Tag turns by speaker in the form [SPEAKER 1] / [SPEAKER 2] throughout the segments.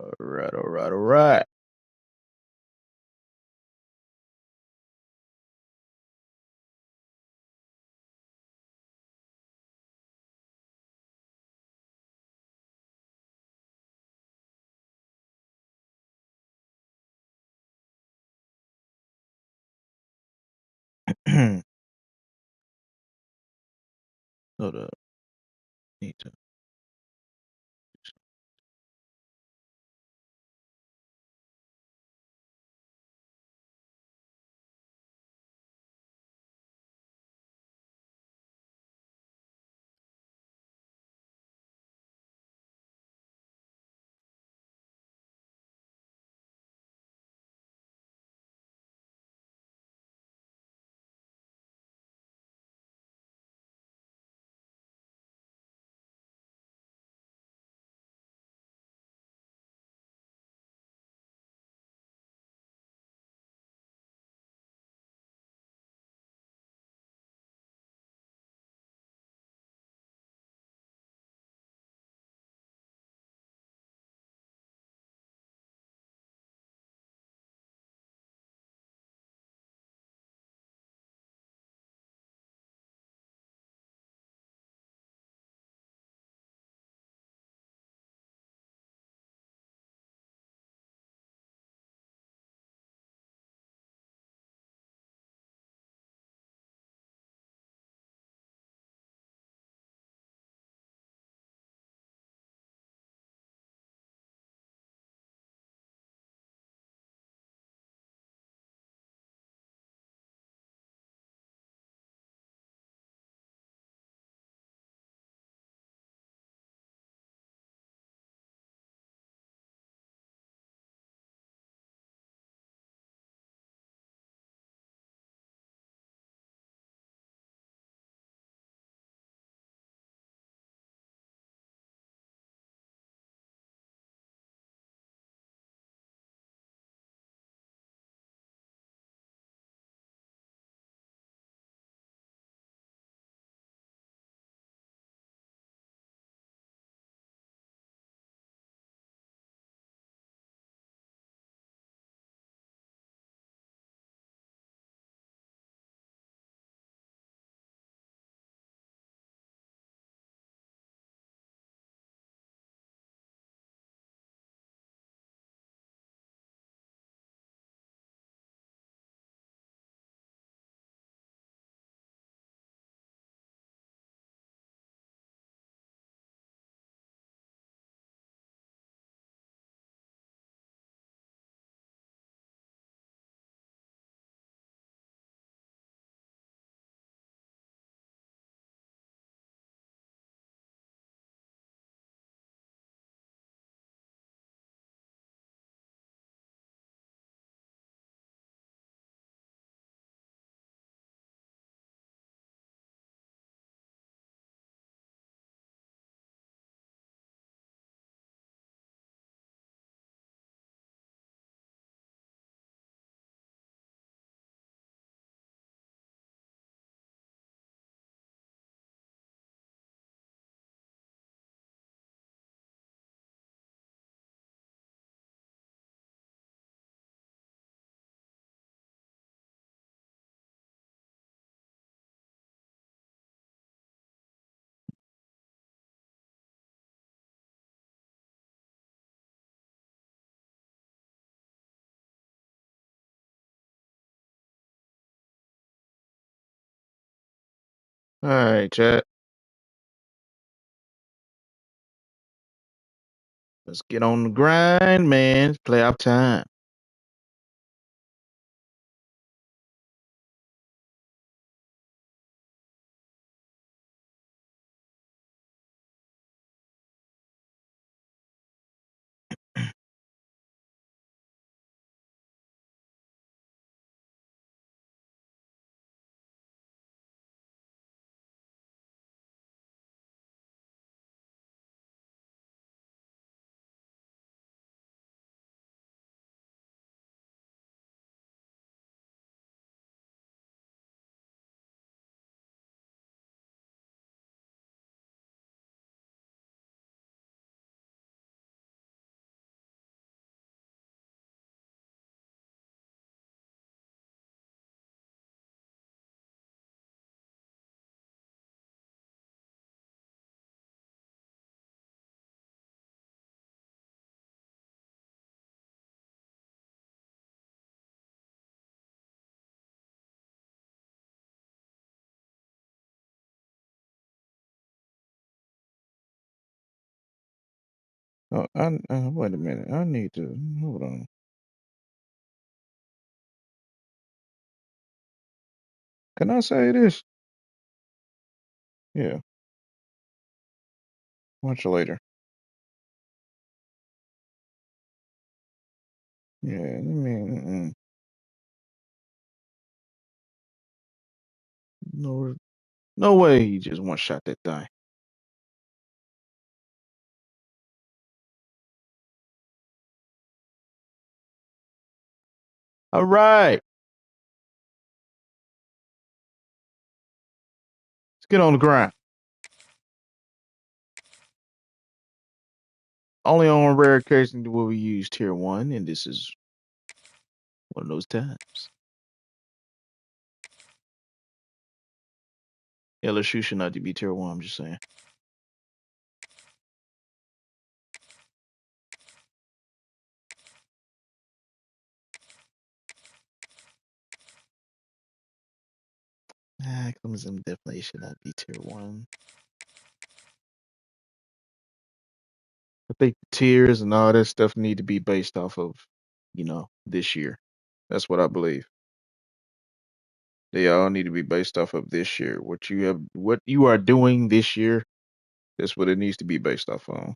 [SPEAKER 1] All right. Hold up. Need to. All right, chat. Let's get on the grind, man. It's playoff time. Oh, wait a minute. I need to hold on. Can I say this? Yeah. Watch you later. Yeah. I mean, no, no way. He just one shot that thing. All right. Let's get on the ground. Only on rare occasions will we use tier one, and this is one of those times. LSU should not be tier one. I'm just saying. Clemson definitely should not be tier one. I think the tiers and all that stuff need to be based off of, this year. That's what I believe. They all need to be based off of this year. What you are doing this year, that's what it needs to be based off on.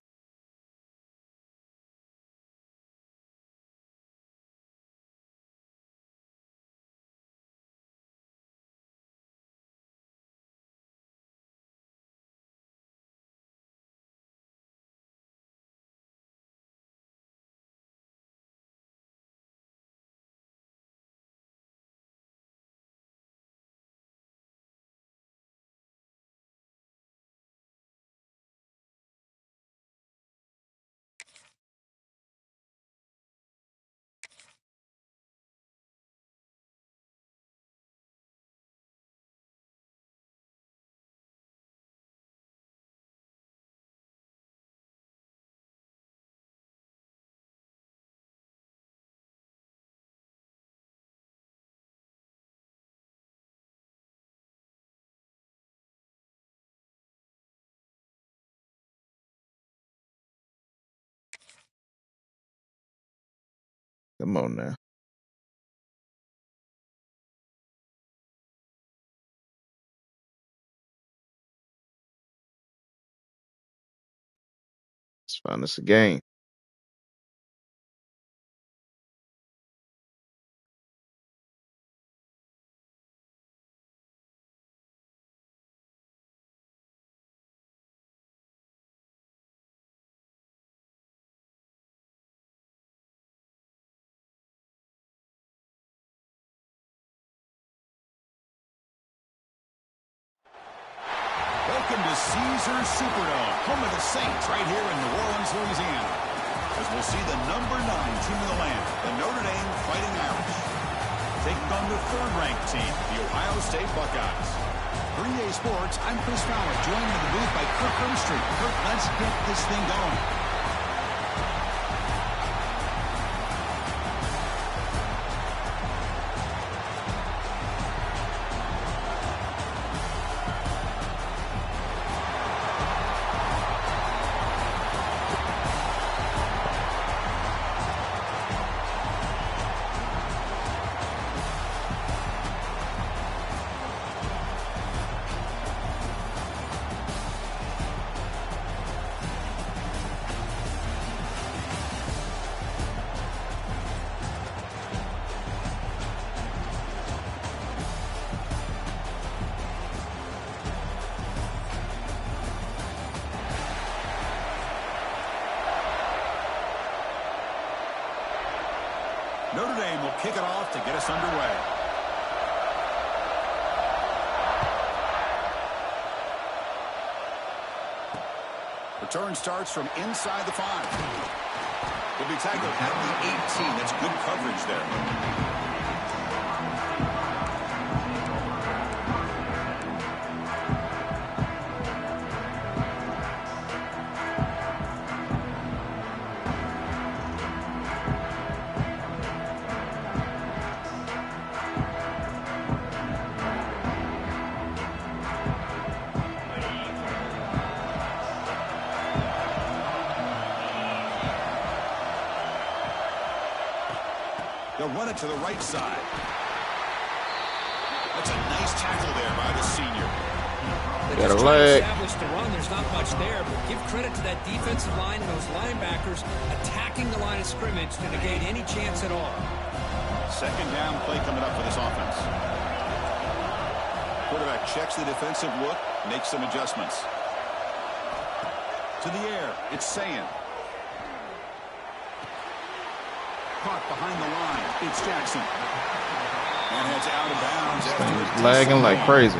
[SPEAKER 1] Come on now. Let's find us a game.
[SPEAKER 2] Welcome to Caesars Superdome, home of the Saints, right here in New Orleans, Louisiana. As we'll see the number 9 team in the land, the Notre Dame Fighting Irish, taking on the third-ranked team, the Ohio State Buckeyes. For EA Sports, I'm Chris Fowler, joined in the booth by Kirk Grimstreet. Kirk, let's get this thing going. Notre Dame will kick it off to get us underway. Return starts from inside the 5. Will be tackled at the 18. That's good coverage there. it to the right side. That's a nice tackle there by the senior.
[SPEAKER 1] Got a leg.
[SPEAKER 3] Establish the run. There's not much there, but give credit to that defensive line and those linebackers attacking the line of scrimmage to negate any chance at all.
[SPEAKER 2] Second down play coming up for this offense. Quarterback checks the defensive look, makes some adjustments. To the air, it's Sayin. Caught behind the line, it's Jackson. And heads out of bounds.
[SPEAKER 1] He's lagging like crazy.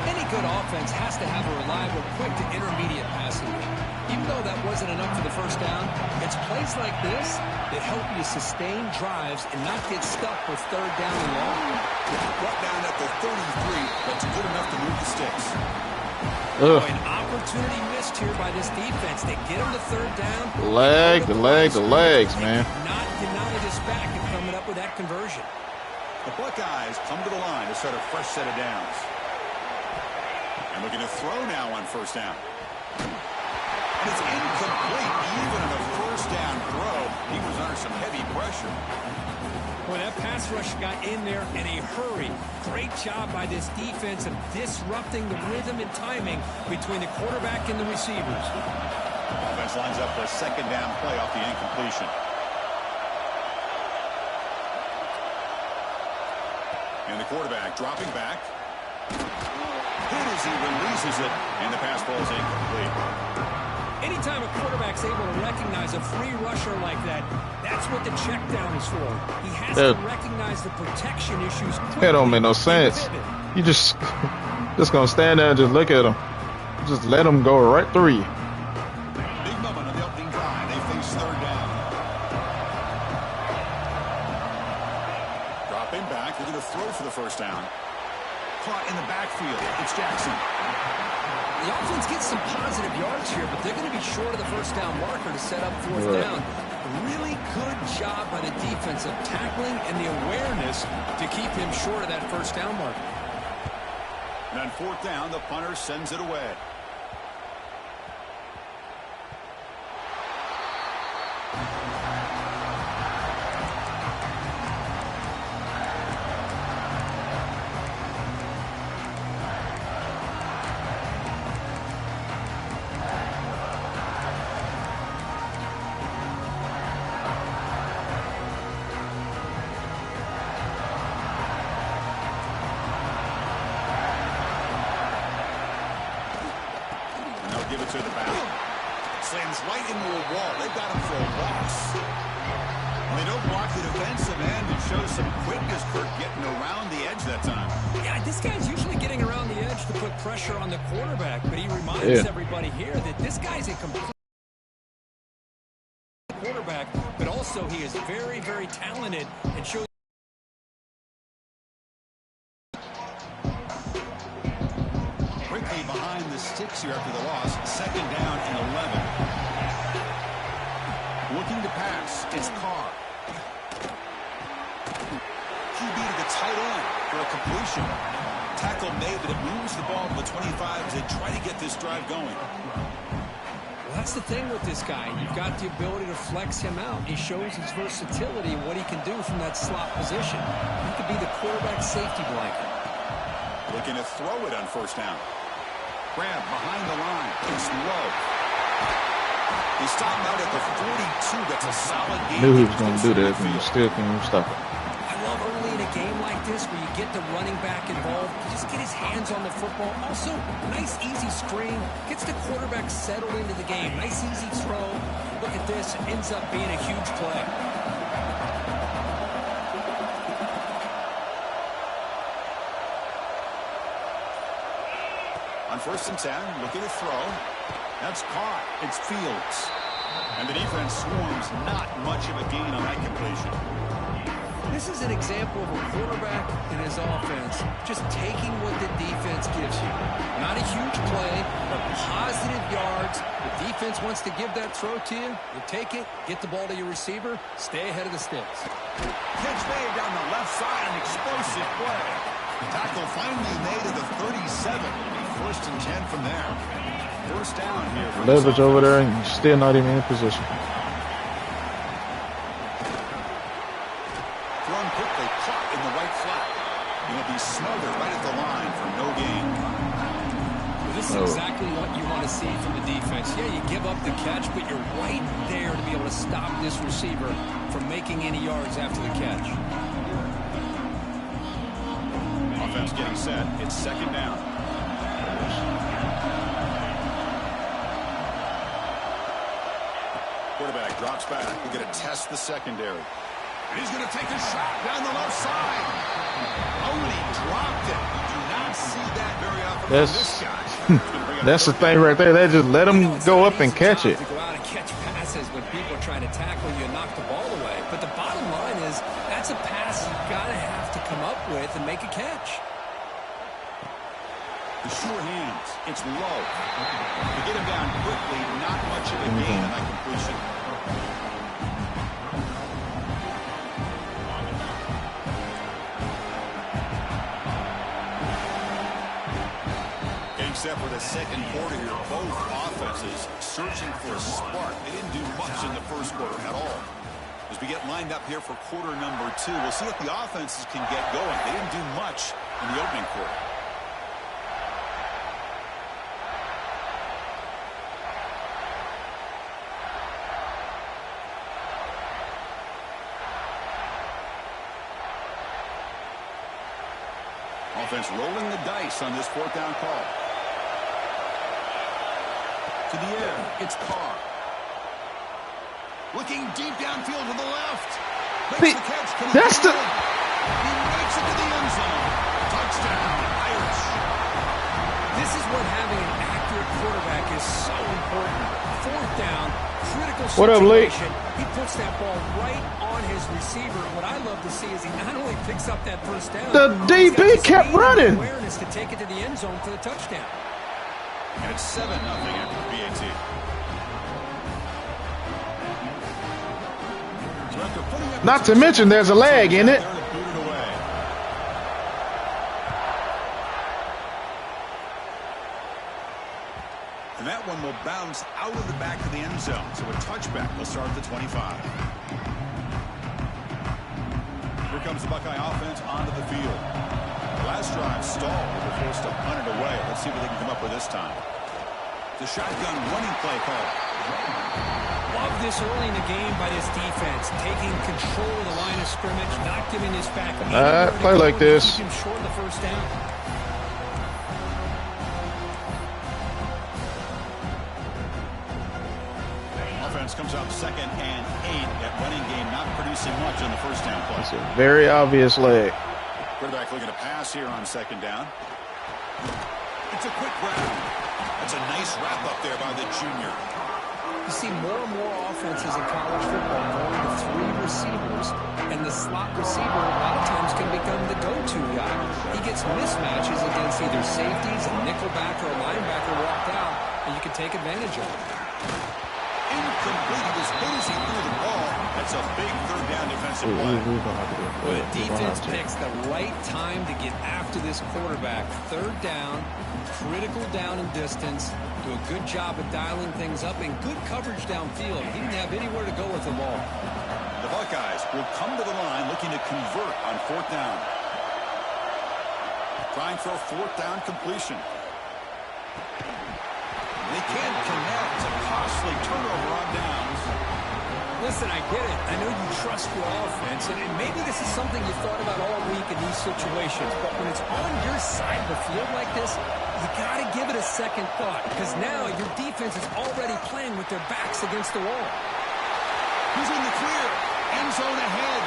[SPEAKER 3] Any good offense has to have a reliable, quick to intermediate passing game. Even though that wasn't enough for the first down, it's plays like this that help you sustain drives and not get stuck with third down and long.
[SPEAKER 2] Brought down at the 33, but it's good enough to move the sticks.
[SPEAKER 3] Boy, an opportunity missed here by this defense. They get him to third down.
[SPEAKER 1] The legs, man.
[SPEAKER 3] Not deny this back and coming up with that conversion.
[SPEAKER 2] The Buckeyes come to the line to start a fresh set of downs. And looking to throw now on first down. And it's incomplete. Even on a first down throw, he was under some heavy pressure.
[SPEAKER 3] Well, that pass rush got in there in a hurry. Great job by this defense of disrupting the rhythm and timing between the quarterback and the receivers.
[SPEAKER 2] Offense lines up for a second down play off the incompletion. And the quarterback dropping back. Hit as he releases it, and the pass ball is incomplete.
[SPEAKER 3] Anytime a quarterback's able to recognize a free rusher like that, that's what the check down is for. He has to recognize the protection issues quickly.
[SPEAKER 1] That don't make no sense. You just gonna stand there and just look at him. Just let him go right through you.
[SPEAKER 2] Big moment on the opening drive. They face third down. Dropping back. They're going to throw for the first down. Caught in the backfield. It's Jackson.
[SPEAKER 3] The offense gets some positive yards here, but they're going to be short of the first down marker to set up fourth down. Really good job by the defense of tackling and the awareness to keep him short of that first down marker.
[SPEAKER 2] And on fourth down, the punter sends it away. Give it to the back. Slams right into a wall. They've got him for a loss. When they don't block the defensive end, it shows some quickness for getting around the edge that time.
[SPEAKER 3] Yeah, this guy's usually getting around the edge to put pressure on the quarterback, but he reminds everybody here that this guy's a complete quarterback, but also he is very, very talented and shows.
[SPEAKER 2] Quickly behind the sticks here after the loss. Second down and 11. Looking to pass. It's Carr. QB to the tight end for a completion. Tackle made, but it moves the ball to the 25 as they try to get this drive going.
[SPEAKER 3] Well, that's the thing with this guy. You've got the ability to flex him out. He shows his versatility and what he can do from that slot position. He could be the quarterback safety blanket.
[SPEAKER 2] Looking to throw it on first down. Grab behind the line. It's low. He stopped out at the 42. That's a solid game.
[SPEAKER 1] Knew he was going to do that, and you still can't stop it.
[SPEAKER 3] I love early in a game like this where you get the running back involved. Just get his hands on the football. Also, nice, easy screen. Gets the quarterback settled into the game. Nice, easy throw. Look at this. It ends up being a huge play.
[SPEAKER 2] On first and 10, looking to throw. That's caught. It's Fields. And the defense swarms. Not much of a gain on that completion.
[SPEAKER 3] This is an example of a quarterback and his offense just taking what the defense gives you. Not a huge play, but positive yards. The defense wants to give that throw to you. You take it, get the ball to your receiver, stay ahead of the sticks.
[SPEAKER 2] Catch made down the left side. An explosive play. Tackle finally made at the 37. First and 10 from there. First down here.
[SPEAKER 1] Leverage over there, and you're still not even in position.
[SPEAKER 2] Thrown He'll be smothered right at the line for no gain.
[SPEAKER 3] Well, this is exactly what you want to see from the defense. Yeah, you give up the catch, but you're right there to be able to stop this receiver from making any yards after the catch.
[SPEAKER 2] Offense getting set. It's second down. Quarterback drops back. We're going to test the secondary. And he's going to take a shot down the left side. Oh, and he dropped it. You do not see that very often from this guy.
[SPEAKER 1] That's the thing right there. They just let him go up and catch it.
[SPEAKER 3] To go out and catch passes when people are trying to tackle you and knock the ball away. But the bottom line is that's a pass you've got to have to come up with and make a catch.
[SPEAKER 2] The sure hands. It's low. To get him down quickly, not much of a gain on that completion. Getting set for the second quarter here. Both offenses searching for a spark. They didn't do much in the first quarter at all. As we get lined up here for quarter number 2, we'll see if the offenses can get going. They didn't do much in the opening quarter. Offense rolling the dice on this fourth down call. To the air, it's Carr. Looking deep downfield to the left. Makes the catch.
[SPEAKER 1] That's the...
[SPEAKER 2] He makes it to the end zone. Touchdown, Irish.
[SPEAKER 3] This is what having an accurate quarterback is so important. Fourth down, critical situation.
[SPEAKER 1] What up, Lee?
[SPEAKER 3] He puts that ball right on his receiver. What I love to see is he not only picks up that first down,
[SPEAKER 1] The DB kept running.
[SPEAKER 3] Awareness to take it to the end zone for the touchdown.
[SPEAKER 2] And it's 7-0 after the BAT. So after putting up
[SPEAKER 1] Not to mention there's a lag in it.
[SPEAKER 2] there to boot it away. And that one will bounce out of the back of the end zone. So a touchback will start at the 25. Here comes the Buckeye offense onto the field. The last drive stalled. They were forced to punt it away. Let's see what they can come up with this time. The shotgun running play call.
[SPEAKER 3] Love this early in the game by this defense, taking control of the line of scrimmage, not giving this back.
[SPEAKER 1] Play like this.
[SPEAKER 3] Keep him short of the first down.
[SPEAKER 2] Offense comes up 2nd and 8. That running game not producing much on the first down play.
[SPEAKER 1] It's a very obvious leg.
[SPEAKER 2] Quarterback looking to pass here on 2nd down. It's a quick grab. That's a nice wrap up there by the junior.
[SPEAKER 3] You see more and more offenses in college football going to 3 receivers, and the slot receiver a lot of times can become the go-to guy. He gets mismatches against either safeties, a nickelback, or a linebacker walked out, and you can take advantage of it.
[SPEAKER 2] Incomplete. As good as he threw the ball, that's a big third down defensive play.
[SPEAKER 3] The defense picks the right time to get after this quarterback. Third down, critical down and distance. Do a good job of dialing things up and good coverage downfield. He didn't have anywhere to go with the ball.
[SPEAKER 2] The Buckeyes will come to the line looking to convert on 4th down. Trying for a 4th down completion. They can't connect. A costly turnover on downs.
[SPEAKER 3] Listen, I get it. I know you trust your offense, and maybe this is something you thought about all week in these situations, but when it's on your side of the field like this, you got to give it a second thought, because now your defense is already playing with their backs against the wall.
[SPEAKER 2] He's in the clear. End zone ahead.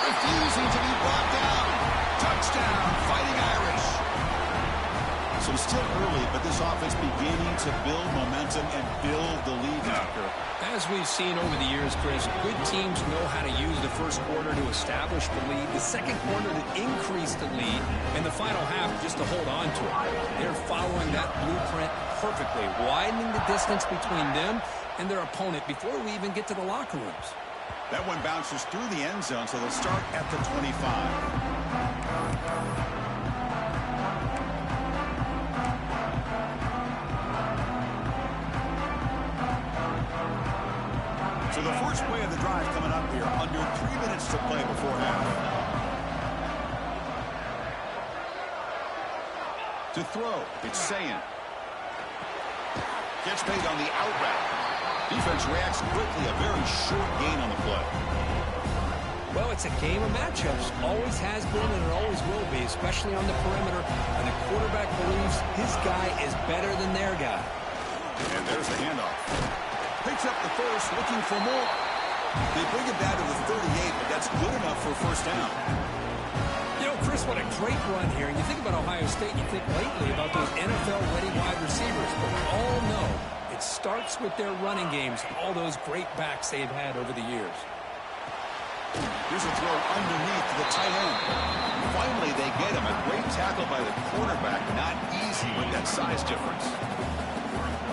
[SPEAKER 2] Refusing to be brought down. Touchdown, Fighting Irish. So it's still early, but this offense beginning to build momentum and build the lead marker.
[SPEAKER 3] As we've seen over the years, Chris, good teams know how to use the first quarter to establish the lead, the second quarter to increase the lead, and the final half just to hold on to it. They're following that blueprint perfectly, widening the distance between them and their opponent before we even get to the locker rooms.
[SPEAKER 2] That one bounces through the end zone, so they'll start at the 25. So the first play of the drive coming up here, under 3 minutes to play before half. To throw, it's Sayin. Gets paid on the out route. Defense reacts quickly. A very short gain on the play.
[SPEAKER 3] Well, it's a game of matchups. Always has been and it always will be, especially on the perimeter. And the quarterback believes his guy is better than their guy.
[SPEAKER 2] And there's the handoff. Picks up the first, looking for more. They bring it down to the 38, but that's good enough for a first down.
[SPEAKER 3] You know, Chris, what a great run here. And you think about Ohio State, you think lately about those NFL-ready wide receivers. But we all know it starts with their running games, all those great backs they've had over the years.
[SPEAKER 2] Here's a throw underneath to the tight end. Finally, they get him. A great tackle by the cornerback. Not easy with that size difference.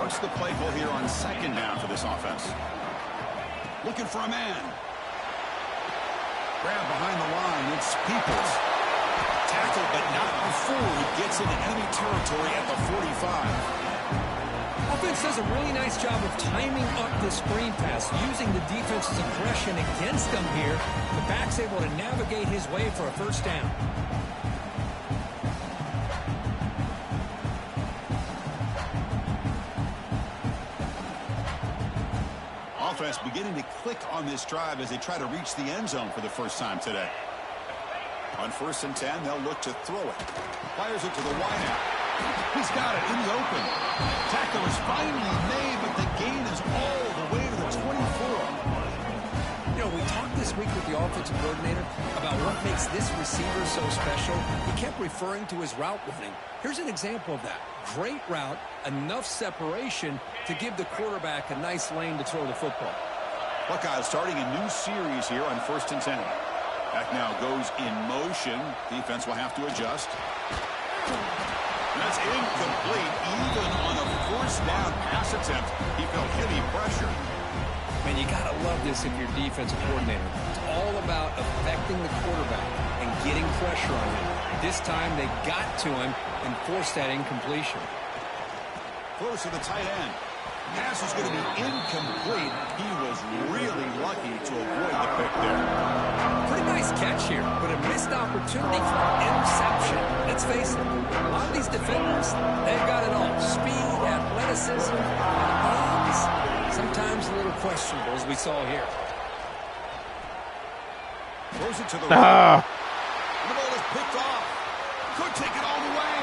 [SPEAKER 2] What's the play call here on second down for this offense? Looking for a man. Grab behind the line. It's Peoples. Tackle, but not before he gets into enemy territory at the 45.
[SPEAKER 3] Offense does a really nice job of timing up the screen pass, using the defense's aggression against them here. The back's able to navigate his way for a first down.
[SPEAKER 2] Offense beginning to click on this drive as they try to reach the end zone for the first time today. On 1st and 10, they'll look to throw it. Fires it to the wideout. He's got it in the open. Tackle is finally made, but the gain is all the way to the 24.
[SPEAKER 3] You know, we talked this week with the offensive coordinator about what makes this receiver so special. He kept referring to his route running. Here's an example of that. Great route, enough separation to give the quarterback a nice lane to throw the football.
[SPEAKER 2] Buckeyes starting a new series here on 1st and 10. Back now goes in motion. Defense will have to adjust. That's incomplete. Even on a first down pass attempt, he felt heavy pressure.
[SPEAKER 3] Man, you got to love this if you're defensive coordinator. It's all about affecting the quarterback and getting pressure on him. This time they got to him and forced that incompletion.
[SPEAKER 2] Close to the tight end. Pass is going to be incomplete. He was really lucky to avoid the pick there.
[SPEAKER 3] Pretty nice catch here, but a missed opportunity for an interception. Let's face it, a lot of these defenders, they've got it all. Speed, athleticism, hands, sometimes a little questionable, as we saw here.
[SPEAKER 2] Throws it to the right. The ball is picked off. Could take it all the way.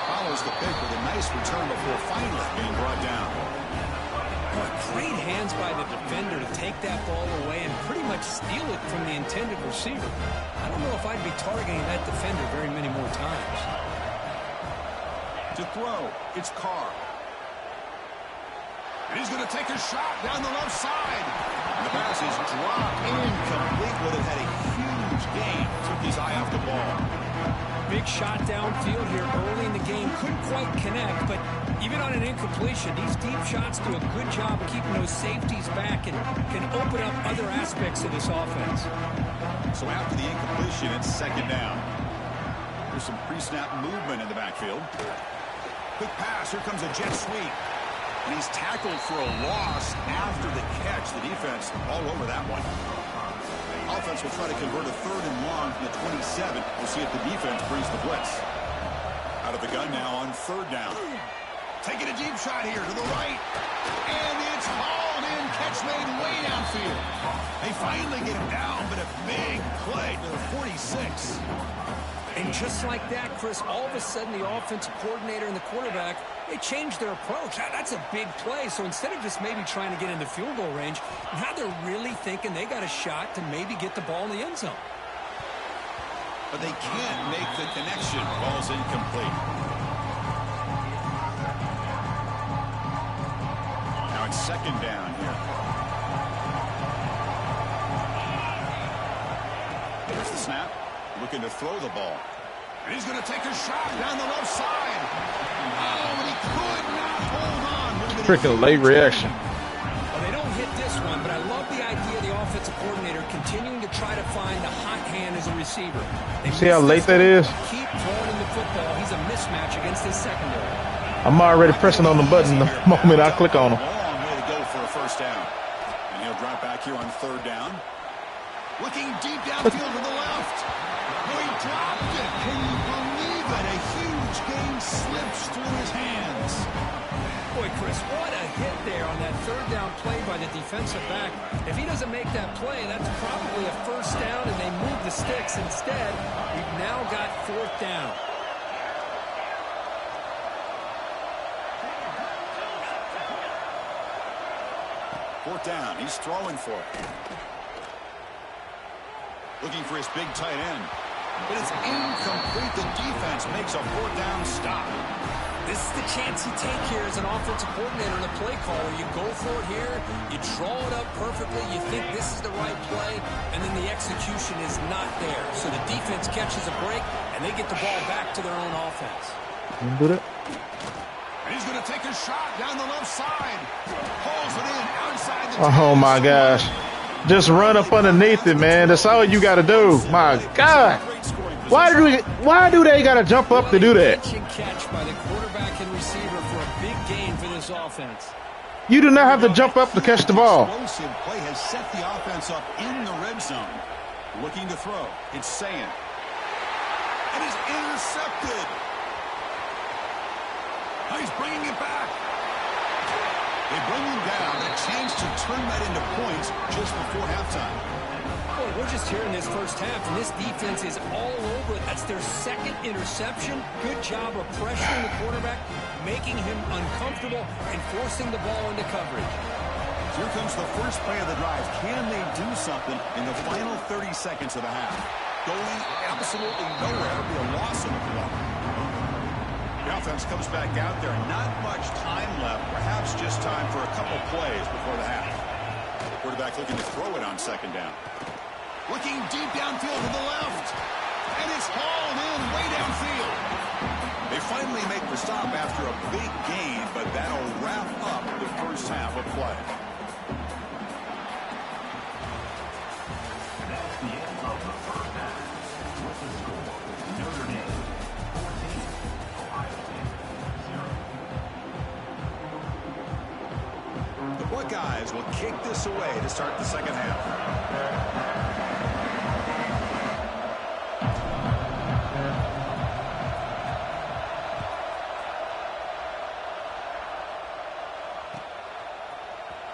[SPEAKER 2] Follows the pick with a nice return before finally being brought down.
[SPEAKER 3] Great hands by the defender to take that ball away and pretty much steal it from the intended receiver. I don't know if I'd be targeting that defender very many more times.
[SPEAKER 2] To throw, it's Carr. And he's going to take a shot down the left side. The pass is dropped incomplete. Would have had a huge gain. Took his eye off the ball.
[SPEAKER 3] Big shot downfield here early in the game. Couldn't quite connect, but even on an incompletion, these deep shots do a good job of keeping those safeties back and can open up other aspects of this offense.
[SPEAKER 2] So after the incompletion, it's second down. There's some pre-snap movement in the backfield. Quick pass. Here comes a jet sweep. And he's tackled for a loss after the catch. The defense all over that one. Offense will try to convert a 3rd and long from the 27. We'll see if the defense brings the blitz. Out of the gun now on 3rd down. Taking a deep shot here to the right. And it's hauled in. Catch made way downfield. They finally get him down, but a big play to the 46.
[SPEAKER 3] And just like that, Chris, all of a sudden the offensive coordinator and the quarterback, they changed their approach. That's a big play. So instead of just maybe trying to get into field goal range, now they're really thinking they got a shot to maybe get the ball in the end zone.
[SPEAKER 2] But they can't make the connection. Ball's incomplete. Now it's second down here. There's the snap. Looking to throw the ball. And he's going to take a shot down the left side. Oh, and he could not hold on.
[SPEAKER 1] Freaking late reaction.
[SPEAKER 3] Well, they don't hit this one, but I love the idea of the offensive coordinator continuing to try to find the hot hand as a receiver. They
[SPEAKER 1] see how late that is?
[SPEAKER 3] Keep throwing him the football. He's a mismatch against his secondary.
[SPEAKER 1] I'm already pressing on the button the moment I click on him.
[SPEAKER 2] Long way to go for a first down. And he'll drop back here on 3rd down. Looking deep downfield to the left. No, he dropped it. Can you believe it? A huge Each game slips through his hands.
[SPEAKER 3] Boy, Chris, what a hit there on that third down play by the defensive back. If he doesn't make that play, that's probably a first down, and they move the sticks instead. We've now got fourth down.
[SPEAKER 2] Fourth down. He's throwing for it. Looking for his big tight end. But it's incomplete. The defense makes a fourth down stop.
[SPEAKER 3] This is the chance you take here as an offensive coordinator and a play caller. You go for it here. You draw it up perfectly. You think this is the right play, and then the execution is not there. So the defense catches a break, and they get the ball back to their own offense.
[SPEAKER 2] And he's going to take a shot down the left side. Pulls it in outside the
[SPEAKER 1] Oh, my gosh. Just run up underneath it, man. That's all you got to do. My God. Why do they got to jump up to do that?
[SPEAKER 3] Catch by the quarterback and receiver for a big gain for this offense.
[SPEAKER 1] You do not have to jump up to catch the ball.
[SPEAKER 2] Explosive play has set the offense up in the red zone. Looking to throw. It's Sayan. And he's intercepted. Now he's bringing it back. They bring him down. A chance to turn that into points just before halftime.
[SPEAKER 3] Boy, we're just here in this first half, and this defense is all over it. That's their second interception. Good job of pressuring the quarterback, making him uncomfortable, and forcing the ball into coverage.
[SPEAKER 2] Here comes the first play of the drive. Can they do something in the final 30 seconds of the half? Going absolutely nowhere. It'll be a loss of the ball. The offense comes back out there. Not much time left. Perhaps just time for a couple plays before the half. The quarterback looking to throw it on second down. Looking deep downfield to the left. And it's hauled in way downfield. They finally make the stop after a big gain, but that'll wrap up the first half of play.
[SPEAKER 4] That's the end of the first half. With the score, Notre Dame 14, Ohio State 0.
[SPEAKER 2] The Buckeyes will kick this away to start the second half.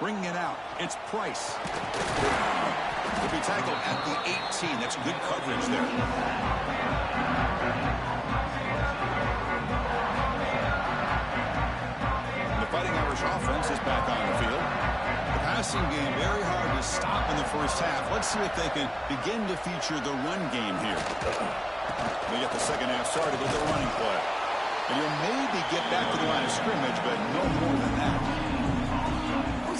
[SPEAKER 2] Bringing it out. It's Price. He'll be tackled at the 18. That's good coverage there. The Fighting Irish offense is back on the field. The passing game very hard to stop in the first half. Let's see if they can begin to feature the run game here. They get the second half started with the running play. And you'll maybe get back to the line of scrimmage, but no more than that.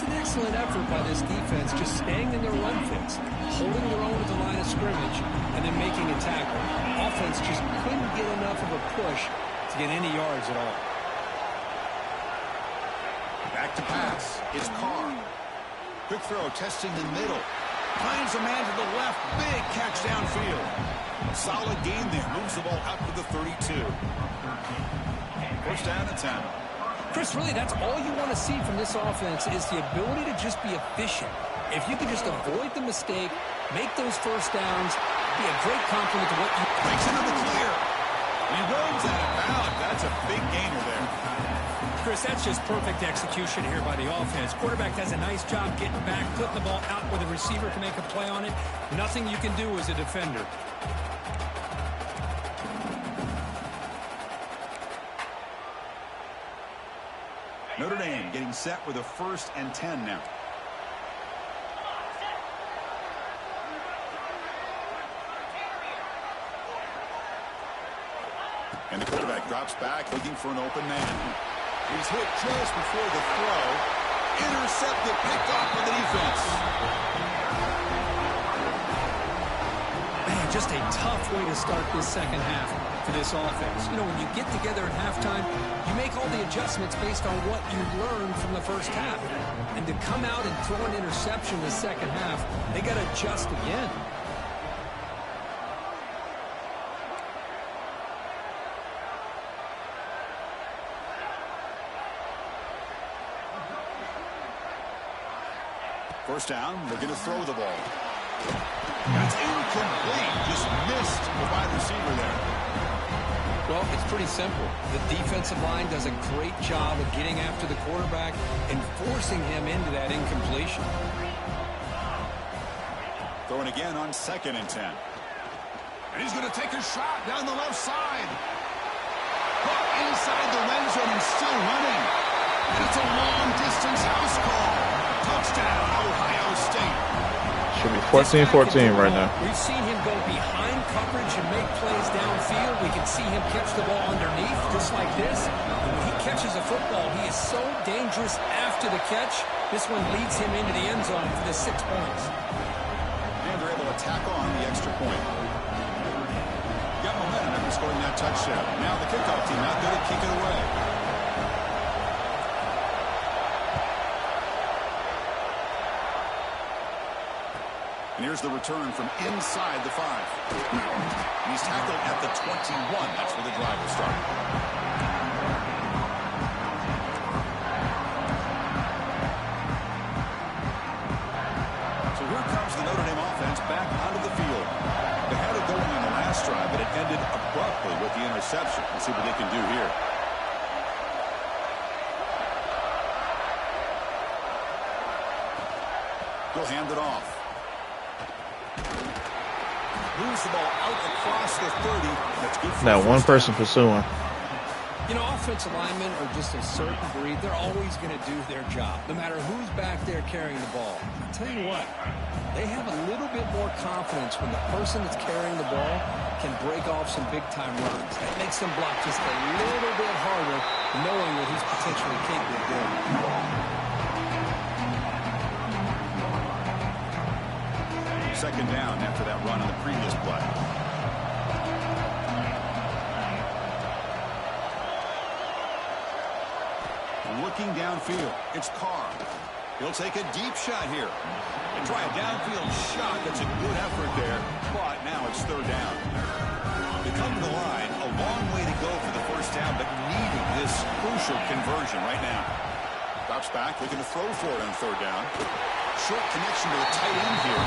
[SPEAKER 3] An excellent effort by this defense, just staying in their run fix, holding their own at the line of scrimmage, and then making a tackle. Offense just couldn't get enough of a push to get any yards at all.
[SPEAKER 2] Back to pass. It's Carr. Quick throw, testing the middle. Finds a man to the left. Big catch downfield. Solid gain there. Moves the ball out to the 32. First down and 10.
[SPEAKER 3] Chris, really, that's all you want to see from this offense is the ability to just be efficient. If you can just avoid the mistake, make those first downs, be a great compliment to what you...
[SPEAKER 2] Breaks into the clear. He runs out of bounds. That's a big gainer there.
[SPEAKER 3] Chris, that's just perfect execution here by the offense. Quarterback does a nice job getting back, putting the ball out where the receiver can make a play on it. Nothing you can do as a defender.
[SPEAKER 2] Notre Dame getting set with a 1st and 10 now. And the quarterback drops back looking for an open man. He's hit just before the throw. Intercepted, picked off by the defense.
[SPEAKER 3] Man, just a tough way to start this second half for this offense. You know, when you get together at halftime, you make all the adjustments based on what you learned from the first half. And to come out and throw an interception in the second half, they got to adjust again.
[SPEAKER 2] First down, they're going to throw the ball. That's incomplete. Just missed the wide receiver there.
[SPEAKER 3] Well, it's pretty simple. The defensive line does a great job of getting after the quarterback and forcing him into that incompletion.
[SPEAKER 2] Throwing again on 2nd and 10. And he's going to take a shot down the left side. Caught inside the red zone and still running. And it's a long-distance house call. Touchdown, Ohio State.
[SPEAKER 1] Should be 14-14 right now.
[SPEAKER 3] We've seen him go behind coverage and make plays downfield. We can see him catch the ball underneath, just like this. And when he catches a football, he is so dangerous after the catch. This one leads him into the end zone for the 6 points.
[SPEAKER 2] And they're able to tack on the extra point. Got momentum after scoring that touchdown. Now the kickoff team out there to kick it away. And here's the return from inside the 5. And he's tackled at the 21. That's where the drive will start. So here comes the Notre Dame offense back onto the field. They had it going on the last drive, but it ended abruptly with the interception. Let's see what they can do here. He'll hand it off. Moves the ball out across the 30. That's good for
[SPEAKER 1] Now one person pursuing.
[SPEAKER 3] You know, offensive linemen are just a certain breed. They're always going to do their job, no matter who's back there carrying the ball. I'll tell you what, they have a little bit more confidence when the person that's carrying the ball can break off some big-time runs. That makes them block just a little bit harder, knowing what he's potentially capable of doing.
[SPEAKER 2] 2nd down after that run on the previous play. Looking downfield, it's Carr. He'll take a deep shot here. And try a downfield shot. That's a good effort there. But now it's 3rd down. They come to the line, a long way to go for the 1st down, but needing this crucial conversion right now. Drops back, looking to throw for it on 3rd down. Short connection to the tight end here.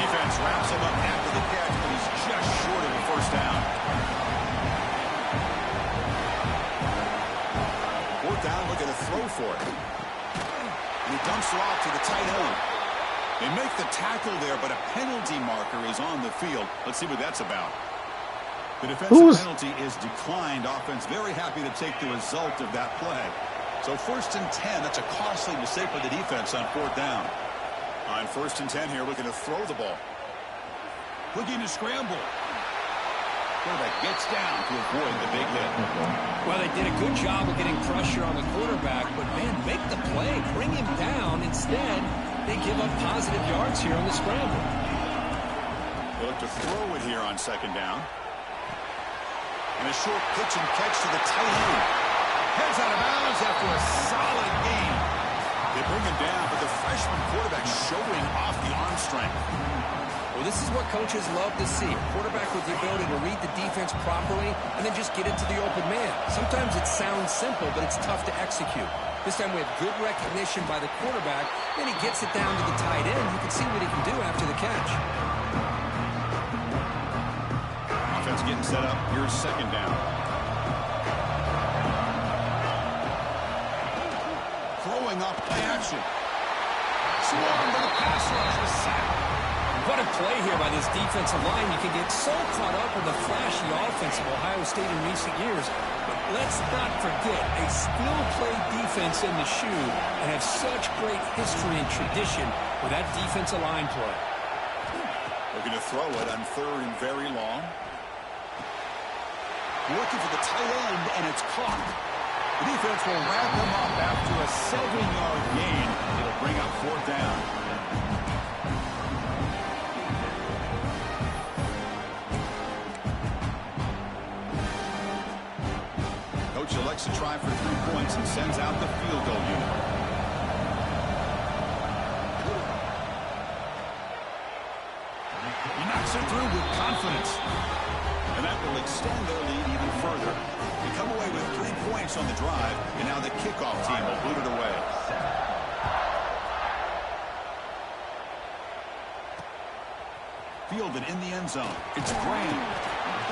[SPEAKER 2] Defense wraps him up after the catch, but he's just short of the 1st down. 4th down, looking to throw for it. And he dumps it off to the tight end. They make the tackle there, but a penalty marker is on the field. Let's see what that's about. The defensive penalty is declined. Offense very happy to take the result of that play. So 1st and 10, that's a costly mistake by the defense on 4th down. On 1st and 10 here, looking to throw the ball. Looking to scramble. Quarterback gets down to avoid the big hit.
[SPEAKER 3] Well, they did a good job of getting pressure on the quarterback, but, man, make the play. Bring him down. Instead, they give up positive yards here on the scramble.
[SPEAKER 2] They look to throw it here on 2nd down. And a short pitch and catch to the tight end. Heads out of bounds after a solid gain. They bring him down, but the freshman quarterback showing off the arm strength.
[SPEAKER 3] Well, this is what coaches love to see. A quarterback with the ability to read the defense properly and then just get it to the open man. Sometimes it sounds simple, but it's tough to execute. This time we have good recognition by the quarterback. Then he gets it down to the tight end. You can see what he can do after the catch.
[SPEAKER 2] Offense getting set up. Here's 2nd down. Throwing up play action. Swung to the pass rush with sack.
[SPEAKER 3] What a play here by this defensive line. You can get so caught up in the flashy offense of Ohio State in recent years. But let's not forget a skill play defense in the shoe and have such great history and tradition with that defensive line play.
[SPEAKER 2] Looking to throw it on 3rd and very long. Looking for the tight end, and it's caught. The defense will wrap him up after a 7-yard gain. It'll bring up 4th down. Coach elects to try for 3 points and sends out the field goal unit. He knocks it through with confidence. And that will extend their lead even further. They come away with 3 points on the drive, and now the kickoff team will boot it away. Fielded in the end zone. It's Graham.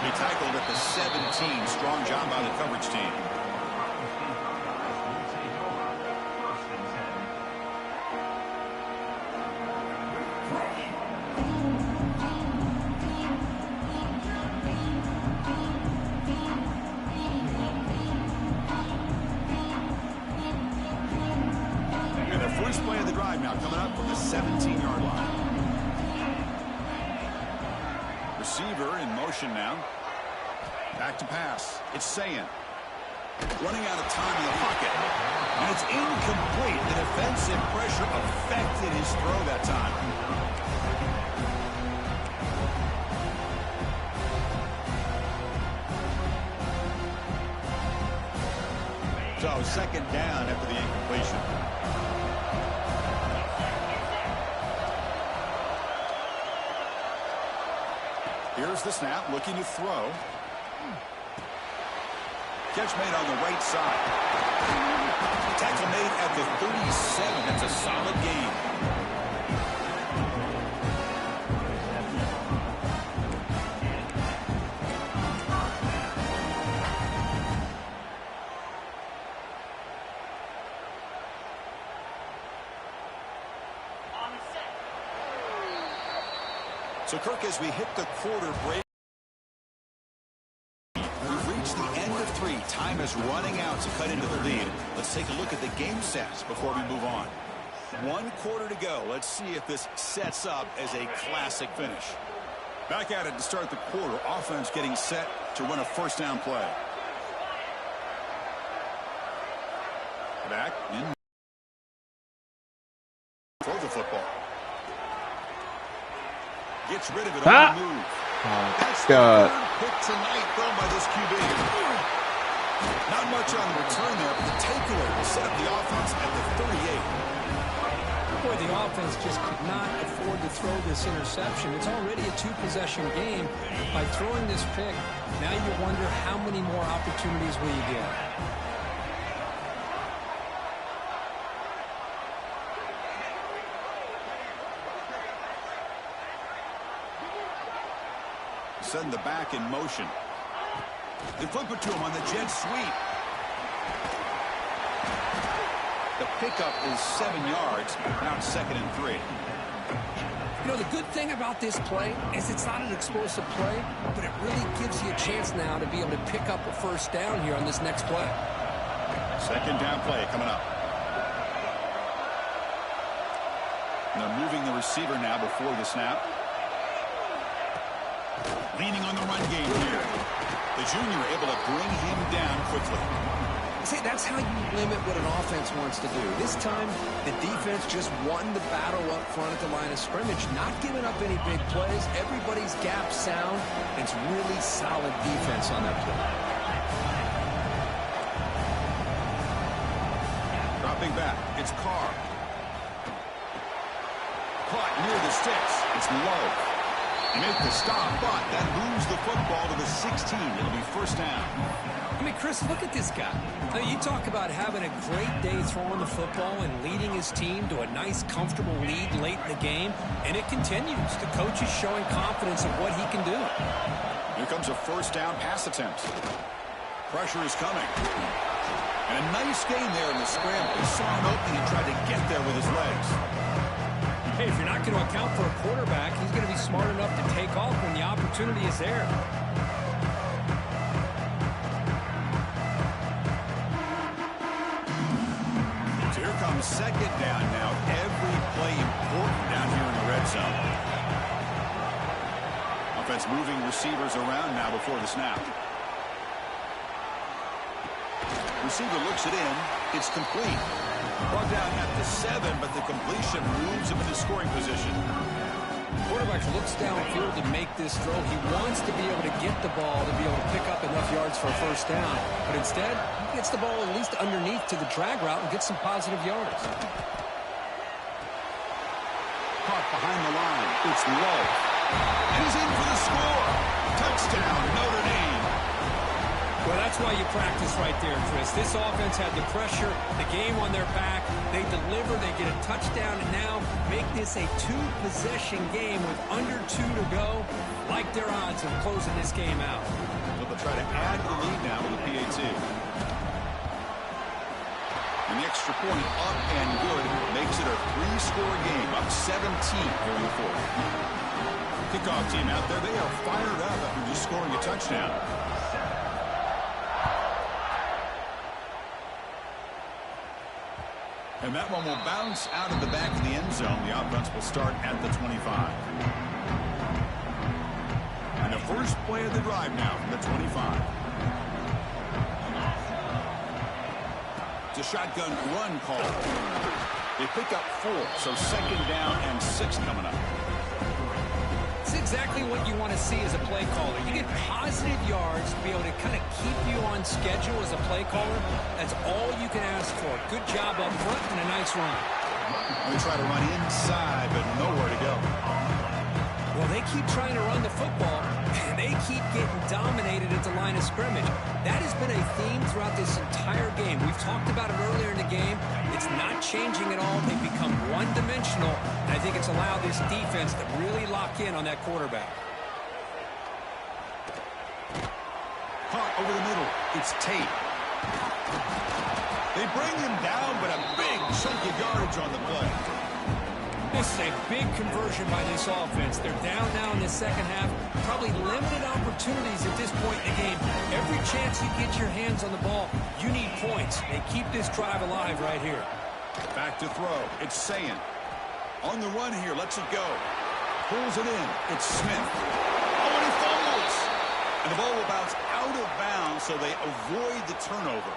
[SPEAKER 2] He tackled at the 17. Strong job by the coverage team. And their first play of the drive now coming up from the 17-yard line. Receiver in motion now. Back to pass. It's Sayan. Running out of time in the pocket. And it's incomplete. The defensive pressure affected his throw that time. So second down after the incompletion. Here's the snap, looking to throw. Catch made on the right side. Tackle made at the 37. That's a solid gain. So, Kirk, as we hit the quarter break, we've reached the end of 3. Time is running out to cut into the lead. Let's take a look at the game stats before we move on. 1 quarter to go. Let's see if this sets up as a classic finish. Back at it to start the quarter. Offense getting set to run a first down play. Back in. Throw the football. Gets rid of it on the move.
[SPEAKER 1] Oh,
[SPEAKER 2] That's
[SPEAKER 1] God.
[SPEAKER 2] the third pick tonight thrown by this QB. Not much on the return there, but the takeaway will set up the offense at the 38.
[SPEAKER 3] Boy, the offense just could not afford to throw this interception. It's already a 2-possession game. By throwing this pick, now you wonder how many more opportunities will you get.
[SPEAKER 2] Send the back in motion. They flip it to him on the jet sweep. The pickup is 7 yards. Now it's 2nd and 3.
[SPEAKER 3] You know, the good thing about this play is it's not an explosive play, but it really gives you a chance now to be able to pick up a first down here on this next play.
[SPEAKER 2] Second down play coming up. And they're moving the receiver now before the snap. Leaning on the run game here. The junior able to bring him down quickly.
[SPEAKER 3] See, that's how you limit what an offense wants to do. This time, the defense just won the battle up front at the line of scrimmage, not giving up any big plays. Everybody's gap sound. It's really solid defense on that play.
[SPEAKER 2] Dropping back. It's Carr. Caught near the sticks. It's low. They make the stop, but that moves the football to the 16. It'll be first down.
[SPEAKER 3] I mean, Chris, look at this guy. Now, you talk about having a great day throwing the football and leading his team to a nice, comfortable lead late in the game, and it continues. The coach is showing confidence of what he can do.
[SPEAKER 2] Here comes a first down pass attempt. Pressure is coming. And a nice gain there in the scramble. He saw an opening and tried to get there with his legs.
[SPEAKER 3] Hey, if you're not going to account for a quarterback, he's going to be smart enough to take off when the opportunity is there.
[SPEAKER 2] So here comes second down now. Every play important down here in the red zone. Offense moving receivers around now before the snap. Receiver looks it in. It's complete. Brought down at the 7, but the completion moves him into scoring position.
[SPEAKER 3] Quarterback looks downfield to make this throw. He wants to be able to get the ball to be able to pick up enough yards for a first down. But instead, he gets the ball at least underneath to the drag route and gets some positive yards.
[SPEAKER 2] Caught behind the line. It's low. And he's in for the score. Touchdown, Notre Dame.
[SPEAKER 3] Well, that's why you practice right there, Chris. This offense had the pressure, the game on their back. They deliver, they get a touchdown, and now make this a two-possession game with under 2 to go. Like their odds of closing this game out.
[SPEAKER 2] Well, they'll try to add to the lead now with the PAT. An extra point up and good makes it a 3-score game, up 17 here in the fourth. Kickoff team out there, they are fired up after just scoring a touchdown. And that one will bounce out of the back of the end zone. The offense will start at the 25. And the first play of the drive now from the 25. It's a shotgun run call. They pick up 4, so second down and 6 coming up.
[SPEAKER 3] It's exactly what you want to see as a play caller. You get positive yards to be able to kind of keep you on schedule as a play caller. That's all you can ask for. Good job up front and a nice run.
[SPEAKER 2] They try to run inside, but nowhere to go.
[SPEAKER 3] Well, they keep trying to run the football, and they keep getting dominated at the line of scrimmage. That has been a theme throughout this entire game. We've talked about it earlier in the game. It's not changing at all. They've become one-dimensional, and I think it's allowed this defense to really lock in on that quarterback.
[SPEAKER 2] Caught over the middle. It's Tate. They bring him down, but a big chunk of yardage on the play.
[SPEAKER 3] This is a big conversion by this offense. They're down now in the second half. Probably limited opportunities at this point in the game. Every chance you get your hands on the ball, you need points. They keep this drive alive right here.
[SPEAKER 2] Back to throw. It's Sayin. On the run here. Lets it go. Pulls it in. It's Smith. Oh, and he fumbles. And the ball will bounce out of bounds, so they avoid the turnover.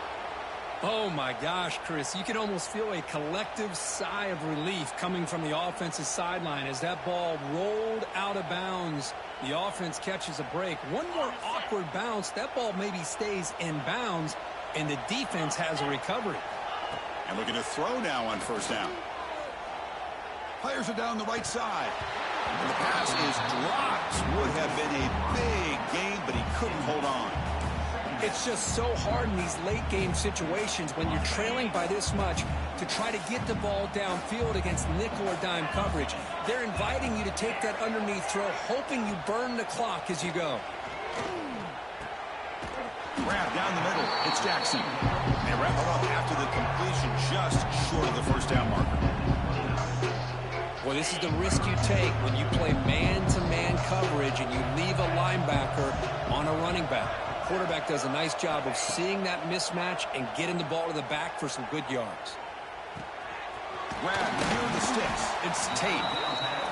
[SPEAKER 3] Oh, my gosh, Chris. You can almost feel a collective sigh of relief coming from the offensive sideline as that ball rolled out of bounds. The offense catches a break. One more awkward bounce. That ball maybe stays in bounds, and the defense has a recovery.
[SPEAKER 2] And looking to throw now on first down. Fires it down the right side. And the pass is dropped. Would have been a big gain, but he couldn't hold on.
[SPEAKER 3] It's just so hard in these late-game situations when you're trailing by this much to try to get the ball downfield against nickel or dime coverage. They're inviting you to take that underneath throw, hoping you burn the clock as you go.
[SPEAKER 2] Grab down the middle. It's Jackson. They wrap it up after the completion just short of the first down marker.
[SPEAKER 3] Well, this is the risk you take when you play man-to-man coverage and you leave a linebacker on a running back. Quarterback does a nice job of seeing that mismatch and getting the ball to the back for some good yards.
[SPEAKER 2] Grab near the sticks. It's Tate.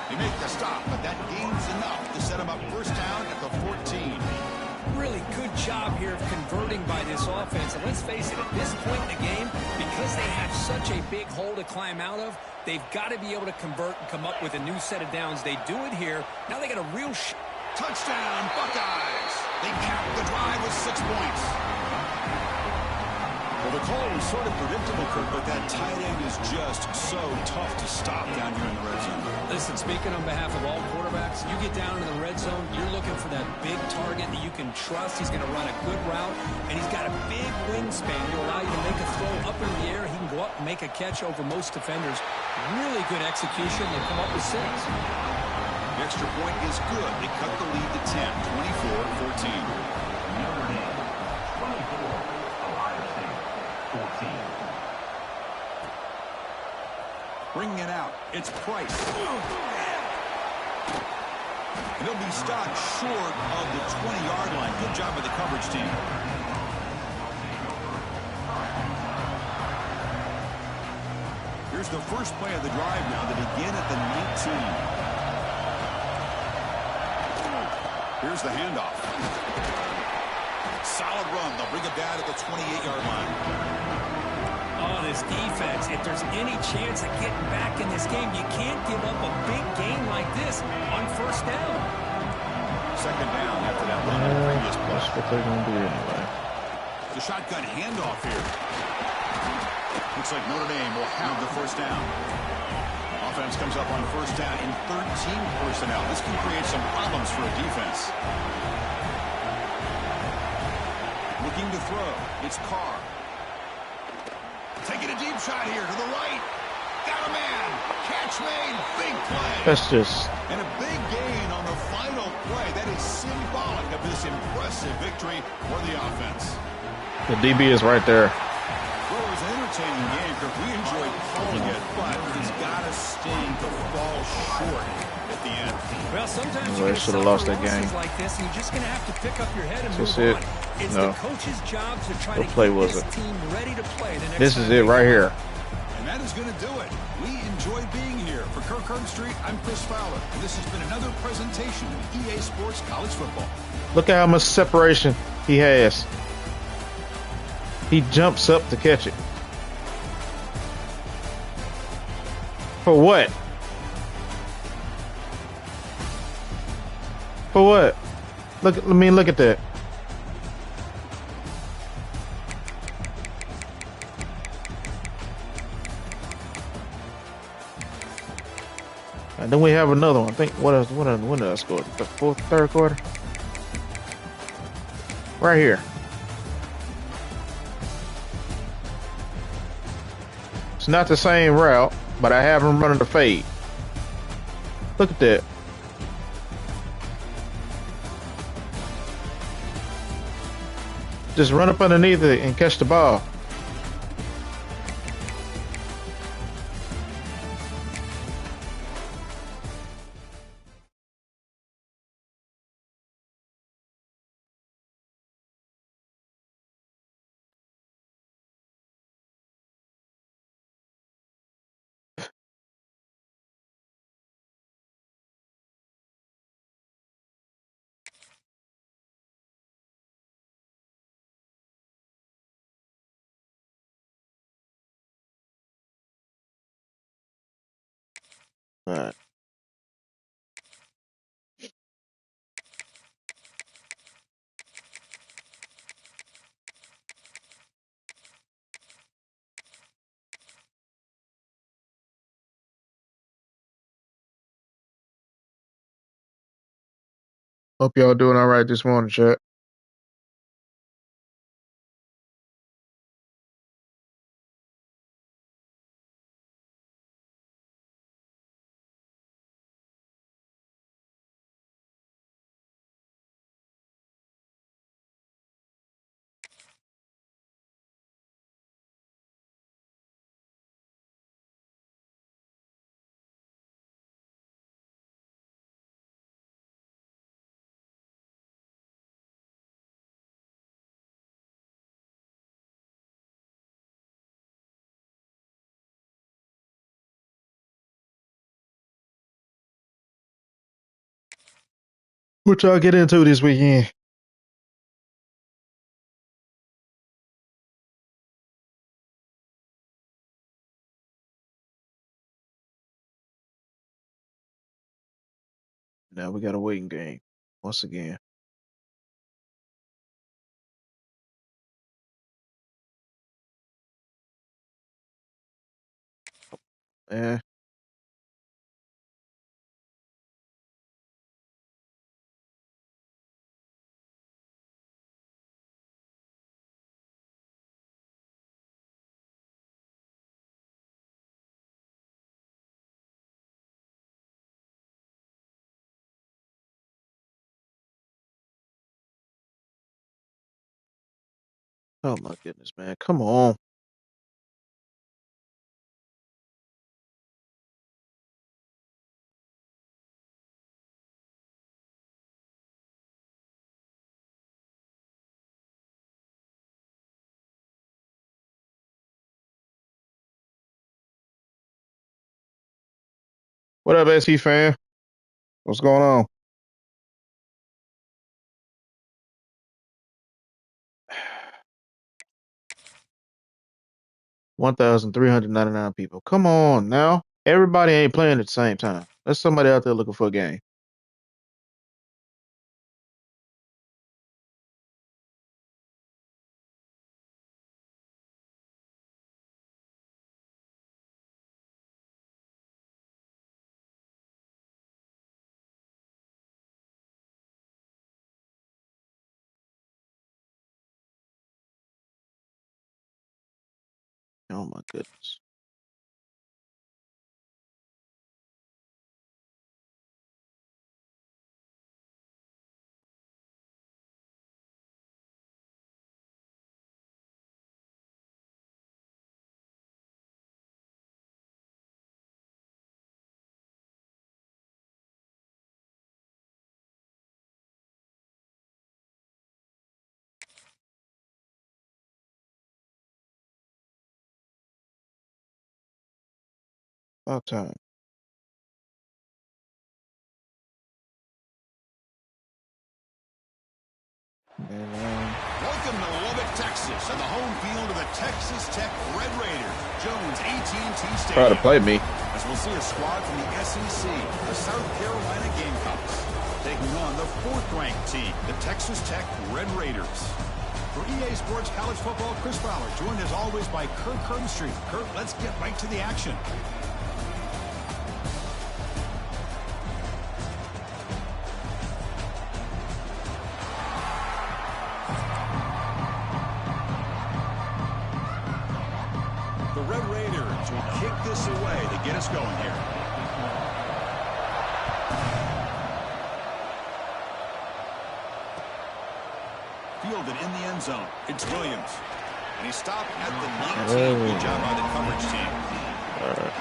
[SPEAKER 2] They make the stop, but that gains enough to set him up first down at the 14.
[SPEAKER 3] Really good job here of converting by this offense. And let's face it, at this point in the game, because they have such a big hole to climb out of, they've got to be able to convert and come up with a new set of downs. They do it here. Now they got a real
[SPEAKER 2] touchdown, Buckeyes. They cap the drive with 6 points. Well, the call was sort of predictable, Kurt, but that tight end is just so tough to stop down here in the red zone.
[SPEAKER 3] Listen, speaking on behalf of all quarterbacks, you get down in the red zone, you're looking for that big target that you can trust. He's going to run a good route, and he's got a big wingspan to allow you to make a throw up in the air. He can go up and make a catch over most defenders. Really good execution. They come up with 6.
[SPEAKER 2] The extra point is good. They cut the lead to 10, 24-14.
[SPEAKER 4] Notre Dame, 24, Ohio State, 14.
[SPEAKER 2] Bringing it out. It's Price. And he'll be stopped short of the 20-yard line. Good job by the coverage team. Here's the first play of the drive now. They begin at the 19. Here's the handoff. Solid run. They'll bring it down at the 28-yard line.
[SPEAKER 3] Oh, this defense, if there's any chance of getting back in this game, you can't give up a big game like this on first down.
[SPEAKER 2] Second down after that run on the previous play.
[SPEAKER 1] That's what they're going to do anyway.
[SPEAKER 2] The shotgun handoff here. Looks like Notre Dame will have the first down. Offense comes up on first down in 13 personnel. This can create some problems for a defense. Looking to throw. It's Carr. Taking a deep shot here to the right. Got a man. Catch made. Big play.
[SPEAKER 1] That's just...
[SPEAKER 2] And a big gain on the final play. That is symbolic of this impressive victory for the offense.
[SPEAKER 1] The DB is right there.
[SPEAKER 2] Well, it was an entertaining game, Kirk. We enjoyed calling it, but it's got to sting to fall short at the end.
[SPEAKER 3] Well, sometimes
[SPEAKER 1] Well,
[SPEAKER 3] you
[SPEAKER 1] they should have lost that game.
[SPEAKER 3] like this, and you're just going to have to pick up your head and
[SPEAKER 1] That's
[SPEAKER 3] move
[SPEAKER 1] it.
[SPEAKER 3] on. It's
[SPEAKER 1] No.
[SPEAKER 3] the coach's job to try
[SPEAKER 1] What
[SPEAKER 3] to
[SPEAKER 1] play
[SPEAKER 3] get
[SPEAKER 1] was
[SPEAKER 3] this
[SPEAKER 1] it?
[SPEAKER 3] team ready to play the next
[SPEAKER 1] This
[SPEAKER 3] time
[SPEAKER 1] is
[SPEAKER 3] they
[SPEAKER 1] it right
[SPEAKER 3] go.
[SPEAKER 1] here.
[SPEAKER 2] And that is going to do it. We enjoyed being here. For Kirk Herbstreit, I'm Chris Fowler, and this has been another presentation of EA Sports College Football.
[SPEAKER 1] Look at how much separation he has. He jumps up to catch it. For what? For what? Look at that. And then we have another one. I think when did I score? The third quarter? Right here. It's not the same route, but I have him running the fade. Look at that. Just run up underneath it and catch the ball. All right. Hope y'all doing all right this morning, chat. What y'all get into this weekend? Now we got a waiting game once again. Eh, oh my goodness, man. Come on. What up, SC fan? What's going on? $1,399 people. Come on now. Everybody ain't playing at the same time. There's somebody out there looking for a game. Oh my goodness. About time. And
[SPEAKER 2] Welcome to Lubbock, Texas, and the home field of the Texas Tech Red Raiders, Jones AT&T
[SPEAKER 1] try to
[SPEAKER 2] Stadium.
[SPEAKER 1] play me.
[SPEAKER 2] As we'll see a squad from the SEC, the South Carolina Gamecocks, taking on the fourth-ranked team, the Texas Tech Red Raiders. For EA Sports College Football, Chris Fowler, joined as always by Kirk Herbstreit. Kirk, let's get right to the action. The Red Raiders will kick this away to get us going here. Fielded in the end zone. It's Williams. And he stopped at the 19. Good job by the coverage team.
[SPEAKER 1] All right.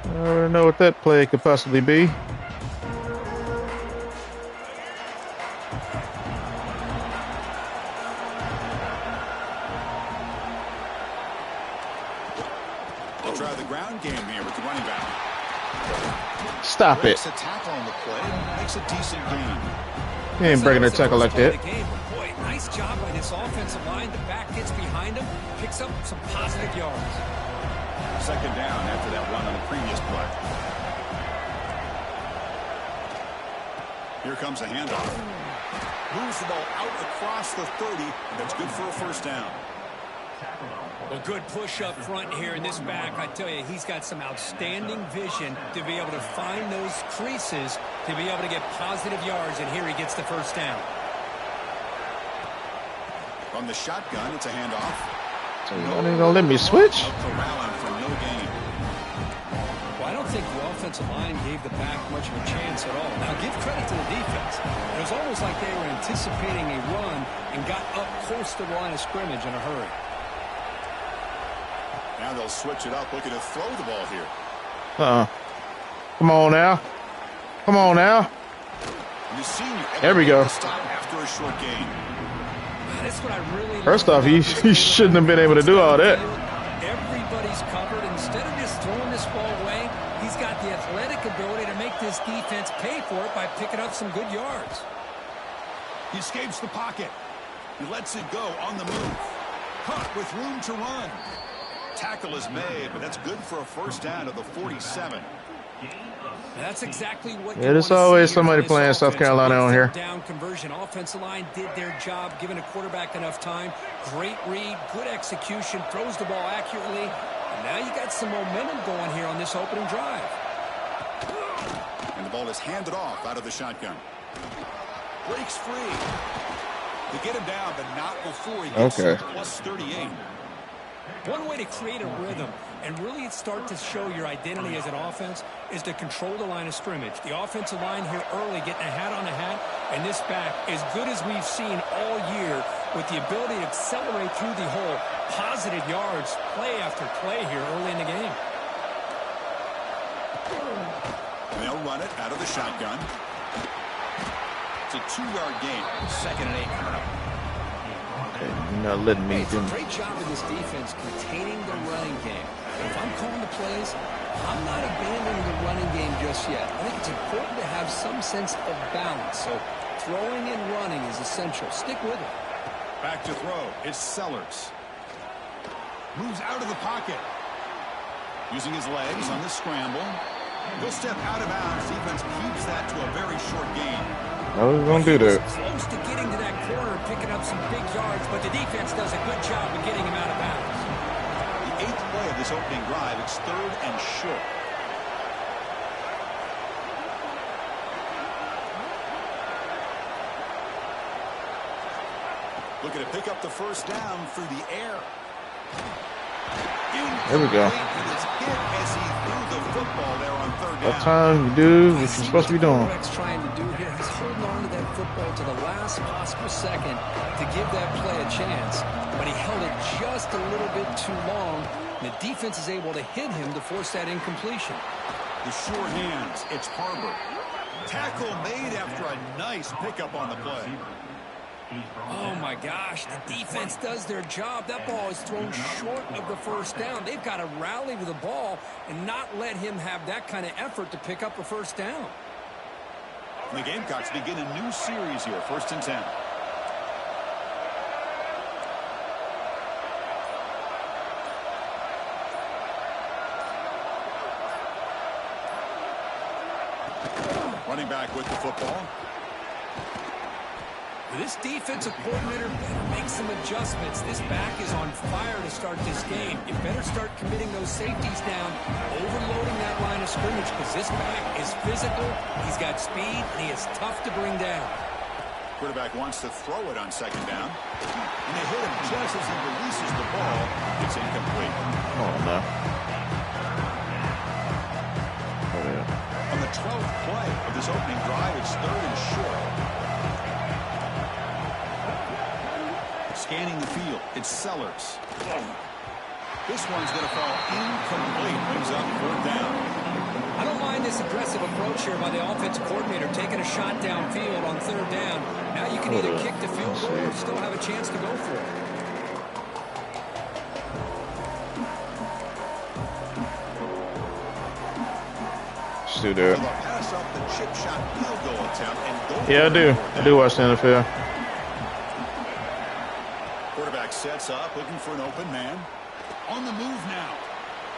[SPEAKER 1] I already know what that play could possibly be.
[SPEAKER 2] They'll try the ground game here with the running back.
[SPEAKER 1] Stop it.
[SPEAKER 2] Breaks a tackle on the play. Makes a decent gain.
[SPEAKER 1] He ain't breaking a tackle like that.
[SPEAKER 3] Boy, nice job by this offensive line. The back gets behind him, picks up some positive yards.
[SPEAKER 2] Second down after that run on the previous play. Here comes a handoff. Moves the ball out across the 30, and that's good for a first down.
[SPEAKER 3] Well, good push up front here in this back. I tell you, he's got some outstanding vision to be able to find those creases to be able to get positive yards, and here he gets the first down.
[SPEAKER 2] From the shotgun, it's a handoff.
[SPEAKER 1] So you ain't gonna let me switch?
[SPEAKER 2] Out corral him for no gain.
[SPEAKER 3] Well, I don't think the offensive line gave the back much of a chance at all. Now, give credit to the defense. It was almost like they were anticipating a run and got up close to the line of scrimmage in a hurry.
[SPEAKER 2] Now they'll switch it up, looking to throw the ball here.
[SPEAKER 1] Come on now. Come on now.
[SPEAKER 2] The senior.
[SPEAKER 1] There we go.
[SPEAKER 2] Stop after a short gain.
[SPEAKER 3] That's what I really
[SPEAKER 1] First
[SPEAKER 3] love
[SPEAKER 1] off, he
[SPEAKER 3] about
[SPEAKER 1] shouldn't have been able to do all that.
[SPEAKER 3] Everybody's covered. Instead of just throwing this ball away, he's got the athletic ability to make this defense pay for it by picking up some good yards.
[SPEAKER 2] He escapes the pocket. He lets it go on the move. Caught with room to run. Tackle is made, but that's good for a first down of the 47.
[SPEAKER 3] That's exactly what.
[SPEAKER 1] Yeah, there's always somebody playing South Carolina on here.
[SPEAKER 3] Down conversion. Offensive line did their job, giving a quarterback enough time. Great read, good execution, throws the ball accurately. And now you got some momentum going here on this opening drive.
[SPEAKER 2] And the ball is handed off out of the shotgun. Breaks free. They get him down, but not before he gets to plus 38.
[SPEAKER 3] One way to create a rhythm and really start to show your identity as an offense is to control the line of scrimmage. The offensive line here early getting a hat on a hat, and this back as good as we've seen all year with the ability to accelerate through the hole. Positive yards, play after play here early in the game.
[SPEAKER 2] They'll run it out of the shotgun. It's a 2-yard gain. 2nd and 8 coming up.
[SPEAKER 1] Okay, you're not letting me do.
[SPEAKER 3] Great job in this defense containing the running game. If I'm calling the plays, I'm not abandoning the running game just yet. I think it's important to have some sense of balance. So throwing and running is essential. Stick with it.
[SPEAKER 2] Back to throw. It's Sellers. Moves out of the pocket. Using his legs on the scramble. He'll step out of bounds. Defense keeps that to a very short gain.
[SPEAKER 1] I was gonna do that.
[SPEAKER 3] Close to getting to that corner, picking up some big yards, but the defense does a good job of getting him out of bounds.
[SPEAKER 2] The 8th play of this opening drive. It's 3rd and short. Looking to pick up the first down through the air.
[SPEAKER 1] There we go.
[SPEAKER 2] It's hit as he threw the football there on 3rd down.
[SPEAKER 1] What time you do what you're supposed to be doing.
[SPEAKER 3] What the quarterback's trying to do here is hold on to that football to the last possible second to give that play a chance. But he held it just a little bit too long. And the defense is able to hit him to force that incompletion.
[SPEAKER 2] The short hands. It's Harbor. Tackle made after a nice pickup on the play.
[SPEAKER 3] Oh, my gosh. The defense does their job. That ball is thrown short of the first down. They've got to rally with the ball and not let him have that kind of effort to pick up a first down.
[SPEAKER 2] The Gamecocks begin a new series here. 1st and 10. Running back with the football.
[SPEAKER 3] This defensive coordinator better make some adjustments. This back is on fire to start this game. You better start committing those safeties down, overloading that line of scrimmage, because this back is physical, he's got speed, and he is tough to bring down.
[SPEAKER 2] Quarterback wants to throw it on 2nd down. And they hit him just as he releases the ball. It's incomplete.
[SPEAKER 1] Oh, no. Oh, yeah.
[SPEAKER 2] On the 12th play of this opening drive, it's 3rd and short. Scanning the field, it's Sellers. This one's going to fall incomplete. Brings up 4th down.
[SPEAKER 3] I don't mind this aggressive approach here by the offensive coordinator, taking a shot downfield on 3rd down. Now you can either kick the field goal or still have a chance to go for it.
[SPEAKER 1] Still there.
[SPEAKER 2] Pass up the chip shot field goal attempt and go.
[SPEAKER 1] Yeah, I do. I do watch the NFL.
[SPEAKER 2] Quarterback sets up, looking for an open man. On the move now.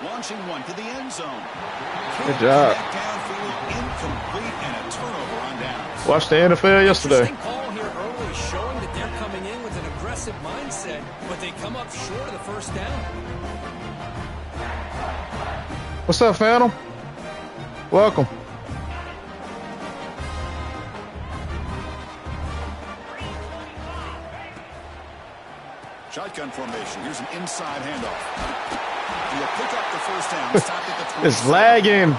[SPEAKER 2] Launching one to the end zone.
[SPEAKER 1] Good job.
[SPEAKER 2] Downfield, incomplete, and a turnover on downs.
[SPEAKER 1] Watched the NFL yesterday.
[SPEAKER 3] Interesting call here early, showing that they're coming in with an aggressive mindset, but they come up short of the first down.
[SPEAKER 1] What's up, Phantom? Welcome.
[SPEAKER 2] Shotgun formation. Here's an inside handoff. He'll pick up the first down. Stop at the 20.
[SPEAKER 1] It's lagging.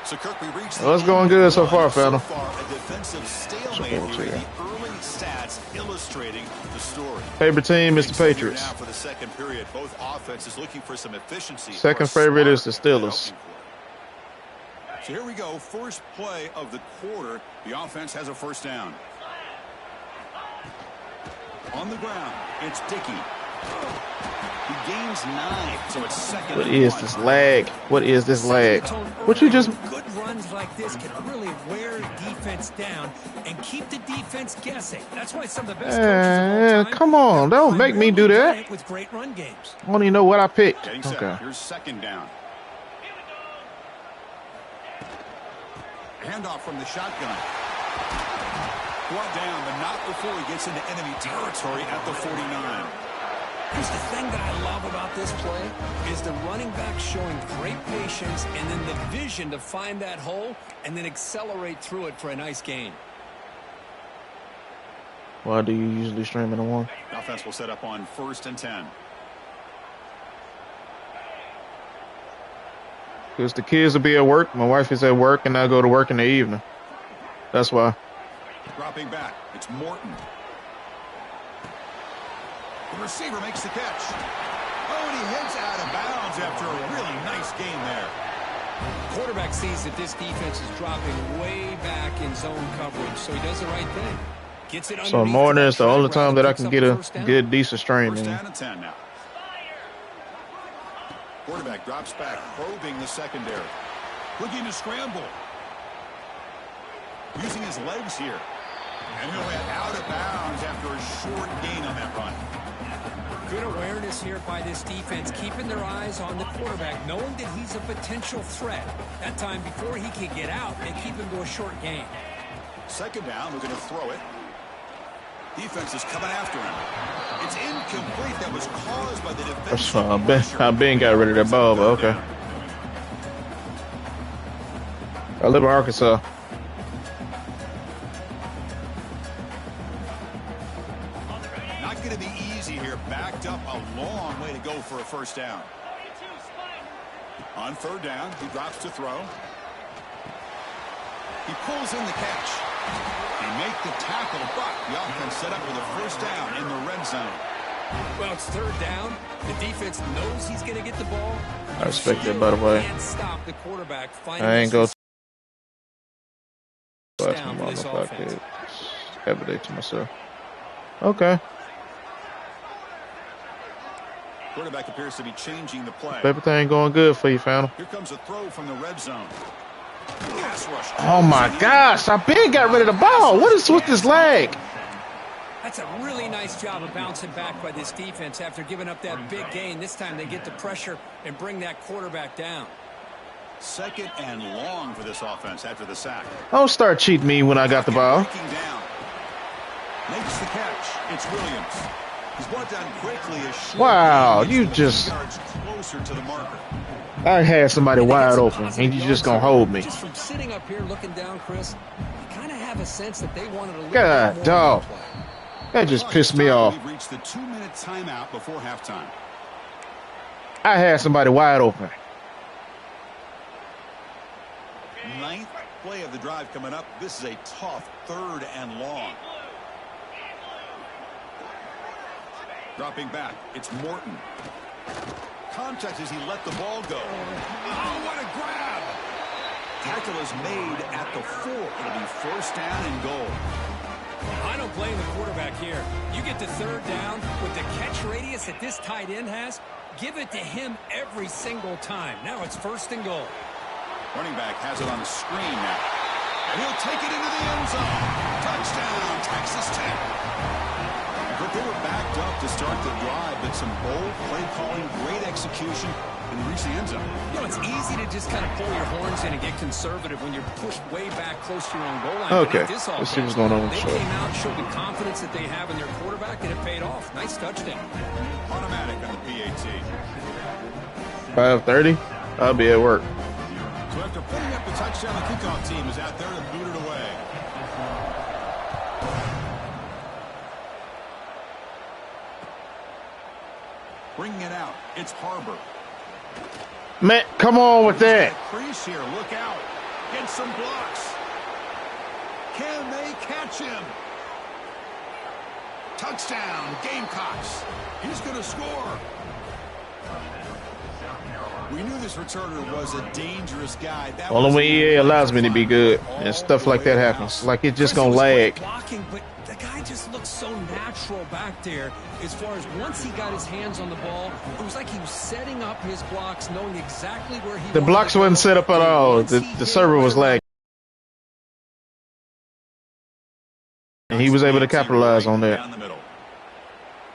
[SPEAKER 2] So Kirk, we reached
[SPEAKER 1] Well, it's going good so far, Phantom.
[SPEAKER 2] So far, a defensive stalemate here. The early stats illustrating the story.
[SPEAKER 1] Favorite team is the Patriots.
[SPEAKER 2] Now for the second period, both offenses looking for some efficiency.
[SPEAKER 1] Second favorite is the Steelers.
[SPEAKER 2] So here we go. First play of the quarter. The offense has a first down. On the ground, it's Dickey. He gains 9, so it's 2nd.
[SPEAKER 1] What is this lag? What is this lag? What you just...
[SPEAKER 3] Good runs like this can really wear defense down and keep the defense guessing. That's why some of the best coaches of all time,
[SPEAKER 1] come on, don't make me do that.
[SPEAKER 3] With great run games.
[SPEAKER 1] I don't even know what I picked.
[SPEAKER 2] Getting set.
[SPEAKER 1] Okay.
[SPEAKER 2] Here's 2nd down. Handoff from the shotgun. Brought down, but not before he gets into enemy territory at the 49.
[SPEAKER 3] Here's the thing that I love about this play is the running back showing great patience and then the vision to find that hole and then accelerate through it for a nice gain.
[SPEAKER 1] Why do you usually stream in a 1?
[SPEAKER 2] Offense will set up on 1st and 10.
[SPEAKER 1] Because the kids will be at work. My wife is at work, and I go to work in the evening. That's why.
[SPEAKER 2] Dropping back, it's Morton. The receiver makes the catch. Oh, and he heads out of bounds after a really nice game there.
[SPEAKER 3] Quarterback sees that this defense is dropping way back in zone coverage, so he does the right thing. Gets it
[SPEAKER 1] So morning is the only time that I can get a good, decent stream
[SPEAKER 2] First
[SPEAKER 1] in.
[SPEAKER 2] down and 10 now. Quarterback drops back, probing the secondary. Looking to scramble. Using his legs here. And he'll head out of bounds after a short gain on that run.
[SPEAKER 3] Good awareness here by this defense, keeping their eyes on the quarterback, knowing that he's a potential threat. That time before he can get out, they keep him to a short gain.
[SPEAKER 2] 2nd down, looking to throw it. Defense is coming after him. It's incomplete. That was caused by the defense.
[SPEAKER 1] That's fine. I been got rid of that ball, but okay. I live in Arkansas.
[SPEAKER 2] Not going to be easy here. Backed up a long way to go for a first down. On third down, he drops to throw. He pulls in the catch. They make the tackle, but the offense set up with a first down in the red zone.
[SPEAKER 3] Well, it's third down. The defense knows he's going to get the ball.
[SPEAKER 1] I respect that, by the way.
[SPEAKER 3] Can't stop the quarterback.
[SPEAKER 1] I ain't go
[SPEAKER 3] down for this offense.
[SPEAKER 1] Have a day to myself. Okay.
[SPEAKER 2] Quarterback appears to be changing the play.
[SPEAKER 1] Everything going good for you, Phantom.
[SPEAKER 2] Here comes a throw from the red zone. Pass rush.
[SPEAKER 1] Oh my gosh! I been got rid of the ball. What is with this leg?
[SPEAKER 3] That's a really nice job of bouncing back by this defense after giving up that big gain. This time they get the pressure and bring that quarterback down.
[SPEAKER 2] Second and long for this offense after the sack.
[SPEAKER 1] Don't start cheating me when I got the ball.
[SPEAKER 2] Down. Makes the catch. It's Williams. He's brought down quickly.
[SPEAKER 1] Wow, you just...
[SPEAKER 2] yards closer to the marker.
[SPEAKER 1] I had somebody wide open, and you just gonna hold me.
[SPEAKER 3] Just from sitting up here looking down, Chris, you kind of have a sense that they wanted a little
[SPEAKER 1] God,
[SPEAKER 3] bit more
[SPEAKER 1] dog. That just pissed me off.
[SPEAKER 2] We've reached the 2-minute timeout before halftime.
[SPEAKER 1] I had somebody wide open.
[SPEAKER 2] Ninth play of the drive coming up. This is a tough third and long. Dropping back, it's Morton. Contact as he let the ball go. Oh, what a grab! Tackle is made at the 4. It'll be first down and goal.
[SPEAKER 3] I don't blame the quarterback here. You get the third down with the catch radius that this tight end has, give it to him every single time. Now it's first and goal.
[SPEAKER 2] Running back has it on the screen now. And he'll take it into the end zone. Touchdown, Texas Tech. But they were backed up to start the drive, but some bold play calling, great execution, and reach the end zone.
[SPEAKER 3] You know, it's easy to just kind of pull your horns in and get conservative when you're pushed way back close to your own goal line.
[SPEAKER 1] Okay, let's see what's going on.
[SPEAKER 3] They came out, showed the confidence that they have in their quarterback, and it paid off. Nice touchdown.
[SPEAKER 2] Automatic on the PAT.
[SPEAKER 1] 5:30. I'll be at work.
[SPEAKER 2] So after putting up the touchdown, the kickoff team is out there to boot it away. Bringing it out, it's Harbor.
[SPEAKER 1] Man, come on with that.
[SPEAKER 2] Crease here, look out. Get some blocks. Can they catch him? Touchdown, Gamecocks. He's going to score. We knew this returner was a dangerous guy. That
[SPEAKER 1] Only when EA allows me to be good, and stuff like that happens. Like it just gonna lag.
[SPEAKER 3] Blocking, but the guy just looks so natural back there. As far as once he got his hands on the ball, it was like he was setting up his blocks, knowing exactly where he.
[SPEAKER 1] The blocks wasn't set up at all. The server was lagging, and he was able to capitalize on that.
[SPEAKER 2] Down the middle.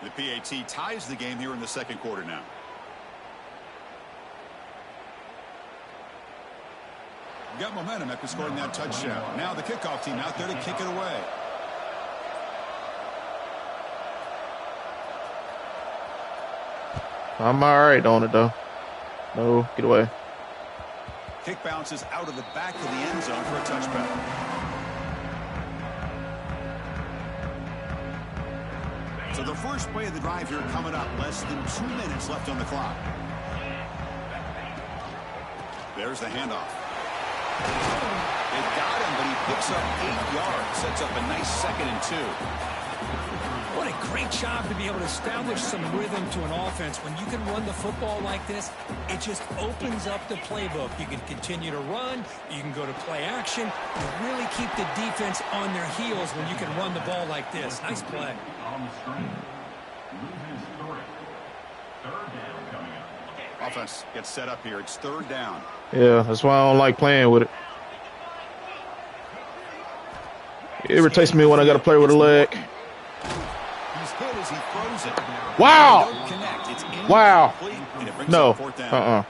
[SPEAKER 2] The PAT ties the game here in the second quarter now. Got momentum after scoring that touchdown. Now the kickoff team out there to kick it away.
[SPEAKER 1] I'm all right on it, though. No, get away.
[SPEAKER 2] Kick bounces out of the back of the end zone for a touchback. So the first play of the drive here coming up. Less than 2 minutes left on the clock. There's the handoff. They got him, but he picks up 8 yards. Sets up a nice 2nd and 2.
[SPEAKER 3] What a great job to be able to establish some rhythm to an offense. When you can run the football like this, it just opens up the playbook. You can continue to run. You can go to play action. You really keep the defense on their heels when you can run the ball like this. Nice play.
[SPEAKER 4] On the screen. Loses 3. Third down coming up.
[SPEAKER 2] Offense gets set up here. It's third down.
[SPEAKER 1] Yeah, that's why I don't like playing with it. It irritates me when I got to play with a leg.
[SPEAKER 2] He's hit as he throws it.
[SPEAKER 1] Wow.
[SPEAKER 2] It's
[SPEAKER 1] Wow.
[SPEAKER 2] and it brings
[SPEAKER 1] No.
[SPEAKER 2] up fourth down.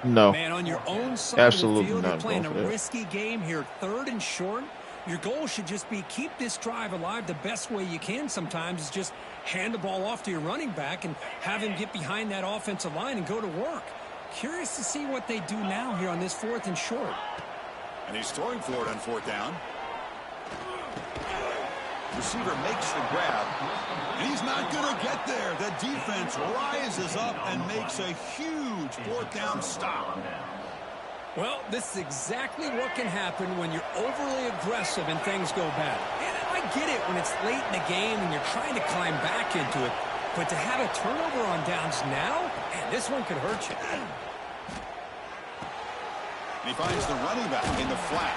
[SPEAKER 1] No.
[SPEAKER 3] Man, on your own side
[SPEAKER 1] Absolutely
[SPEAKER 3] of the field,
[SPEAKER 1] not
[SPEAKER 3] you're playing
[SPEAKER 1] going
[SPEAKER 3] a
[SPEAKER 1] for that.
[SPEAKER 3] risky game here. 3rd and short. Your goal should just be keep this drive alive the best way you can sometimes is just hand the ball off to your running back and have him get behind that offensive line and go to work. Curious to see what they do now here on this 4th and short.
[SPEAKER 2] And he's throwing for it on 4th down. Receiver makes the grab, and he's not going to get there. The defense rises up and makes a huge 4th down stop.
[SPEAKER 3] Well, this is exactly what can happen when you're overly aggressive and things go bad. And I get it when it's late in the game and you're trying to climb back into it. But to have a turnover on downs now, man, this one could hurt you.
[SPEAKER 2] And he finds the running back in the flat.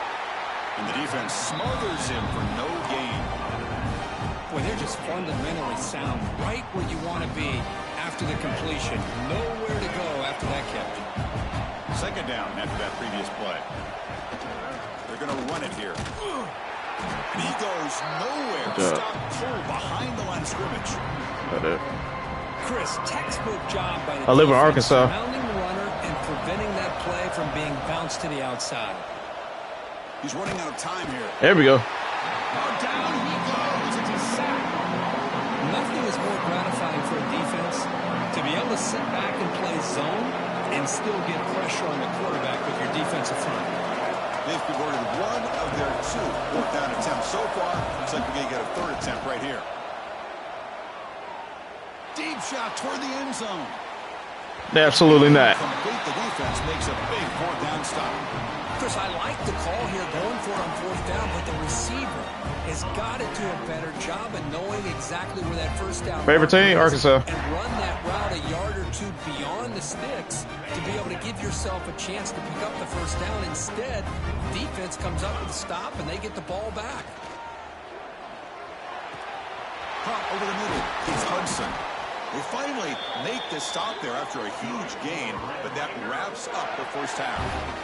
[SPEAKER 2] And the defense smothers him for no gain.
[SPEAKER 3] Boy, they're just fundamentally sound right where you want to be after the completion. Nowhere to go after that catch.
[SPEAKER 2] 2nd down after that previous play. They're going to run it here. And he goes nowhere. Stop cold behind the line of scrimmage.
[SPEAKER 1] Got it.
[SPEAKER 3] Chris, textbook job by the
[SPEAKER 1] I live in
[SPEAKER 3] defense,
[SPEAKER 1] Arkansas.
[SPEAKER 3] surrounding the runner and preventing that play from being bounced to the outside.
[SPEAKER 2] He's running out of time here.
[SPEAKER 1] There we go.
[SPEAKER 2] Oh, down he goes. It's a sack.
[SPEAKER 3] Nothing is more gratifying for a defense to be able to sit back and play zone and still get pressure on the quarterback with your defensive front.
[SPEAKER 2] They've converted one of their 2 4th down attempts so far. Looks like we're going to get a 3rd attempt right here. Deep shot toward the end zone.
[SPEAKER 1] Absolutely not.
[SPEAKER 2] Complete. The defense makes a big 4th down stop.
[SPEAKER 3] Chris, I like the call here going for it on 4th down, but the receiver has got to do a better job of knowing exactly where that 1st down
[SPEAKER 1] Favorite team, Arkansas.
[SPEAKER 3] and run that route a yard or 2 beyond the sticks to be able to give yourself a chance to pick up the 1st down. Instead, defense comes up with a stop and they get the ball back.
[SPEAKER 2] Pop over the middle. It's Hudson. They finally make the stop there after a huge gain, but that wraps up the 1st half.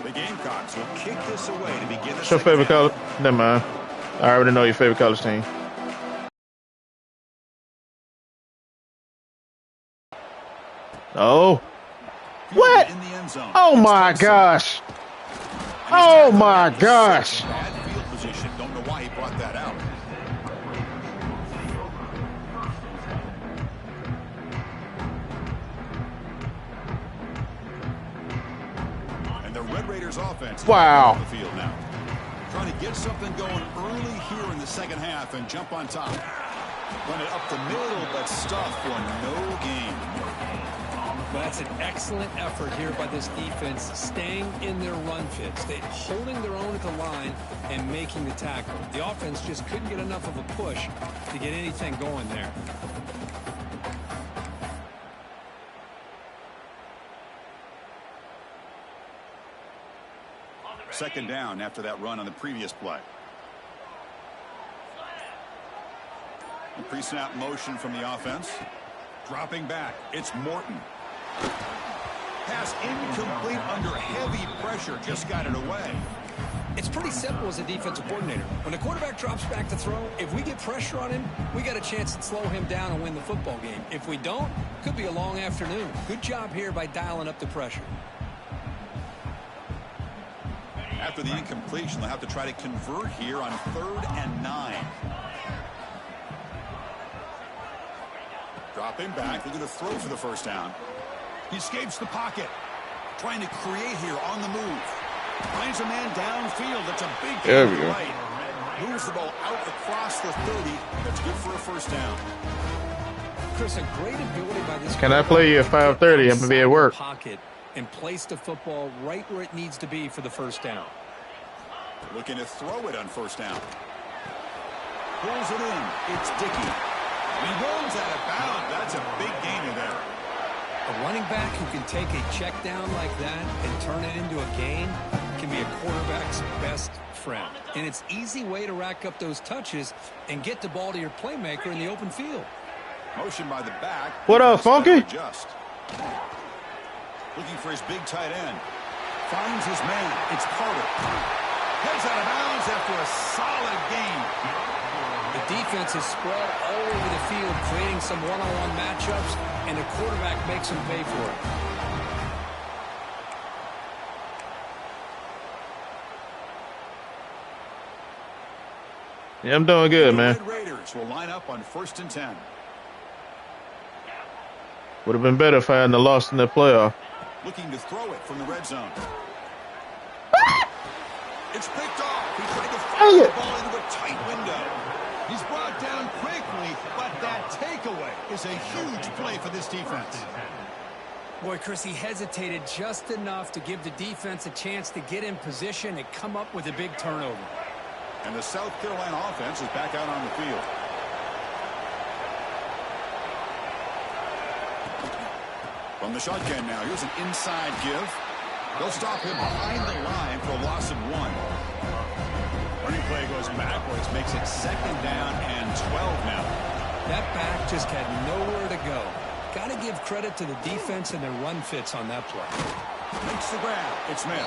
[SPEAKER 2] The Gamecocks will kick this away to begin the
[SPEAKER 1] What's your
[SPEAKER 2] 2nd
[SPEAKER 1] favorite
[SPEAKER 2] half.
[SPEAKER 1] color? Never mind. I already know your favorite college team. Oh. What?
[SPEAKER 2] In the end zone.
[SPEAKER 1] Oh
[SPEAKER 2] It's
[SPEAKER 1] my
[SPEAKER 2] Hudson.
[SPEAKER 1] gosh.
[SPEAKER 2] And he's
[SPEAKER 1] Oh
[SPEAKER 2] tackled
[SPEAKER 1] my
[SPEAKER 2] at the
[SPEAKER 1] gosh.
[SPEAKER 2] second. Bad field position. Don't know why he brought that out. And the Red Raiders offense is
[SPEAKER 1] Wow.
[SPEAKER 2] on the field now. Trying to get something going early here in the 2nd half and jump on top. Run it up the middle, but stuff for no gain.
[SPEAKER 3] Well, that's an excellent effort here by this defense, staying in their run fits. They holding their own at the line and making the tackle. The offense just couldn't get enough of a push to get anything going there.
[SPEAKER 2] Second down after that run on the previous play. The pre-snap motion from the offense. Dropping back. It's Morton. Pass incomplete under heavy pressure. Just got it away.
[SPEAKER 3] It's pretty simple as a defensive coordinator. When the quarterback drops back to throw, if we get pressure on him, we got a chance to slow him down and win the football game. If we don't, could be a long afternoon. Good job here by dialing up the pressure.
[SPEAKER 2] After the incompletion, they'll have to try to convert here on 3rd and 9. Dropping back. They're going to throw for the 1st down. He escapes the pocket. Trying to create here on the move. Finds a man downfield. That's a big
[SPEAKER 1] There we
[SPEAKER 2] gain
[SPEAKER 1] go.
[SPEAKER 2] right. Moves the ball out across the 30. That's good for a 1st down.
[SPEAKER 3] Chris, a great ability by this.
[SPEAKER 1] Can I play you at 5:30? I'm gonna be at work.
[SPEAKER 3] Pocket and place the football right where it needs to be for the 1st down.
[SPEAKER 2] Looking to throw it on 1st down. Pulls it in. It's Dickey. He runs out of bounds. That's a big gainer there.
[SPEAKER 3] A running back who can take a check down like that and turn it into a gain can be a quarterback's best friend. And it's an easy way to rack up those touches and get the ball to your playmaker in the open field.
[SPEAKER 2] Motion by the back.
[SPEAKER 1] What up, Funky?
[SPEAKER 2] Adjust. Looking for his big tight end. Finds his man. It's Carter. Heads out of bounds after a solid gain.
[SPEAKER 3] The defense is spread all over the field, creating some one-on-one matchups, and the quarterback makes them pay for it.
[SPEAKER 1] Yeah, I'm doing good, man.
[SPEAKER 2] The Red Raiders will line up on 1st and 10.
[SPEAKER 1] Would have been better if I hadn't lost in the playoff.
[SPEAKER 2] Looking to throw it from the red zone. It's picked off. He tried to fire the ball into a tight window. He's brought down quickly, but that takeaway is a huge play for this defense.
[SPEAKER 3] Boy, Chris, he hesitated just enough to give the defense a chance to get in position and come up with a big turnover.
[SPEAKER 2] And the South Carolina offense is back out on the field. From the shotgun now, here's an inside give. They'll stop him behind the line for a loss of 1. Running play goes backwards, makes it 2nd down and 12 now.
[SPEAKER 3] That back just had nowhere to go. Got to give credit to the defense and their run fits on that play.
[SPEAKER 2] Makes the grab. It's Smith.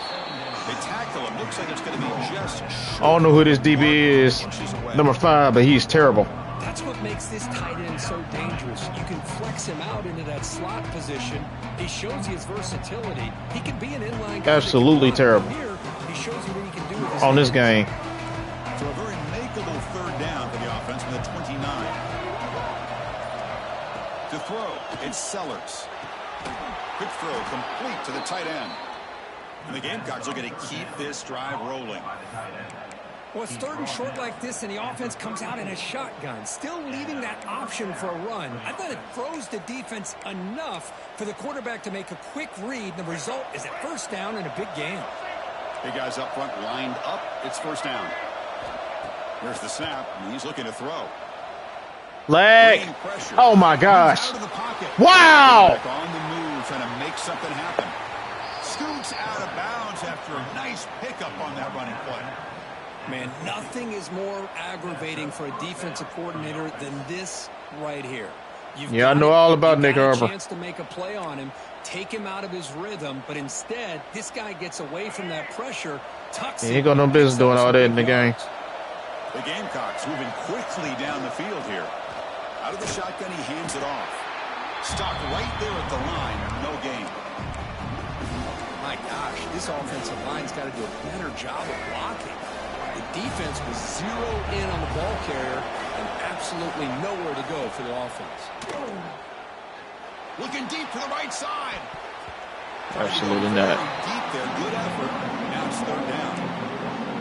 [SPEAKER 2] They tackle him. Looks like it's going to be just
[SPEAKER 1] I don't know who this DB is, number 5, but he's terrible.
[SPEAKER 3] That's what makes this tight end so dangerous. You can flex him out into that slot position. He shows you his versatility. He can be an inline guy.
[SPEAKER 1] Absolutely terrible.
[SPEAKER 3] Here, he shows you what he can do with his
[SPEAKER 1] On this game.
[SPEAKER 2] So a very makeable 3rd down for the offense with a 29. To throw, it's Sellers. Quick throw complete to the tight end. And the Gamecocks are going to keep this drive rolling.
[SPEAKER 3] Well, it's 3rd and short like this, and the offense comes out in a shotgun, still leaving that option for a run. I thought it froze the defense enough for the quarterback to make a quick read, and the result is a 1st down and a big gain.
[SPEAKER 2] Big guys up front lined up. It's 1st down. Here's the snap, and he's looking to throw.
[SPEAKER 1] Leg. Oh, my gosh. Wow.
[SPEAKER 2] Back on the move, trying to make something happen. Scoots out of bounds after a nice pickup on that running play.
[SPEAKER 3] Man, nothing is more aggravating for a defensive coordinator than this right here.
[SPEAKER 1] I know all about Nick Harper.
[SPEAKER 3] Chance to make a play on him, take him out of his rhythm, but instead, this guy gets away from that pressure, tucks
[SPEAKER 1] He ain't got no business doing all that in the game.
[SPEAKER 2] The Gamecocks moving quickly down the field here. Out of the shotgun, he hands it off. Stopped right there at the line, no gain.
[SPEAKER 3] My gosh, this offensive line's got to do a better job of blocking. The defense was 0 in on the ball carrier and absolutely nowhere to go for the offense.
[SPEAKER 2] Looking deep to the right side.
[SPEAKER 1] Absolutely not.
[SPEAKER 2] Deep there, good effort. Now it's 3rd down.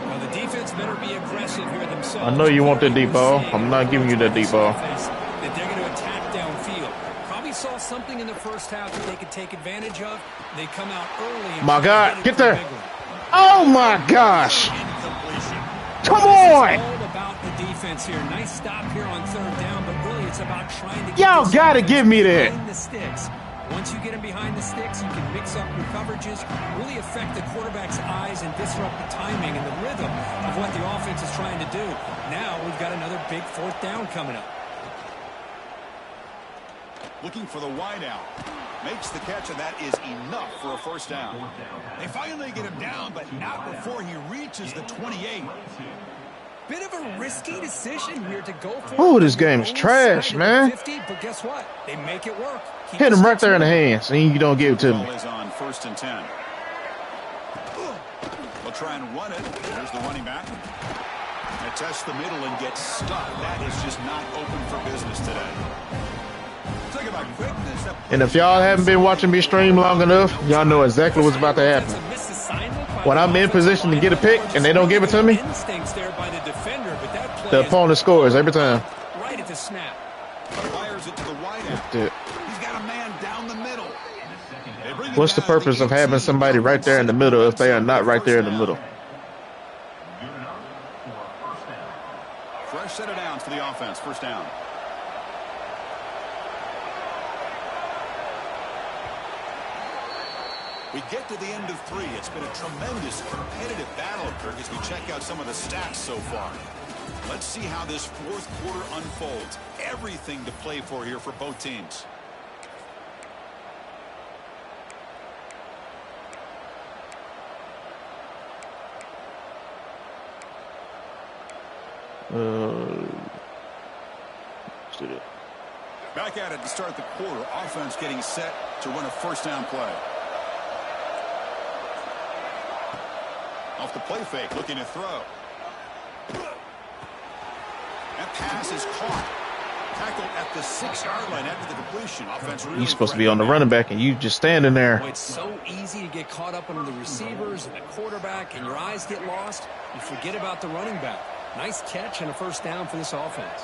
[SPEAKER 3] Well, the defense better be aggressive here themselves.
[SPEAKER 1] I know you want the deep ball. I'm not giving you that deep ball.
[SPEAKER 3] That they're going to attack downfield. Probably saw something in the 1st half that they could take advantage of. They come out early.
[SPEAKER 1] My God, get there. Oh, my gosh. Come on.
[SPEAKER 3] It's all about the defense here. Nice stop here on 3rd down, but really it's about trying to get
[SPEAKER 1] Y'all got to give me that.
[SPEAKER 3] behind the sticks. Once you get him behind the sticks, you can mix up your coverages, really affect the quarterback's eyes and disrupt the timing and the rhythm of what the offense is trying to do. Now we've got another big 4th down coming up.
[SPEAKER 2] Looking for the wideout. Makes the catch, and that is enough for a 1st down. They finally get him down, but not before he reaches the 28.
[SPEAKER 3] Bit of a risky decision here to go for.
[SPEAKER 1] Oh, this game is trash, man.
[SPEAKER 3] 50, but guess what? They make it work.
[SPEAKER 1] Hit him right there in the hands, and you don't give it to me.
[SPEAKER 2] Ball is on 1st and 10. They'll try and run it. There's the running back. They test the middle and get stuck. That is just not open for business today. Talk about quickness.
[SPEAKER 1] And if y'all haven't been watching me stream long enough, y'all know exactly what's about to happen. When I'm in position to get a pick and they don't give it to me, the opponent scores every time.
[SPEAKER 3] Right at the snap.
[SPEAKER 2] Fires it to the wideout. He's got a man down the middle.
[SPEAKER 1] What's the purpose of having somebody right there in the middle if they are not right there in the middle?
[SPEAKER 2] Fresh set of downs for the offense. 1st down. We get to the end of 3. It's been a tremendous competitive battle, Kirk, as we check out some of the stats so far. Let's see how this 4th quarter unfolds. Everything to play for here for both teams.
[SPEAKER 1] Let's do that.
[SPEAKER 2] Back at it to start the quarter. Offense getting set to run a first down play. Off the play fake, looking to throw. That pass is caught. Tackled at the 6-yard line after the completion. Offense really
[SPEAKER 1] You're supposed to be on the running back, and you just standing there.
[SPEAKER 3] Well, it's so easy to get caught up under the receivers and the quarterback, and your eyes get lost. You forget about the running back. Nice catch and a first down for this offense.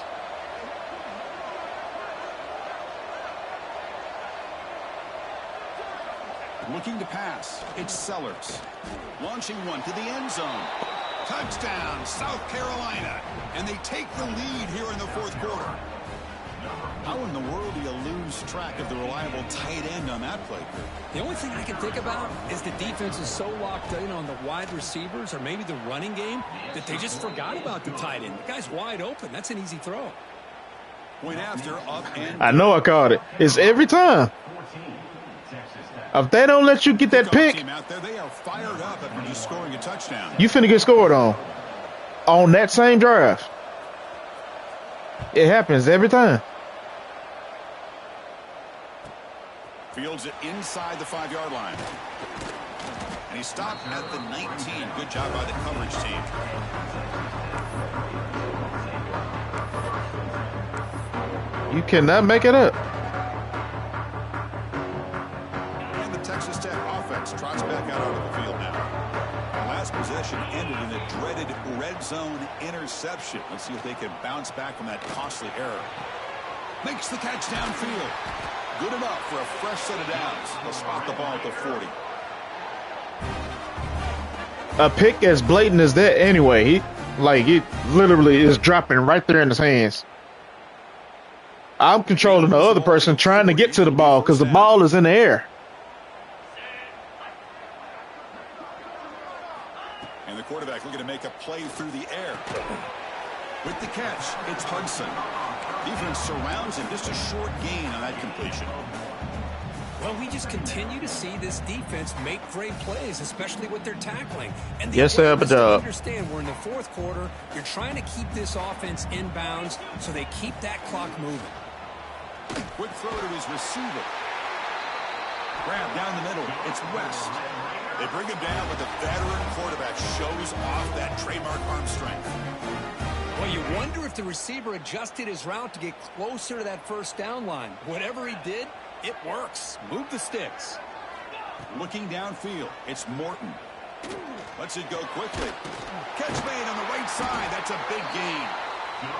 [SPEAKER 2] Looking to pass. It's Sellers. Launching one to the end zone. Touchdown, South Carolina. And they take the lead here in the fourth quarter. How in the world do you lose track of the reliable tight end on that play?
[SPEAKER 3] The only thing I can think about is the defense is so locked in on the wide receivers or maybe the running game that they just forgot about the tight end. The guy's wide open. That's an easy throw.
[SPEAKER 2] Point after, up and...
[SPEAKER 1] I know I caught it. It's every time. If they don't let you get that pick,
[SPEAKER 2] out there, they are fired up after just scoring a touchdown.
[SPEAKER 1] you finna get scored on that same drive. It happens every time.
[SPEAKER 2] Fields it inside the 5-yard line. And he stopped at the 19. Good job by the coverage team.
[SPEAKER 1] You cannot make it up.
[SPEAKER 2] And the Texas Tech offense trots back out onto the field now. The last possession ended in a dreaded red zone interception. Let's see if they can bounce back from that costly error. Makes the catch downfield. Good enough for a fresh set of downs. They'll spot the ball at the 40.
[SPEAKER 1] A pick as blatant as that anyway. It literally is dropping right there in his hands. I'm controlling the other person trying to get to the ball because the ball is in the air.
[SPEAKER 2] And the quarterback looking to make a play through the air. With the catch, it's Hudson. Defense surrounds him. Just a short gain on that completion.
[SPEAKER 3] Well, we just continue to see this defense make great plays, especially with their tackling. And the
[SPEAKER 1] Yes, they have a job.
[SPEAKER 3] Understand we're in the fourth quarter. You're trying to keep this offense in bounds so they keep that clock moving.
[SPEAKER 2] Quick throw to his receiver. Grab down the middle. It's West. They bring him down, but the veteran quarterback shows off that trademark arm strength.
[SPEAKER 3] Well, you wonder if the receiver adjusted his route to get closer to that first down line. Whatever he did, it works. Move the sticks.
[SPEAKER 2] Looking downfield, it's Morton. Lets it go quickly. Catch made on the right side. That's a big gain.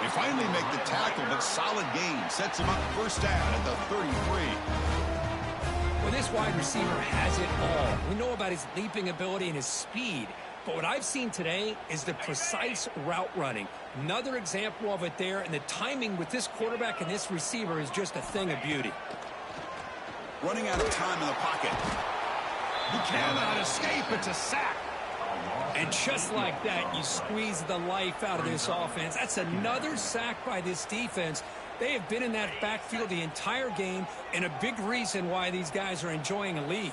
[SPEAKER 2] They finally make the tackle, but solid gain. Sets him up first down at the 33.
[SPEAKER 3] Well, this wide receiver has it all. We know about his leaping ability and his speed. But what I've seen today is the precise route running. Another example of it there, and the timing with this quarterback and this receiver is just a thing of beauty.
[SPEAKER 2] Running out of time in the pocket. He cannot escape. It's a sack.
[SPEAKER 3] And just like that, you squeeze the life out of this offense. That's another sack by this defense. They have been in that backfield the entire game, and a big reason why these guys are enjoying a lead.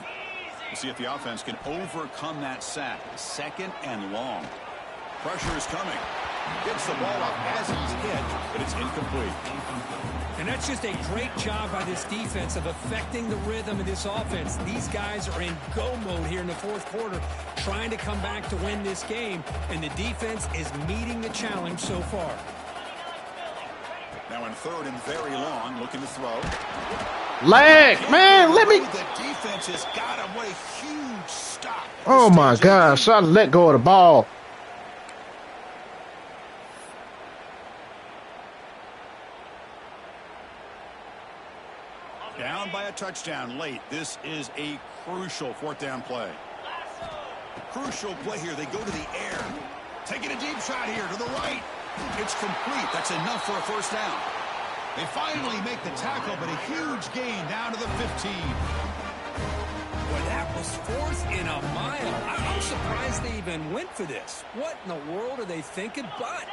[SPEAKER 2] We'll see if the offense can overcome that sack. Second and long. Pressure is coming. Gets the ball up as he's hit, but it's incomplete.
[SPEAKER 3] And that's just a great job by this defense of affecting the rhythm of this offense. These guys are in go mode here in the fourth quarter, trying to come back to win this game, and the defense is meeting the challenge so far.
[SPEAKER 2] Now in third and very long, looking to throw.
[SPEAKER 1] Lag, man, let me.
[SPEAKER 2] The defense has got him. What a huge stop.
[SPEAKER 1] Oh my gosh, I let go of the ball.
[SPEAKER 2] Down by a touchdown late. This is a crucial fourth down play. Crucial play here. They go to the air. Taking a deep shot here to the right. It's complete. That's enough for a first down. They finally make the tackle, but a huge gain down to the 15.
[SPEAKER 3] Boy, that was fourth in a mile. I'm surprised they even went for this. What in the world are they thinking? But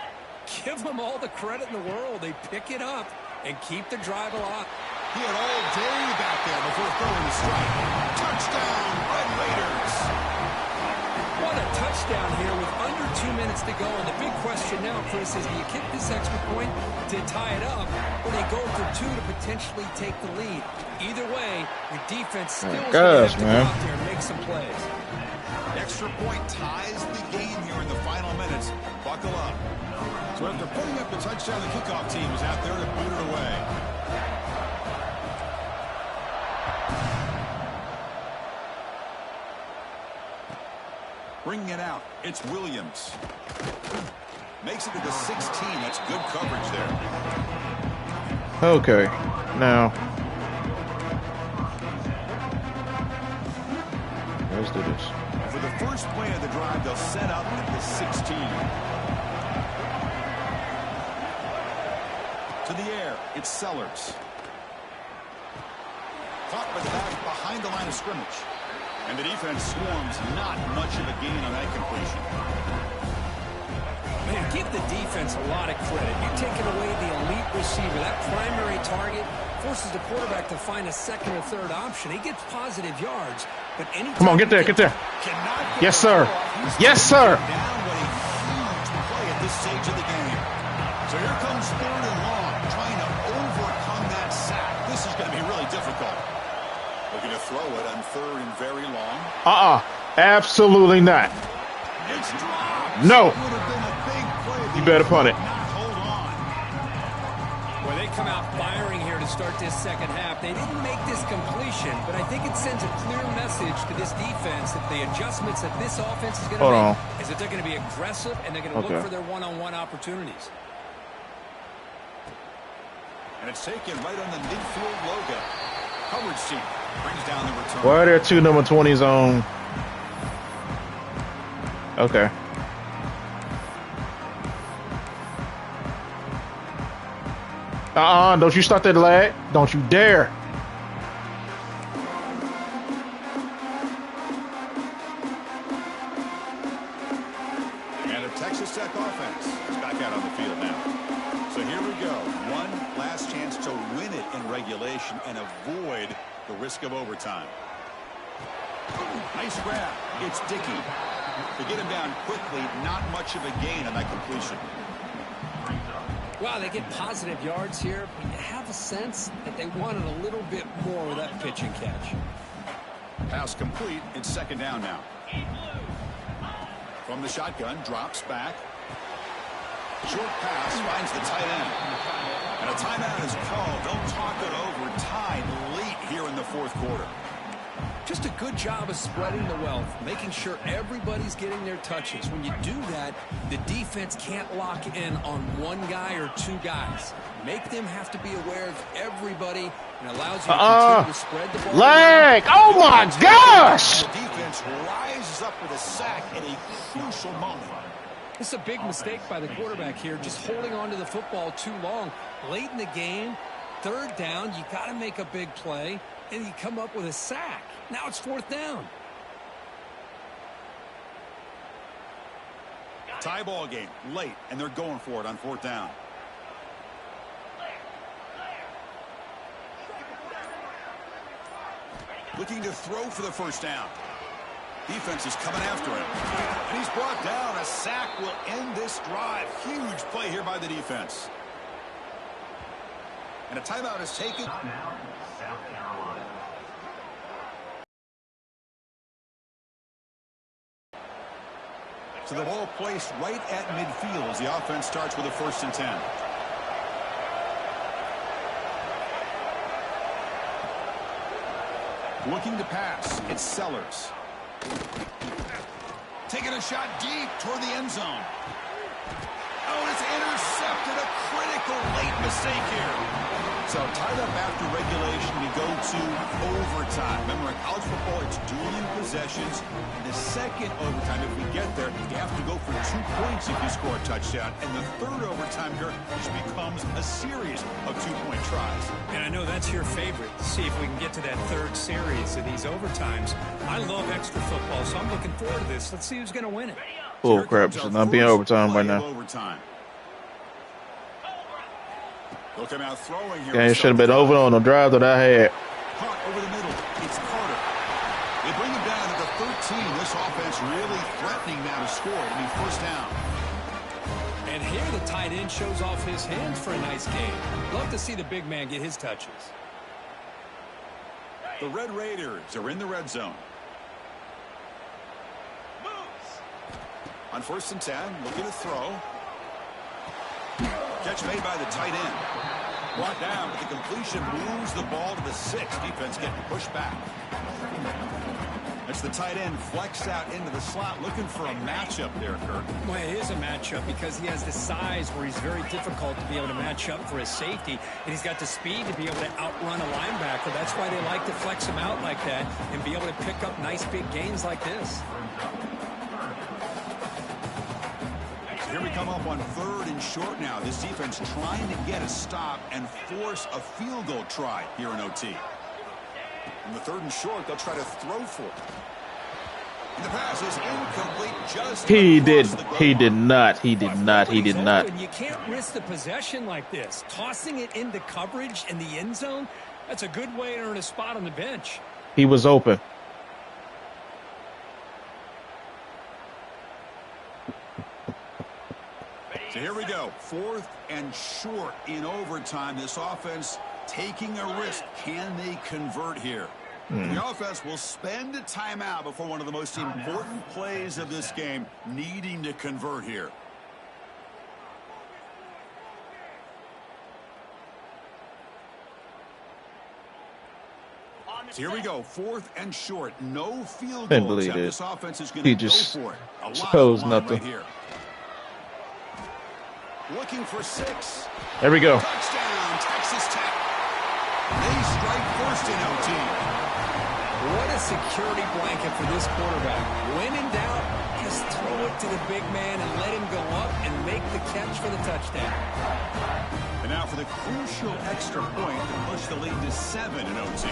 [SPEAKER 3] give them all the credit in the world. They pick it up and keep the drive alive.
[SPEAKER 2] He had all day back there before throwing the strike. Touchdown, Red Raiders.
[SPEAKER 3] What a touchdown here with under 2 minutes minutes to go, and the big question now, Chris, is do you kick this extra point to tie it up, or do you go for two to potentially take the lead? Either way, your defense still is going to have to go out there and make some plays.
[SPEAKER 2] Extra point ties the game here in the final minutes. Buckle up. So after putting up the touchdown, the kickoff team is out there to boot it away. Bringing it out, it's Williams. Makes it to the 16. That's good coverage there.
[SPEAKER 1] Okay, now let's do this.
[SPEAKER 2] For the first play of the drive, they'll set up at the 16. To the air, it's Sellers. Caught by the back behind the line of scrimmage. And the defense swarms, not much of a gain on that completion.
[SPEAKER 3] Man, give the defense a lot of credit. You're taking away the elite receiver. That primary target forces the quarterback to find a second or third option. He gets positive yards, but any
[SPEAKER 1] Come on, get there, get there. Yes, sir. Yes, sir.
[SPEAKER 2] Down with a huge play at this stage of the game. So here comes 3rd and long, trying to overcome that sack. This is going to be really difficult. Looking to throw it on 3rd and very long.
[SPEAKER 1] Absolutely not.
[SPEAKER 2] It's dropped.
[SPEAKER 1] No.
[SPEAKER 2] Would have been a big play.
[SPEAKER 1] You better punt it.
[SPEAKER 2] Hold on.
[SPEAKER 3] Well, they come out firing here to start this second half. They didn't make this completion, but I think it sends a clear message to this defense that the adjustments that this offense is going to make is that they're going to be aggressive and they're going to look for their one-on-one opportunities.
[SPEAKER 2] And it's taken right on the midfield logo. Coverage team brings down the return.
[SPEAKER 1] Why are there 2 number 20s on? Okay. Don't you start that lag. Don't you dare.
[SPEAKER 2] And the Texas Tech offense is back out on the field now. So here we go. One last chance to win it in regulation and avoid the risk of overtime. Nice grab. It's Dickey. To get him down quickly, not much of a gain on that completion.
[SPEAKER 3] Wow, they get positive yards here, but you have a sense that they wanted a little bit more with that pitch and catch.
[SPEAKER 2] Pass complete. It's 2nd down now. From the shotgun, drops back. Short pass finds the tight end. And a timeout is called. Don't talk it over. Tied late here in the 4th quarter.
[SPEAKER 3] Just a good job of spreading the wealth, making sure everybody's getting their touches. When you do that, the defense can't lock in on one guy or 2 guys. Make them have to be aware of everybody and allows you to continue to spread the ball.
[SPEAKER 1] Lag! Oh my gosh!
[SPEAKER 2] The defense rises up with a sack at a crucial moment.
[SPEAKER 3] It's a big mistake by the quarterback here, just holding on to the football too long. Late in the game, 3rd down, you got to make a big play, and you come up with a sack. Now it's 4th down.
[SPEAKER 2] Tie ball game, late, and they're going for it on 4th down. Looking to throw for the 1st down. Defense is coming after him. And he's brought down. A sack will end this drive. Huge play here by the defense. And a timeout is taken.
[SPEAKER 4] Timeout, South Carolina.
[SPEAKER 2] So the ball placed right at midfield as the offense starts with a 1st and 10. Looking to pass. It's Sellers. Taking a shot deep toward the end zone. Oh, it's intercepted. A critical late mistake here. So tied up after regulation, we go to overtime. Remember, in college football, it's dueling possessions. In the second overtime, if we get there, you have to go for 2 points if you score a touchdown. And the 3rd overtime here just becomes a series of 2-point tries.
[SPEAKER 3] And I know that's your favorite. See if we can get to that 3rd series of these overtimes. I love extra football, so I'm looking forward to this. Let's see who's going to win it.
[SPEAKER 1] Oh crap, should not be in overtime right now.
[SPEAKER 2] They'll come out throwing here.
[SPEAKER 1] Yeah, it should have been over on the drive that I had.
[SPEAKER 2] Caught over the middle. It's Carter. They bring him down to the 13. This offense really threatening now to score. It'll be 1st down.
[SPEAKER 3] And here the tight end shows off his hands for a nice game. Love to see the big man get his touches.
[SPEAKER 2] The Red Raiders are in the red zone. On 1st and 10, looking to throw. Catch made by the tight end. Brought down, but the completion moves the ball to the 6. Defense getting pushed back. That's the tight end flexed out into the slot, looking for a matchup there, Kirk.
[SPEAKER 3] Well, it is a matchup because he has the size where he's very difficult to be able to match up for his safety, and he's got the speed to be able to outrun a linebacker. That's why they like to flex him out like that and be able to pick up nice big gains like this.
[SPEAKER 2] Here we come up on 3rd and short now. This defense trying to get a stop and force a field goal try here in OT. On the 3rd and short, they'll try to throw for it. And the pass is incomplete.
[SPEAKER 1] He did not.
[SPEAKER 3] You can't risk the possession like this. Tossing it into coverage in the end zone, that's a good way to earn a spot on the bench.
[SPEAKER 1] He was open.
[SPEAKER 2] So here we go. 4th and short in overtime. This offense taking a risk. Can they convert here? The offense will spend a timeout before one of the most important plays of this game, needing to convert here. So here we go. 4th and short. No field goal attempt. This offense is going to go for it. A lot of nothing right here. Looking for 6.
[SPEAKER 1] There we go.
[SPEAKER 2] Touchdown, Texas Tech. They strike first in OT.
[SPEAKER 3] What a security blanket for this quarterback. When in doubt, just throw it to the big man and let him go up and make the catch for the touchdown.
[SPEAKER 2] And now for the crucial extra point to push the lead to 7 in OT.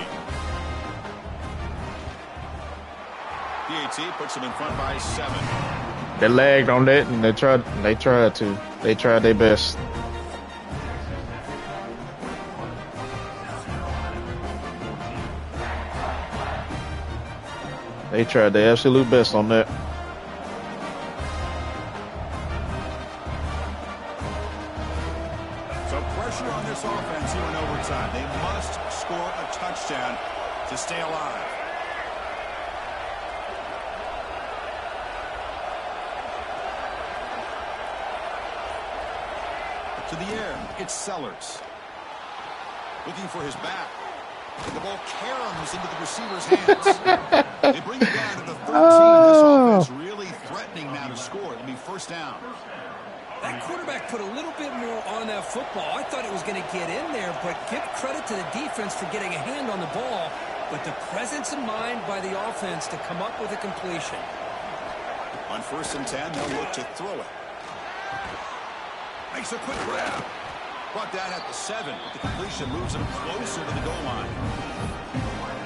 [SPEAKER 2] PAT puts them in front by 7.
[SPEAKER 1] They lagged on that, and they tried their best. They tried their absolute best on that.
[SPEAKER 2] So pressure on this offense here in overtime. They must score a touchdown to stay alive. To the air, it's Sellers. Looking for his back. The ball caroms into the receiver's hands. They bring it down to the 13. This offense really threatening now to score. It'll be 1st down.
[SPEAKER 3] That quarterback put a little bit more on that football. I thought it was going to get in there, but give credit to the defense for getting a hand on the ball. But the presence of mind by the offense to come up with a completion.
[SPEAKER 2] On 1st and 10, they'll look to throw it. Makes a quick grab. Brought down at the 7, but the completion moves him closer to the goal line.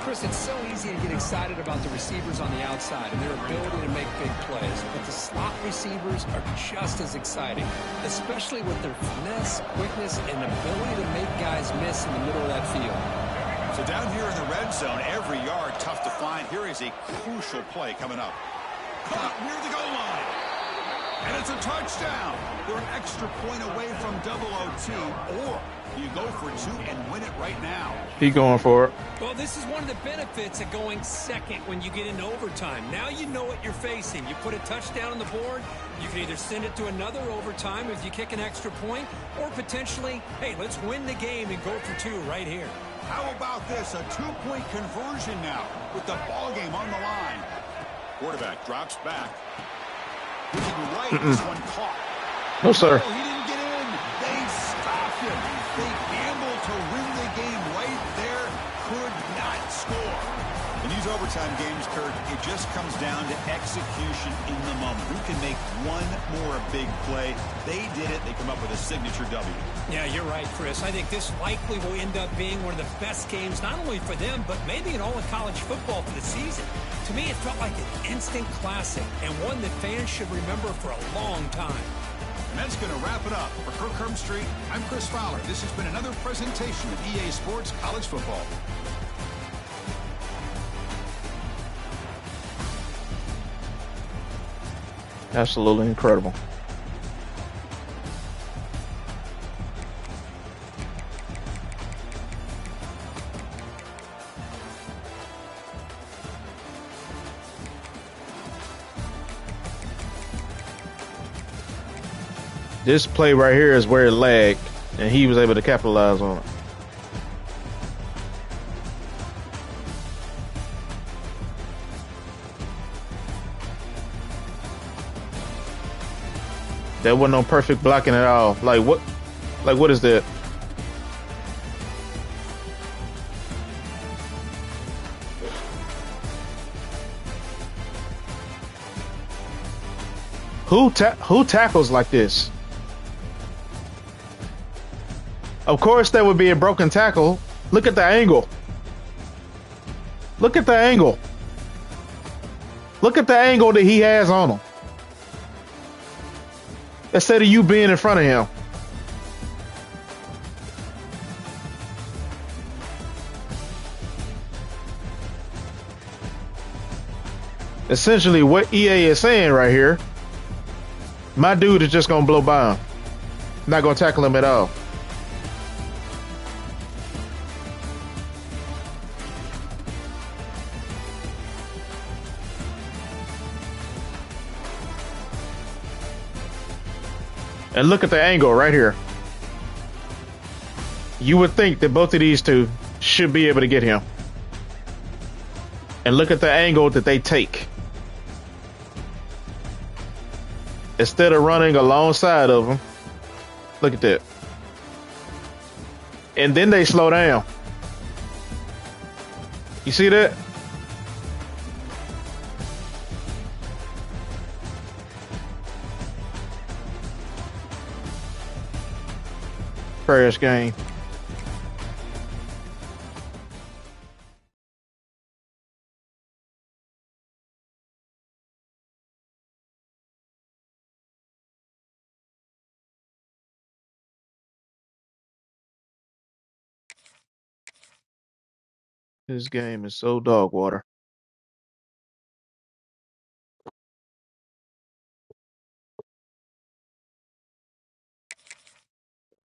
[SPEAKER 3] Chris, it's so easy to get excited about the receivers on the outside and their ability to make big plays, but the slot receivers are just as exciting, especially with their finesse, quickness, and ability to make guys miss in the middle of that field.
[SPEAKER 2] So down here in the red zone, every yard tough to find. Here is a crucial play coming up. Caught near the goal line. And it's a touchdown. They're an extra point away from double OT, or you go for 2 and win it right now.
[SPEAKER 1] He going for it.
[SPEAKER 3] Well, this is one of the benefits of going second when you get into overtime. Now you know what you're facing. You put a touchdown on the board, you can either send it to another overtime if you kick an extra point, or potentially, hey, let's win the game and go for 2 right here.
[SPEAKER 2] How about this? A 2-point conversion now with the ball game on the line. Quarterback drops back. Looking right, this one caught.
[SPEAKER 1] No, sir.
[SPEAKER 2] Oh, he didn't get in. They stopped him. They gambled to win the game right there. Could not score. In these overtime games, Kirk, it just comes down to execution in the moment. Who can make one more big play? They did it. They come up with a signature W.
[SPEAKER 3] Yeah, you're right, Chris. I think this likely will end up being one of the best games, not only for them, but maybe in all of college football for the season. To me, it felt like an instant classic and one that fans should remember for a long time.
[SPEAKER 2] And that's going to wrap it up. For Kirk Street, I'm Chris Fowler. This has been another presentation of EA Sports College Football.
[SPEAKER 1] Absolutely incredible. This play right here is where it lagged, and he was able to capitalize on it. That wasn't no perfect blocking at all. Like what? Like what is that? Who tackles like this? Of course, that would be a broken tackle. Look at the angle. Look at the angle. Look at the angle that he has on him. Instead of you being in front of him. Essentially, what EA is saying right here, my dude is just going to blow by him. Not going to tackle him at all. And look at the angle right here. You would think that both of these two should be able to get him. And look at the angle that they take. Instead of running alongside of him, look at that. And then they slow down. You see that? Trash game. This game is so dog water.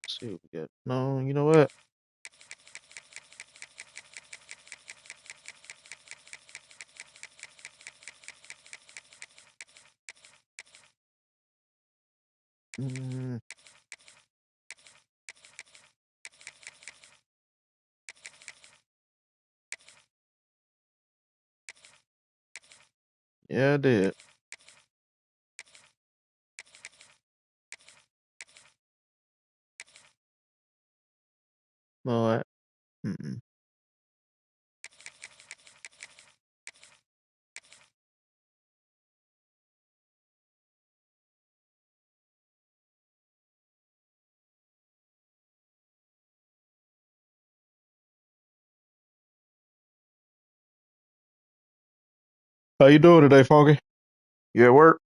[SPEAKER 1] Let's see what we got. No, you know what? Mm, yeah, I did. No, mm-mm. How you doing today, Funky? You at work?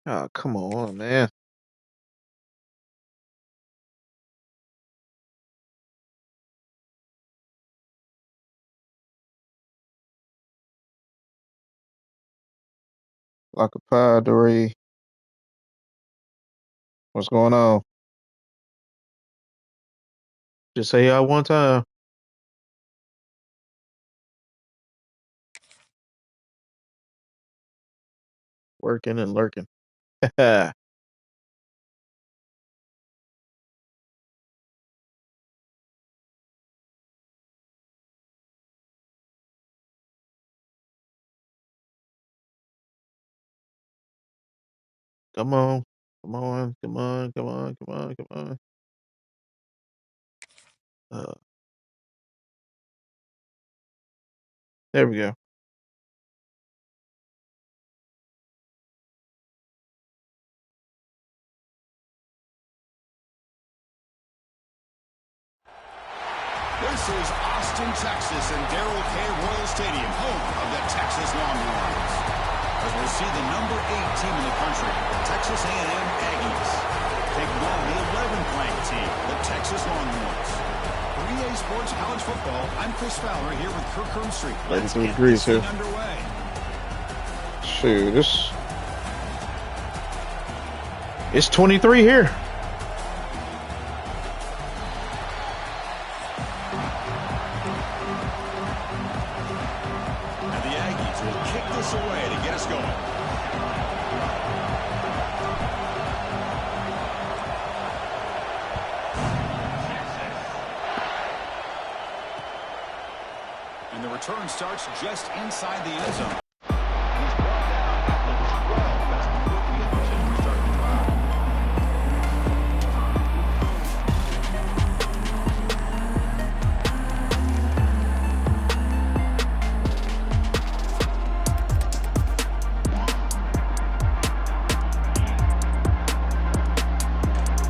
[SPEAKER 1] Oh, come on, man. Like a pie, Dory. What's going on? Just say hi one time. Working and lurking. Come on. Come on. Come on. Come on. Come on. Come on. Uh, there we go.
[SPEAKER 2] This is Austin, Texas, and Darrell K. Royal Stadium, home of the Texas Longhorns. As we'll see the number 8 team in the country, the Texas A&M Aggies, taking on the 11th ranked team, the Texas Longhorns. For EA Sports College Football, I'm Chris Fowler here with Kirk Hermstreet. Let's get this thing underway.
[SPEAKER 1] Shoot, it's 23 here.
[SPEAKER 2] this away to get us going. And the return starts just inside the end zone.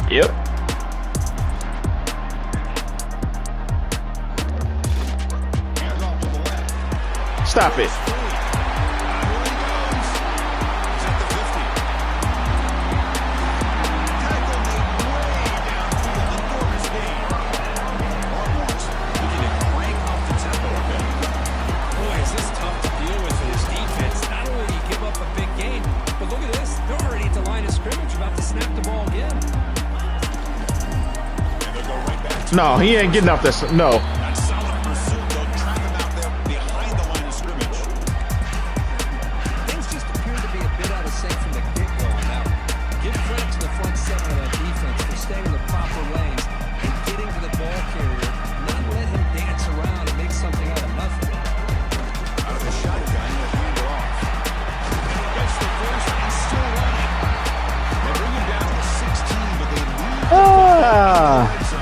[SPEAKER 1] Yep. Stop it. No, he ain't getting off this. No.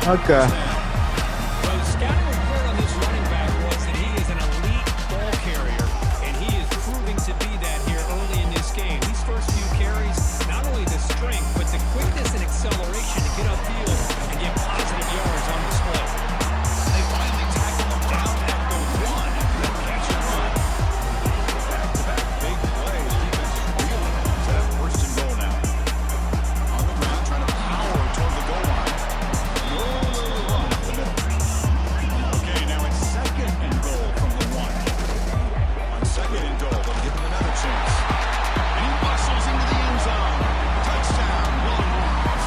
[SPEAKER 1] Okay.
[SPEAKER 3] Well, the scouting report on this running back was that he is an elite ball carrier, and he is proving to be that here early in this game. These first few carries, not only the strength, but the quickness and acceleration to get upfield and get positive yards on display. They finally tackle him down at the one. Catch and run. Back-to-back big plays. Defense is reeling into that first and goal now. On the ground, trying to power toward the goal line. Okay, now it's second and goal from the one. On second and goal, they'll give him another chance. And he bustles into the end zone. Touchdown, Longhorns.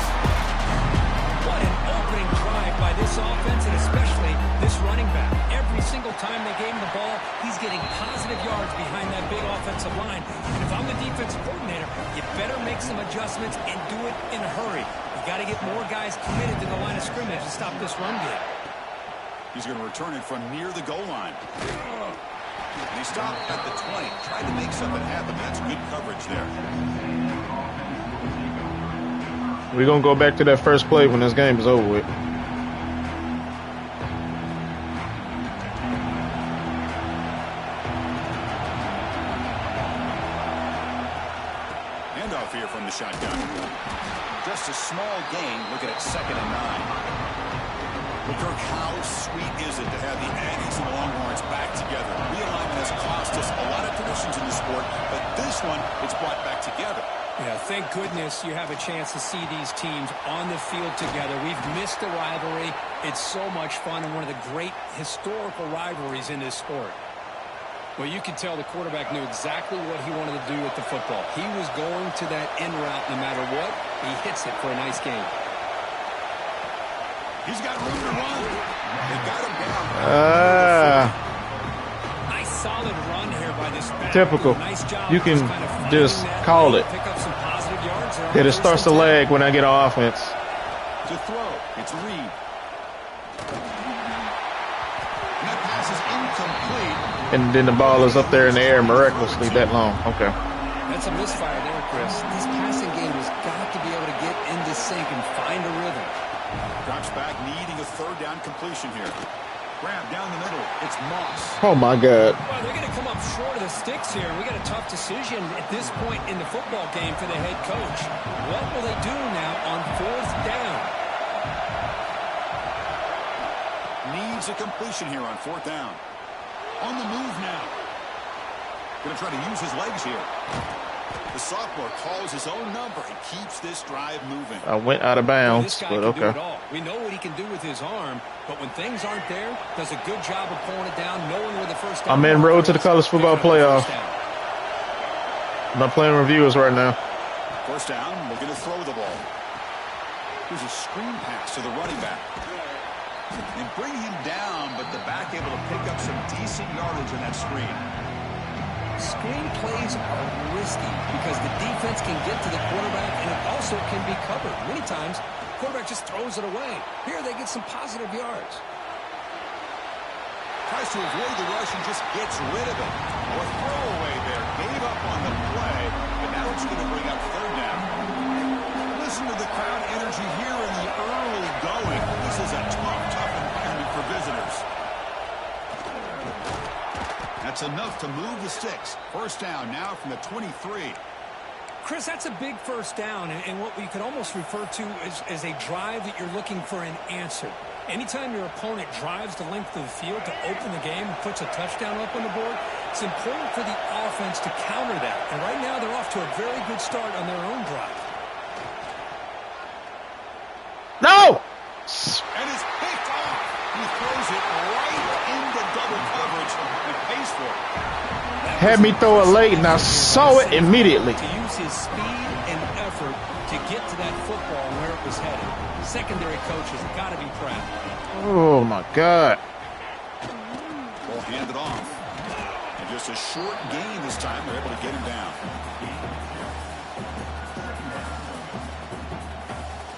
[SPEAKER 3] What an opening drive by this offense, and especially this running back. Every single time they gave him the ball, he's getting positive yards behind that big offensive line. And if I'm the defensive coordinator, you better make some adjustments and do it in a hurry. You got to get more guys committed to the line of scrimmage to stop this run game. He's going to return it from near the goal line. And he stopped at the 20. Tried to make something happen. That's good coverage there.
[SPEAKER 1] We're going to go back to that first play when this game is over with.
[SPEAKER 2] Handoff here from the shotgun. Just a small gain. Looking at 2nd and 9. Well, Kirk, how sweet is it to have the Aggies and the Longhorns back together? Realignment has cost us a lot of traditions in the sport, but this one, it's brought back together.
[SPEAKER 3] Yeah, thank goodness you have a chance to see these teams on the field together. We've missed the rivalry. It's so much fun and one of the great historical rivalries in this sport. Well, you could tell the quarterback knew exactly what he wanted to do with the football. He was going to that in route no matter what. He hits it for a nice gain.
[SPEAKER 2] He's got room to run. They got him down.
[SPEAKER 3] Nice solid run here by this back.
[SPEAKER 1] Typical.
[SPEAKER 3] Nice job.
[SPEAKER 1] You can just call it.
[SPEAKER 3] Pick up some positive yards.
[SPEAKER 1] That it starts to lag when I get on offense.
[SPEAKER 2] To throw. It's Reed. And that pass is incomplete.
[SPEAKER 1] And then the ball is up there in the air miraculously that long. Okay.
[SPEAKER 3] That's a misfire there, Chris. This passing game has got to be able to get into sync and find a rhythm.
[SPEAKER 2] Drops back, needing a 3rd down completion here. Grab down the middle. It's Moss.
[SPEAKER 1] Oh, my God.
[SPEAKER 3] Well, they're going to come up short of the sticks here. We got a tough decision at this point in the football game for the head coach. What will they do now on 4th down?
[SPEAKER 2] Needs a completion here on 4th down. On the move now. Going to try to use his legs here. The sophomore calls his own number and keeps this drive moving.
[SPEAKER 1] I went out of bounds, but okay.
[SPEAKER 3] We know what he can do with his arm, but when things aren't there, does a good job of pulling it down, knowing where the first down.
[SPEAKER 1] I'm in road to the college football playoff. I'm not playing reviewers right now.
[SPEAKER 2] 1st down, looking to throw the ball. Here's a screen pass to the running back. They bring him down, but the back able to pick up some decent yardage in that screen.
[SPEAKER 3] Screen plays are risky because the defense can get to the quarterback, and it also can be covered. Many times, the quarterback just throws it away. Here, they get some positive yards.
[SPEAKER 2] Tries to avoid the rush and just gets rid of it. A throwaway there. Gave up on the play, but now it's going to bring up third down. Listen to the crowd energy here in the early going. This is a tough environment for visitors. That's enough to move the sticks. First down now from the 23.
[SPEAKER 3] Chris, that's a big first down, and what we could almost refer to as a drive that you're looking for an answer. Anytime your opponent drives the length of the field to open the game and puts a touchdown up on the board, it's important for the offense to counter that. And right now, they're off to a very good start on their own drive.
[SPEAKER 1] No!
[SPEAKER 2] And it's picked off. He throws it right into double coverage and pays for it.
[SPEAKER 1] Had me throw it late, and I saw it immediately.
[SPEAKER 3] To use his speed and effort to get to that football and where it was headed. Secondary coaches got to be proud.
[SPEAKER 1] Oh, my God.
[SPEAKER 2] Ball handed off. And just a short gain this time. They're able to get him down.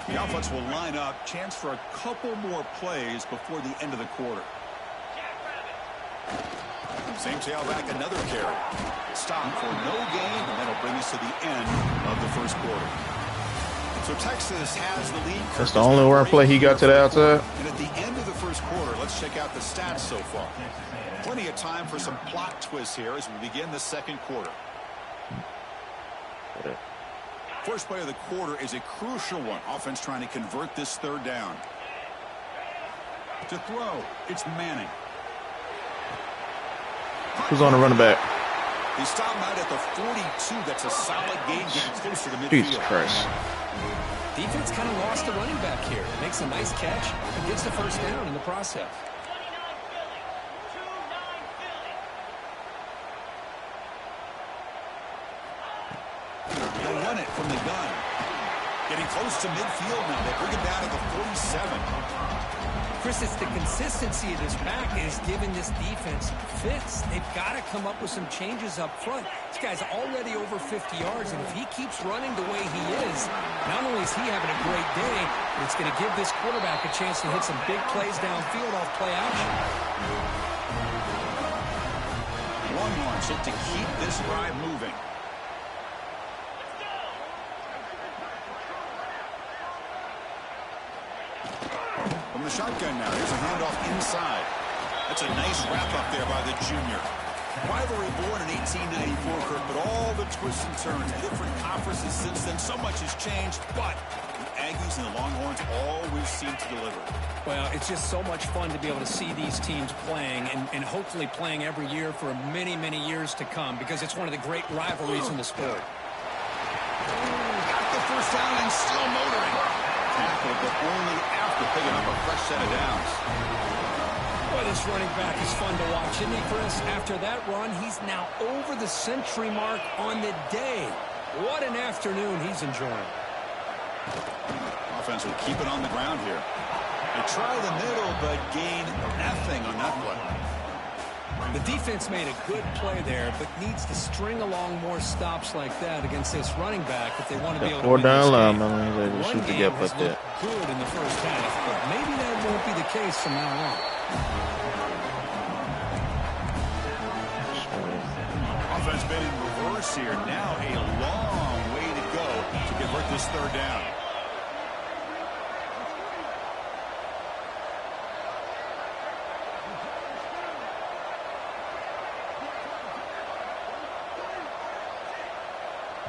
[SPEAKER 2] The offense will line up. Chance for a couple more plays before the end of the quarter. Same tailback, another carry. Stop for no gain, and that'll bring us to the end of the first quarter. So Texas has the lead.
[SPEAKER 1] That's the only run play he got to the outside.
[SPEAKER 2] And at the end of the first quarter, let's check out the stats so far. Plenty of time for some plot twists here as we begin the second quarter. First play of the quarter is a crucial one. Offense trying to convert this third down. To throw, it's Manning.
[SPEAKER 1] Who's on the running back?
[SPEAKER 2] He stopped out at the 42. That's a solid gain, getting close to the midfield.
[SPEAKER 1] Jesus Christ.
[SPEAKER 3] Defense kind of lost the running back here. Makes a nice catch and gets the first down in the process.
[SPEAKER 2] They'll run it from the gun. Getting close to midfield now. They bring it down to the 47.
[SPEAKER 3] Chris, it's the consistency of this back that is giving this defense fits. They've got to come up with some changes up front. This guy's already over 50 yards, and if he keeps running the way he is, not only is he having a great day, but it's going to give this quarterback a chance to hit some big plays downfield off play action.
[SPEAKER 2] Longhorns look to keep this drive moving. From the shotgun now, here's a handoff inside. That's a nice wrap-up there by the junior. Rivalry born in 1894, Kirk, but all the twists and turns, different conferences since then, so much has changed, but the Aggies and the Longhorns always seem to deliver.
[SPEAKER 3] Well, it's just so much fun to be able to see these teams playing and hopefully playing every year for many, many years to come because it's one of the great rivalries in the sport.
[SPEAKER 2] Got the first down and still motoring. Tackled, but only after picking up a fresh set of downs.
[SPEAKER 3] Boy, this running back is fun to watch, isn't he, Chris? After that run, he's now over the century mark on the day. What an afternoon he's enjoying.
[SPEAKER 2] Offense will keep it on the ground here. They try the middle, but gain nothing on that play.
[SPEAKER 3] The defense made a good play there, but needs to string along more stops like that against this running back if they want to be able to win this game.
[SPEAKER 1] Able to shoot the gap like that.
[SPEAKER 3] Good in the first half, but maybe that won't be the case from now on.
[SPEAKER 2] Offense been in reverse here. Now a long way to go to convert this third down.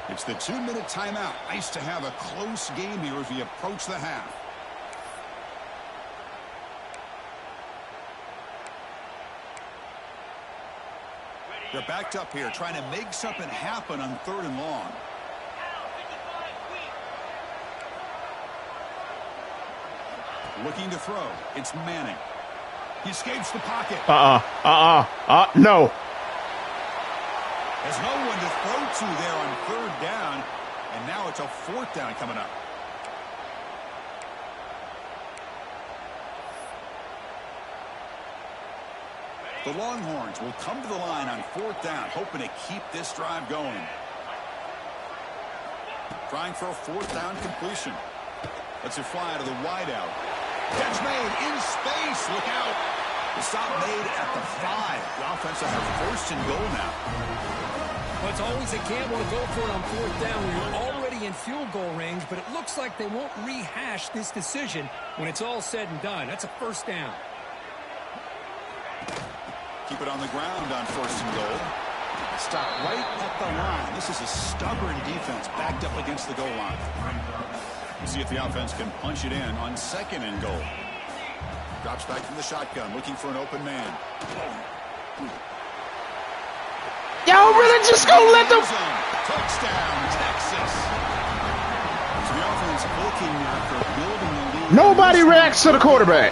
[SPEAKER 2] It's the 2-minute timeout. Nice to have a close game here as we approach the half. They're backed up here, trying to make something happen on 3rd and long. Looking to throw. It's Manning. He escapes the pocket.
[SPEAKER 1] No.
[SPEAKER 2] There's no one to throw to there on 3rd down, and now it's a 4th down coming up. The Longhorns will come to the line on 4th down, hoping to keep this drive going. Trying for a 4th down completion. Lets it fly to the wideout. Catch made in space. Look out. The stop made at the 5. The offense will have 1st and goal now.
[SPEAKER 3] Well, it's always a gamble to go for it on 4th down when you're already in field goal range, but it looks like they won't rehash this decision when it's all said and done. That's a 1st down.
[SPEAKER 2] Keep it on the ground on 1st and goal. Stop right at the line. This is a stubborn defense backed up against the goal line. We'll see if the offense can punch it in on 2nd and goal. Drops back from the shotgun, looking for an open man.
[SPEAKER 1] Y'all really just gonna let them?
[SPEAKER 2] Touchdown, Texas. So the offense looking after building a lead.
[SPEAKER 1] Nobody reacts to the quarterback.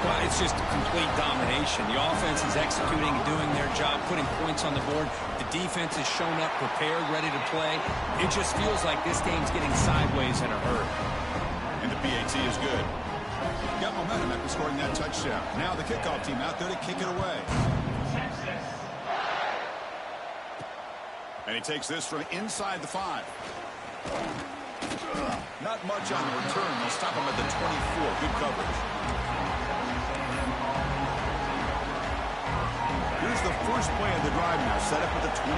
[SPEAKER 3] Well, it's just complete domination. The offense is executing and doing their job, putting points on the board. The defense has shown up, prepared, ready to play. It just feels like this game's getting sideways in a hurry.
[SPEAKER 2] And the PAT is good. Got momentum after scoring that touchdown. Now the kickoff team out there to kick it away. And he takes this from inside the 5. Not much on the return. They'll stop him at the 24. Good coverage. Here's the first play of the drive now, set up at the 24.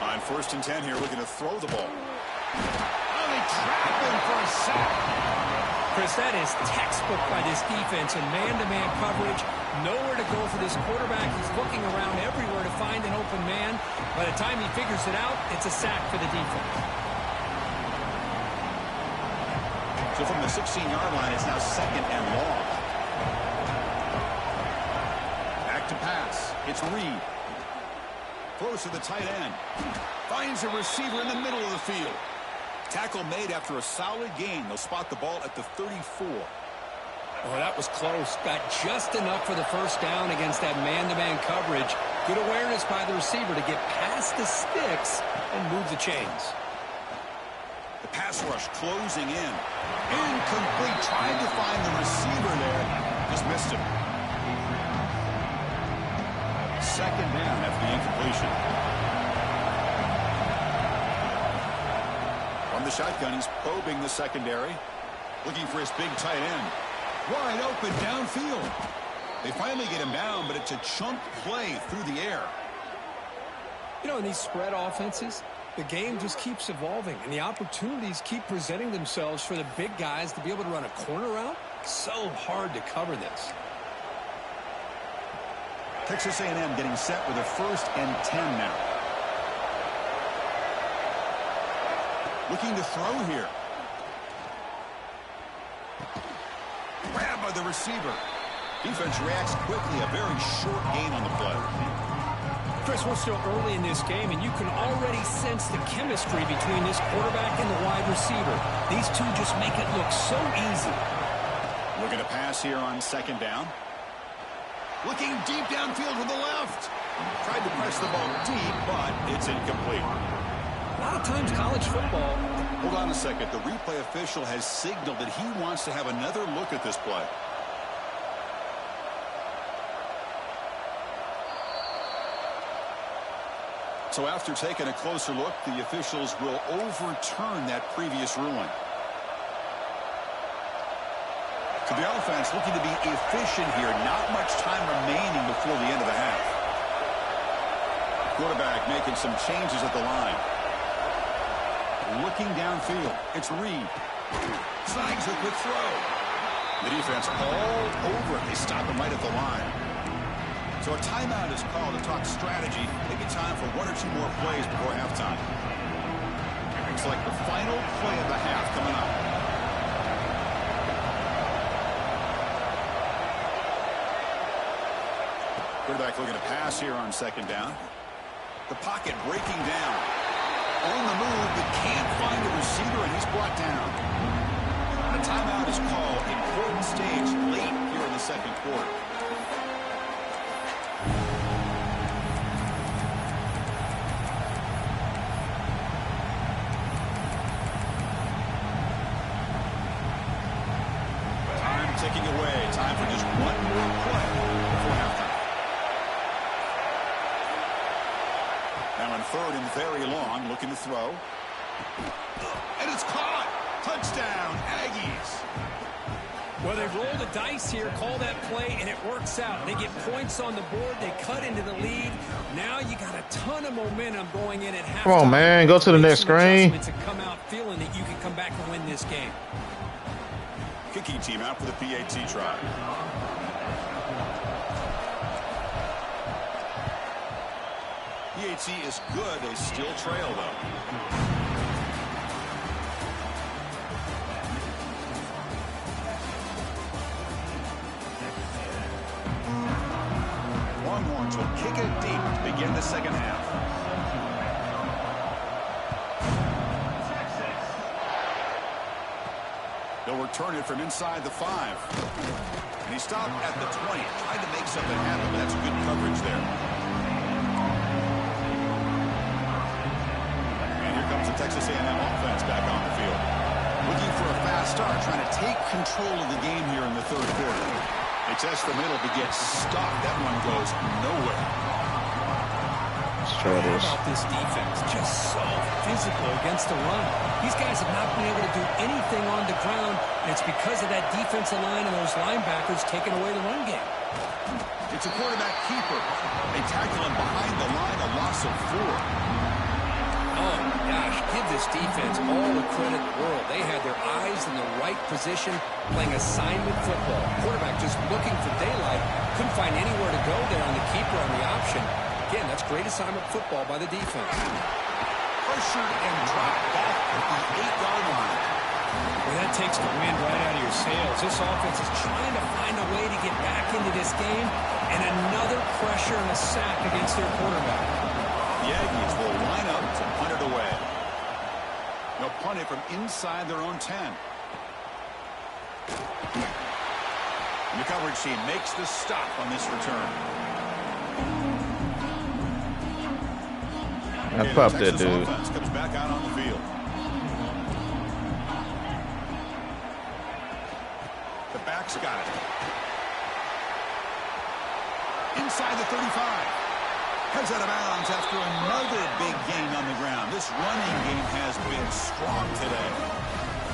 [SPEAKER 2] On 1st and 10 here, looking to throw the ball. Oh, they trap him for a sack.
[SPEAKER 3] Chris, that is textbook by this defense in man-to-man coverage. Nowhere to go for this quarterback. He's looking around everywhere to find an open man. By the time he figures it out, it's a sack for the defense.
[SPEAKER 2] So from the 16-yard line, it's now 2nd and long. Back to pass. It's Reed. Throws to the tight end. Finds a receiver in the middle of the field. Tackle made after a solid gain. They'll spot the ball at the 34.
[SPEAKER 3] Oh, that was close. Got just enough for the 1st down against that man-to-man coverage. Good awareness by the receiver to get past the sticks and move the chains.
[SPEAKER 2] The pass rush closing in. Incomplete. Trying to find the receiver there. Just missed him. 2nd down after the incompletion. From the shotgun, he's probing the secondary. Looking for his big tight end. Wide open downfield. They finally get him down, but it's a chunk play through the air.
[SPEAKER 3] You know, in these spread offenses, the game just keeps evolving, and the opportunities keep presenting themselves for the big guys to be able to run a corner route. So hard to cover this.
[SPEAKER 2] Texas A&M getting set with a 1st and 10 now. Looking to throw here. Grabbed by the receiver. Defense reacts quickly. A very short gain on the play.
[SPEAKER 3] Chris, we're still early in this game, and you can already sense the chemistry between this quarterback and the wide receiver. These two just make it look so easy.
[SPEAKER 2] Looking to pass here on 2nd down. Looking deep downfield with the left. Tried to press the ball deep, but it's incomplete.
[SPEAKER 3] A lot of times college football.
[SPEAKER 2] Hold on a second. The replay official has signaled that he wants to have another look at this play. So after taking a closer look, the officials will overturn that previous ruling. So the offense looking to be efficient here. Not much time remaining before the end of the half. Quarterback making some changes at the line. Looking downfield. It's Reed. Snags a quick throw. The defense all over it. They stop him right at the line. So a timeout is called to talk strategy. Maybe time for 1 or 2 more plays before halftime. Looks like the final play of the half coming up. Quarterback looking to pass here on 2nd down. The pocket breaking down. On the move, but can't find a receiver, and he's brought down. A timeout is called. Important stage late here in the 2nd quarter. backing away. Time for just one more play before halftime. Now on third and very long, looking to throw. And it's caught. Touchdown, Aggies.
[SPEAKER 3] Well, they roll the dice here, call that play, and it works out. They get points on the board. They cut into the lead. Now you got a ton of momentum going in at halftime.
[SPEAKER 1] Come on, man. Go to the next screen.
[SPEAKER 3] And come out feeling that you can come back and win this game.
[SPEAKER 2] Kicking team out for the PAT try. PAT is good. They still trail, though. Longhorns will kick it deep to begin the second half. They'll return it from inside the 5. And he stopped at the 20. Tried to make something happen, but that's good coverage there. And here comes the Texas A&M offense back on the field. Looking for a fast start, trying to take control of the game here in the third quarter. They test the middle to get stopped. That one goes nowhere.
[SPEAKER 1] Let's try this.
[SPEAKER 3] How about this defense? Just so physical against the run. These guys have not been able to do anything on the ground, and it's because of that defensive line and those linebackers taking away the run game.
[SPEAKER 2] It's a quarterback keeper. They tackle him behind the line, a loss of 4.
[SPEAKER 3] Oh, gosh, give this defense all the credit in the world. They had their eyes in the right position, playing assignment football. Quarterback just looking for daylight. Couldn't find anywhere to go there on the keeper on the option. Again, that's great assignment football by the defense.
[SPEAKER 2] Pressured and dropped back at the 8-yard line.
[SPEAKER 3] Well, that takes the wind right out of your sails. This offense is trying to find a way to get back into this game, and another pressure and a sack against their quarterback.
[SPEAKER 2] The Aggies will line up to punt it away. They'll punt it from inside their own 10. And the coverage team makes the stop on this return.
[SPEAKER 1] I popped that dude.
[SPEAKER 2] Offense comes back out on the field. The back's got it. Inside the 35. Heads out of bounds after another big gain on the ground. This running game has been strong today.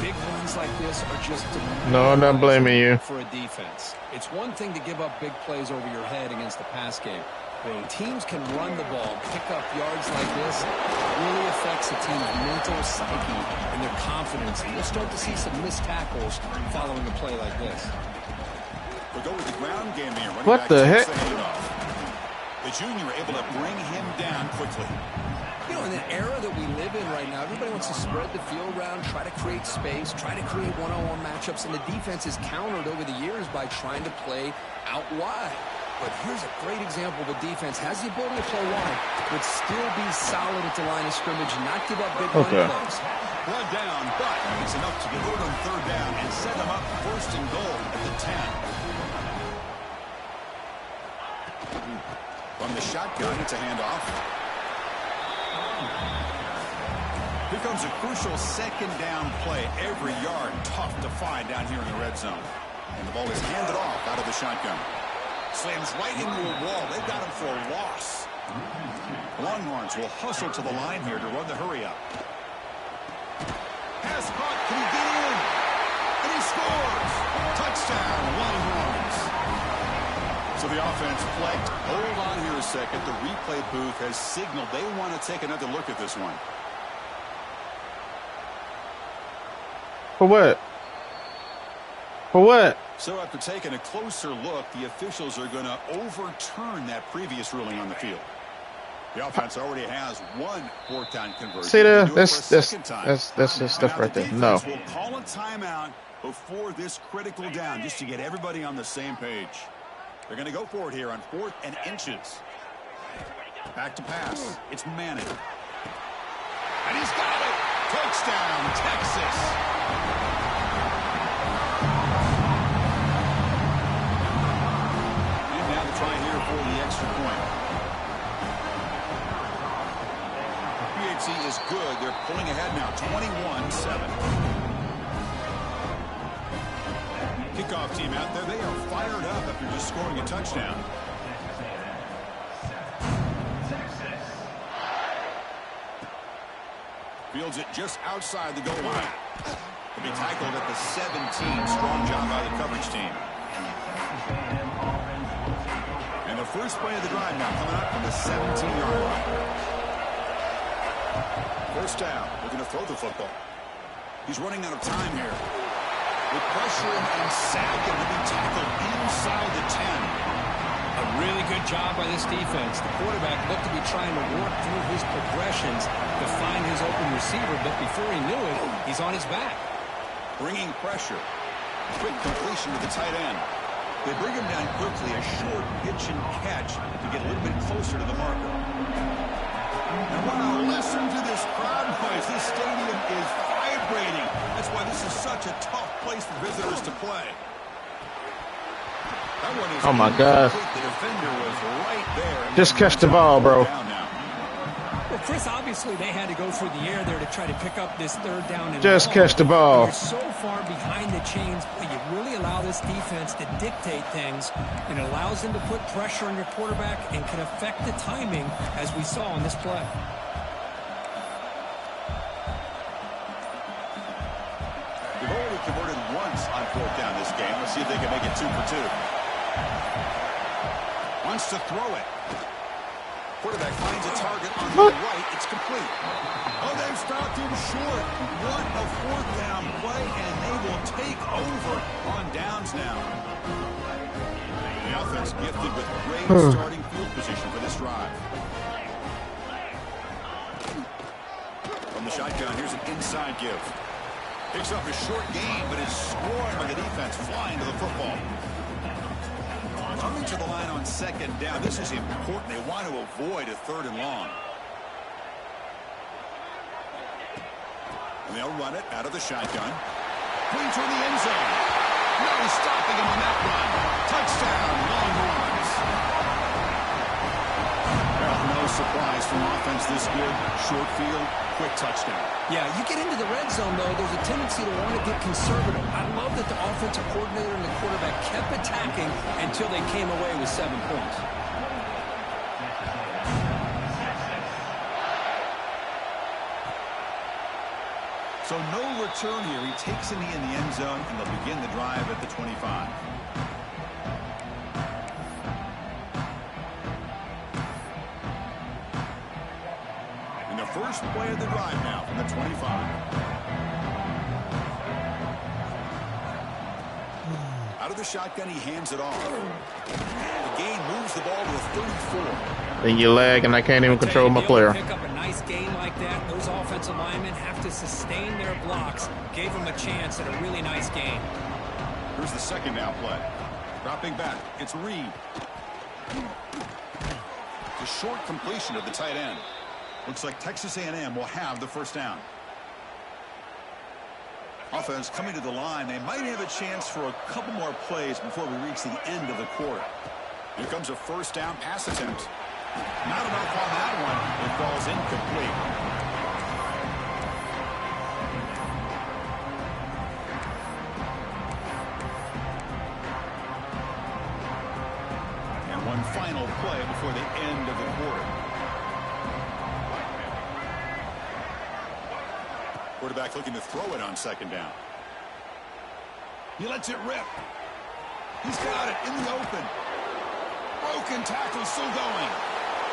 [SPEAKER 3] Big runs like this are just
[SPEAKER 1] No, I'm not blaming you.
[SPEAKER 3] for a defense. It's one thing to give up big plays over your head against the pass game. When teams can run the ball, pick up yards like this, it really affects a team's mental psyche and their confidence. And you'll start to see some missed tackles following a play like this.
[SPEAKER 2] We'll go with the ground game here. Running
[SPEAKER 1] What
[SPEAKER 2] back
[SPEAKER 1] the
[SPEAKER 2] takes
[SPEAKER 1] heck?
[SPEAKER 2] the handoff. The junior able to bring him down quickly.
[SPEAKER 3] You know, in the era that we live in right now, everybody wants to spread the field around, try to create space, try to create one-on-one matchups, and the defense is countered over the years by trying to play out wide. But here's a great example of a defense has the ability to play wide, but still be solid at the line of scrimmage and not give up big run plays.
[SPEAKER 2] Blood down, but it's enough to get it on third down and set them up first and goal at the 10. From the shotgun, it's a handoff. Here comes a crucial second down play. Every yard tough to find down here in the red zone. And the ball is handed off out of the shotgun. Slams right into a wall. They've got him for a loss. Longhorns will hustle to the line here to run the hurry up. Pass caught. Can he get in? And he scores. Touchdown, Longhorns. So the offense flagged. Hold on here a second. The replay booth has signaled they want to take another look at this one.
[SPEAKER 1] For what? For what?
[SPEAKER 2] So after taking a closer look, the officials are going to overturn that previous ruling on the field. The offense already has one fourth down conversion.
[SPEAKER 1] See there? That's just stuff right there. No.
[SPEAKER 2] We'll call a timeout before this critical down just to get everybody on the same page. They're going to go for it here on 4th and inches. Back to pass. It's Manning. And he's got it. Touchdown, Texas. And now the try here for the extra point. PAT is good. They're pulling ahead now, 21-7. kickoff team out there, they are fired up after just scoring a touchdown. Fields it just outside the goal line. He'll be tackled at the 17. Strong job by the coverage team. And the first play of the drive now coming up from the 17-yard line. First down. Looking to throw the football. He's running out of time here. With pressure and sack, and he'll be tackled inside the 10.
[SPEAKER 3] A really good job by this defense. The quarterback looked to be trying to work through his progressions to find his open receiver, but before he knew it, he's on his back.
[SPEAKER 2] Bringing pressure. Quick completion to the tight end. They bring him down quickly, a short pitch and catch to get a little bit closer to the marker. And wow, listen to this crowd noise. This stadium is vibrating. That's why this is such a tough place for visitors to play. That one is
[SPEAKER 1] Oh my God.
[SPEAKER 2] The defender was right there.
[SPEAKER 1] Just catch the ball, bro.
[SPEAKER 3] Well, Chris, obviously they had to go through the air there to try to pick up this third down and
[SPEAKER 1] Just
[SPEAKER 3] long.
[SPEAKER 1] catch the ball.
[SPEAKER 3] You're so far behind the chains, but you really allow this defense to dictate things, and it allows them to put pressure on your quarterback and can affect the timing, as we saw on this play.
[SPEAKER 2] They've already converted once on fourth down this game. Let's see if they can make it 2 for 2. Wants to throw it. Quarterback finds a target on the right. It's complete. Oh, they've stopped him short. What a fourth down play, and they will take over on downs now. The offense gifted with great starting field position for this drive. From the shotgun, here's an inside give. Picks up a short gain, but is scored by the defense, flying to the football. Coming to the line on second down. This is important. They want to avoid a third and long. And they'll run it out of the shotgun. Clean toward the end zone. No stopping him on that run. Touchdown, Longhorns. Well, no surprise from offense this good. Short field, quick touchdown.
[SPEAKER 3] Yeah, you get into the red zone, though, there's a tendency to want to get conservative. I love that the offensive coordinator and the quarterback kept attacking until they came away with 7 points.
[SPEAKER 2] So no return here. He takes a knee in the end zone, and they'll begin the drive at the 25. And the first play of the drive now from the 25. Out of the shotgun, he hands it off. The gain moves the ball to a 34.
[SPEAKER 1] Then you lag, and I can't even control my player.
[SPEAKER 3] Pick up a nice gain like that. Those offensive linemen have to sustain their blocks. Gave them a chance at a really nice gain.
[SPEAKER 2] Here's the second down play. Dropping back, it's Reed. The short completion of the tight end. Looks like Texas A&M will have the first down. Offense coming to the line. They might have a chance for a couple more plays before we reach the end of the quarter. Here comes a first down pass attempt. Not enough on that one. It falls incomplete. And one final play before the end of the quarter. Quarterback looking to throw it on second down. He lets it rip. He's got it in the open. Broken tackle, still going.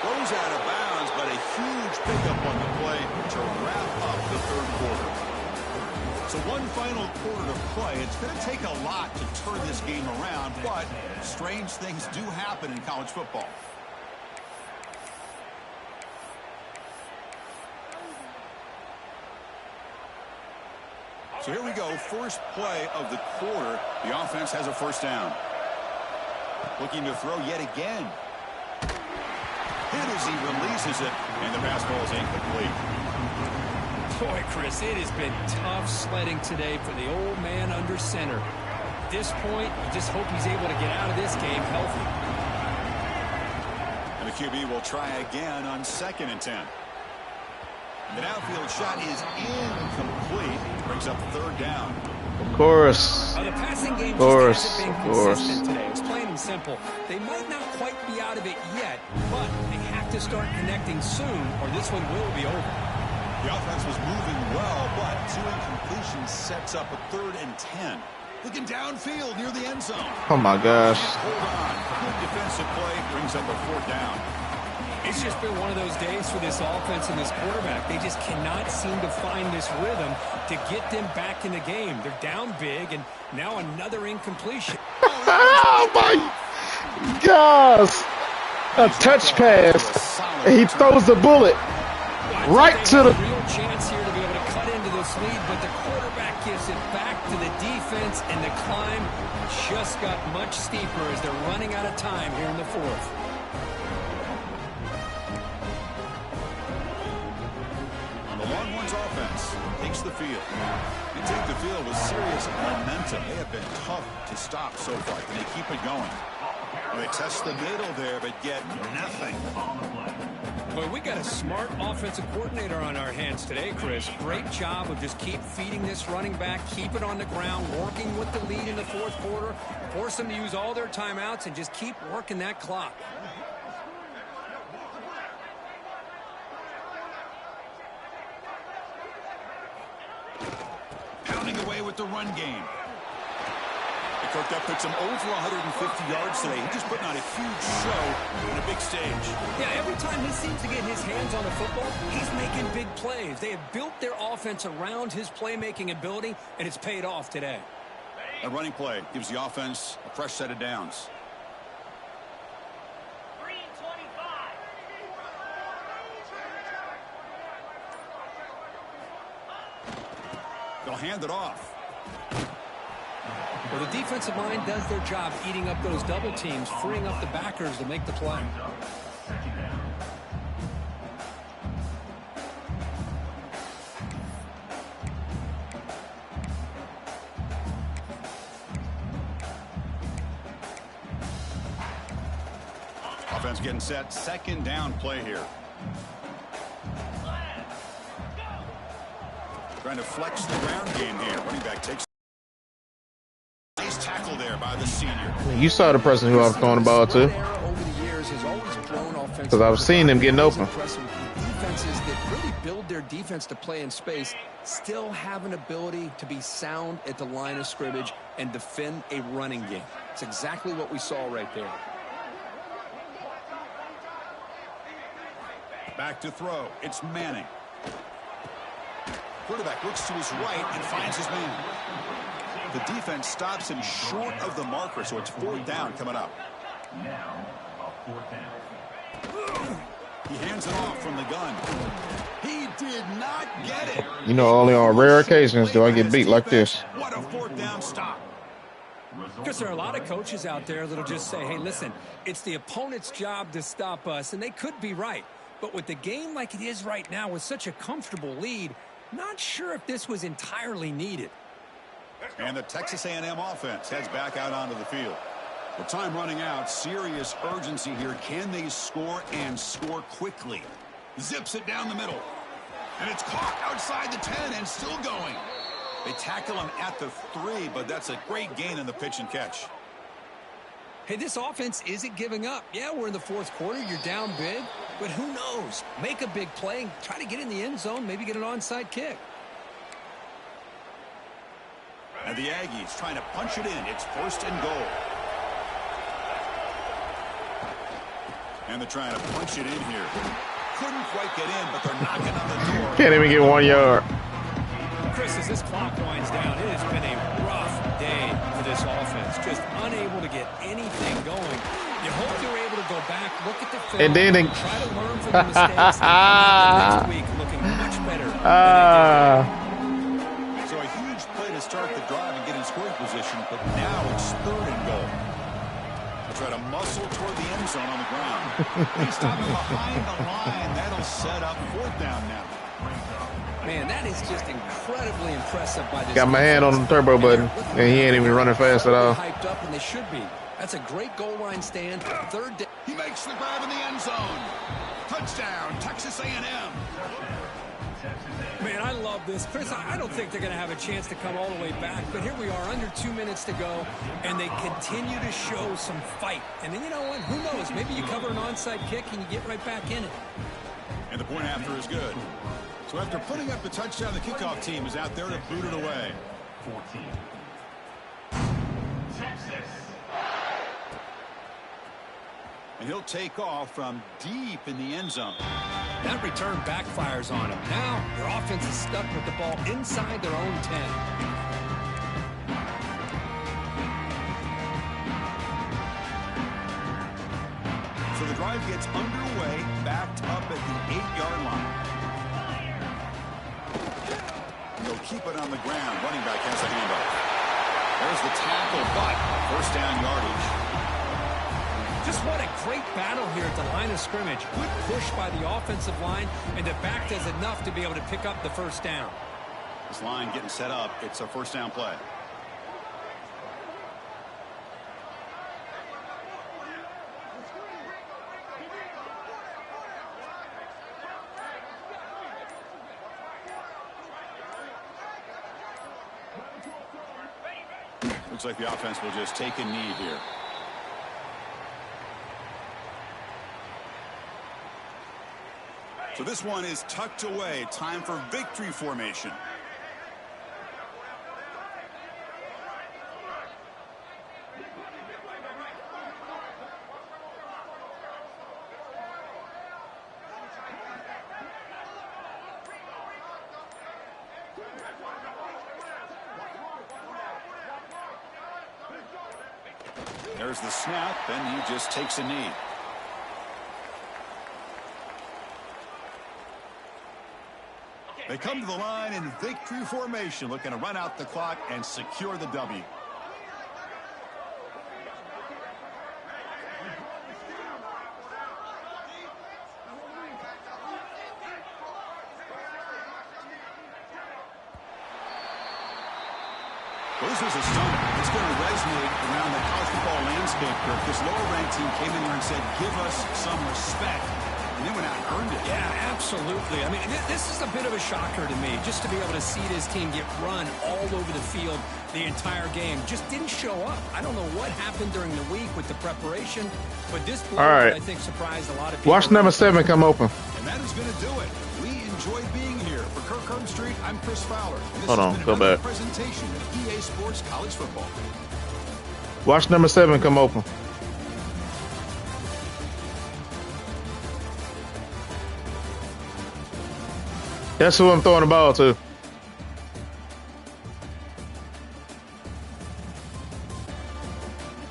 [SPEAKER 2] Goes out of bounds, but a huge pickup on the play to wrap up the third quarter. So one final quarter to play. It's going to take a lot to turn this game around, but strange things do happen in college football. So here we go, first play of the quarter. The offense has a first down. Looking to throw yet again. Hit as he releases it, and the pass ball is incomplete.
[SPEAKER 3] Boy, Chris, it has been tough sledding today for the old man under center. At this point, you just hope he's able to get out of this game healthy.
[SPEAKER 2] And the QB will try again on 2nd and 10. The downfield shot is incomplete. Brings up third down.
[SPEAKER 1] Of course.
[SPEAKER 3] The passing game
[SPEAKER 1] Of
[SPEAKER 3] just
[SPEAKER 1] course.
[SPEAKER 3] hasn't
[SPEAKER 1] Of
[SPEAKER 3] been
[SPEAKER 1] course.
[SPEAKER 3] consistent today. It's plain and simple. They might not quite be out of it yet, but they have to start connecting soon, or this one will be over.
[SPEAKER 2] The offense was moving well, but 2 incompletions sets up a 3rd and 10. Looking downfield near the end zone.
[SPEAKER 1] Oh my gosh.
[SPEAKER 2] Hold on. Good defensive play brings up a 4th down.
[SPEAKER 3] It's just been one of those days for this offense and this quarterback. They just cannot seem to find this rhythm to get them back in the game. They're down big, and now another incompletion.
[SPEAKER 1] Oh my gosh. A touch pass. And he throws the bullet right to the...
[SPEAKER 3] Real chance here to be able to cut into this lead, but the quarterback gives it back to the defense, and the climb just got much steeper as they're running out of time here in the 4th.
[SPEAKER 2] The Longhorns offense takes the field. They take the field with serious momentum. They have been tough to stop so far. Can they keep it going? They test the middle there, but get nothing.
[SPEAKER 3] Boy, we got a smart offensive coordinator on our hands today, Chris. Great job of just keep feeding this running back, keep it on the ground, working with the lead in the 4th quarter, force them to use all their timeouts, and just keep working that clock.
[SPEAKER 2] Pounding away with the run game. Cooked up, puts him over 150 yards today. He's just putting on a huge show on a big stage.
[SPEAKER 3] Yeah, every time he seems to get his hands on the football, he's making big plays. They have built their offense around his playmaking ability, and it's paid off today.
[SPEAKER 2] A running play gives the offense a fresh set of downs. 3:25. They'll hand it off.
[SPEAKER 3] Well, the defensive line does their job eating up those double teams, freeing up the backers to make the play.
[SPEAKER 2] Offense getting set. 2nd down play here. Trying to flex the ground game here. Running back takes. Nice tackle there by the senior.
[SPEAKER 1] You saw the person who I was throwing the ball to. Because I was seeing them getting open.
[SPEAKER 3] Defenses that really build their defense to play in space still have an ability to be sound at the line of scrimmage and defend a running game. It's exactly what we saw right there.
[SPEAKER 2] Back to throw. It's Manning. Quarterback looks to his right and finds his man. The defense stops him short of the marker, so it's 4th down coming up.
[SPEAKER 4] Now, a 4th down.
[SPEAKER 2] He hands it off from the gun. He did not get it.
[SPEAKER 1] You know, only on rare occasions do I get beat like this.
[SPEAKER 2] What a 4th down stop.
[SPEAKER 3] Because there are a lot of coaches out there that'll just say, hey, listen, it's the opponent's job to stop us, and they could be right. But with the game like it is right now with such a comfortable lead, not sure if this was entirely needed.
[SPEAKER 2] And the Texas A&M offense heads back out onto the field. With time running out, serious urgency here. Can they score and score quickly? Zips it down the middle. And it's caught outside the 10 and still going. They tackle him at the 3, but that's a great gain in the pitch and catch.
[SPEAKER 3] Hey, this offense isn't giving up. Yeah, we're in the 4th quarter. You're down big. But who knows? Make a big play. Try to get in the end zone. Maybe get an onside kick.
[SPEAKER 2] And the Aggies trying to punch it in. It's 1st and goal. And they're trying to punch it in here. Couldn't quite get in, but they're knocking on the door.
[SPEAKER 1] Can't even get 1 yard.
[SPEAKER 3] Chris, as this clock winds down, it has been a rough day for this offense. Just unable to get anything going. You hope they're able to go back, look at the film,
[SPEAKER 1] And then
[SPEAKER 3] try to learn from the mistakes, and come out the next week looking much better than they did.
[SPEAKER 2] So a huge play to start the drive and get in scoring position, but now it's 3rd and goal. They'll try to muscle toward the end zone on the ground. They stop him behind the line. That'll set up 4th down now.
[SPEAKER 3] Man, that is just incredibly impressive by this.
[SPEAKER 1] Got my hand on the turbo button, and he ain't even running fast at all.
[SPEAKER 3] Hyped up, and they should be. That's a great goal line stand. 3rd down.
[SPEAKER 2] He makes the grab in the end zone. Touchdown, Texas A&M.
[SPEAKER 3] Man, Man, I love this. Chris, I don't think they're going to have a chance to come all the way back, but here we are, under 2 minutes to go, and they continue to show some fight. And then, you know what? Who knows? Maybe you cover an onside kick and you get right back in it.
[SPEAKER 2] And the point after is good. So after putting up the touchdown, the kickoff team is out there to boot it away.
[SPEAKER 4] 14. Texas.
[SPEAKER 2] And he'll take off from deep in the end zone.
[SPEAKER 3] That return backfires on him. Now their offense is stuck with the ball inside their own 10.
[SPEAKER 2] So the drive gets underway, backed up at the 8-yard line. They'll keep it on the ground. Running back has the handoff. There's the tackle, but first down yardage.
[SPEAKER 3] Just what a great battle here at the line of scrimmage. Good push by the offensive line, and the back does enough to be able to pick up the first down.
[SPEAKER 2] This line getting set up. It's a first down play. Looks like the offense will just take a knee here. So this one is tucked away. Time for victory formation. There's the snap, and he just takes a knee. They come to the line in victory formation, looking to run out the clock and secure the W. Well, this was a stunner. It's going to resonate around the college football landscape, Kirk. This lower-ranked team came in here and said, give us some respect. And they went out and earned it.
[SPEAKER 3] Yeah, absolutely. I mean, this is a bit of a shocker to me, just to be able to see this team get run all over the field the entire game. Just didn't show up. I don't know what happened during the week with the preparation, but this blowout, I think, surprised a lot of people.
[SPEAKER 1] Watch number 7 come open.
[SPEAKER 2] And that is going to do it. We enjoyed being here. For Kirk Herbstreit, I'm Chris Fowler. And this
[SPEAKER 1] Hold on,
[SPEAKER 2] has been
[SPEAKER 1] go
[SPEAKER 2] another
[SPEAKER 1] back.
[SPEAKER 2] presentation of EA Sports College Football.
[SPEAKER 1] Watch number 7 come open. That's who I'm throwing the ball to.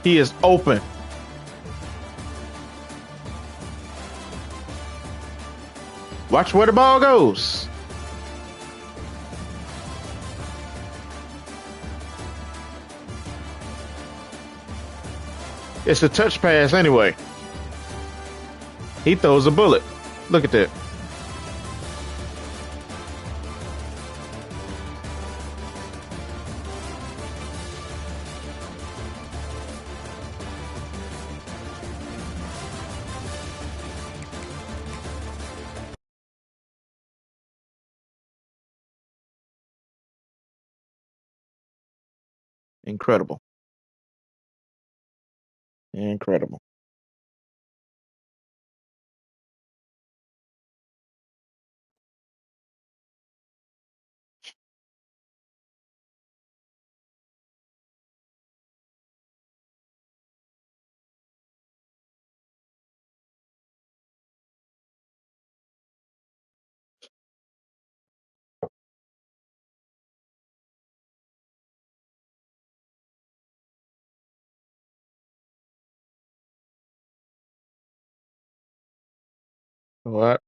[SPEAKER 1] He is open. Watch where the ball goes. It's a touch pass anyway. He throws a bullet. Look at that. Incredible. Incredible. What?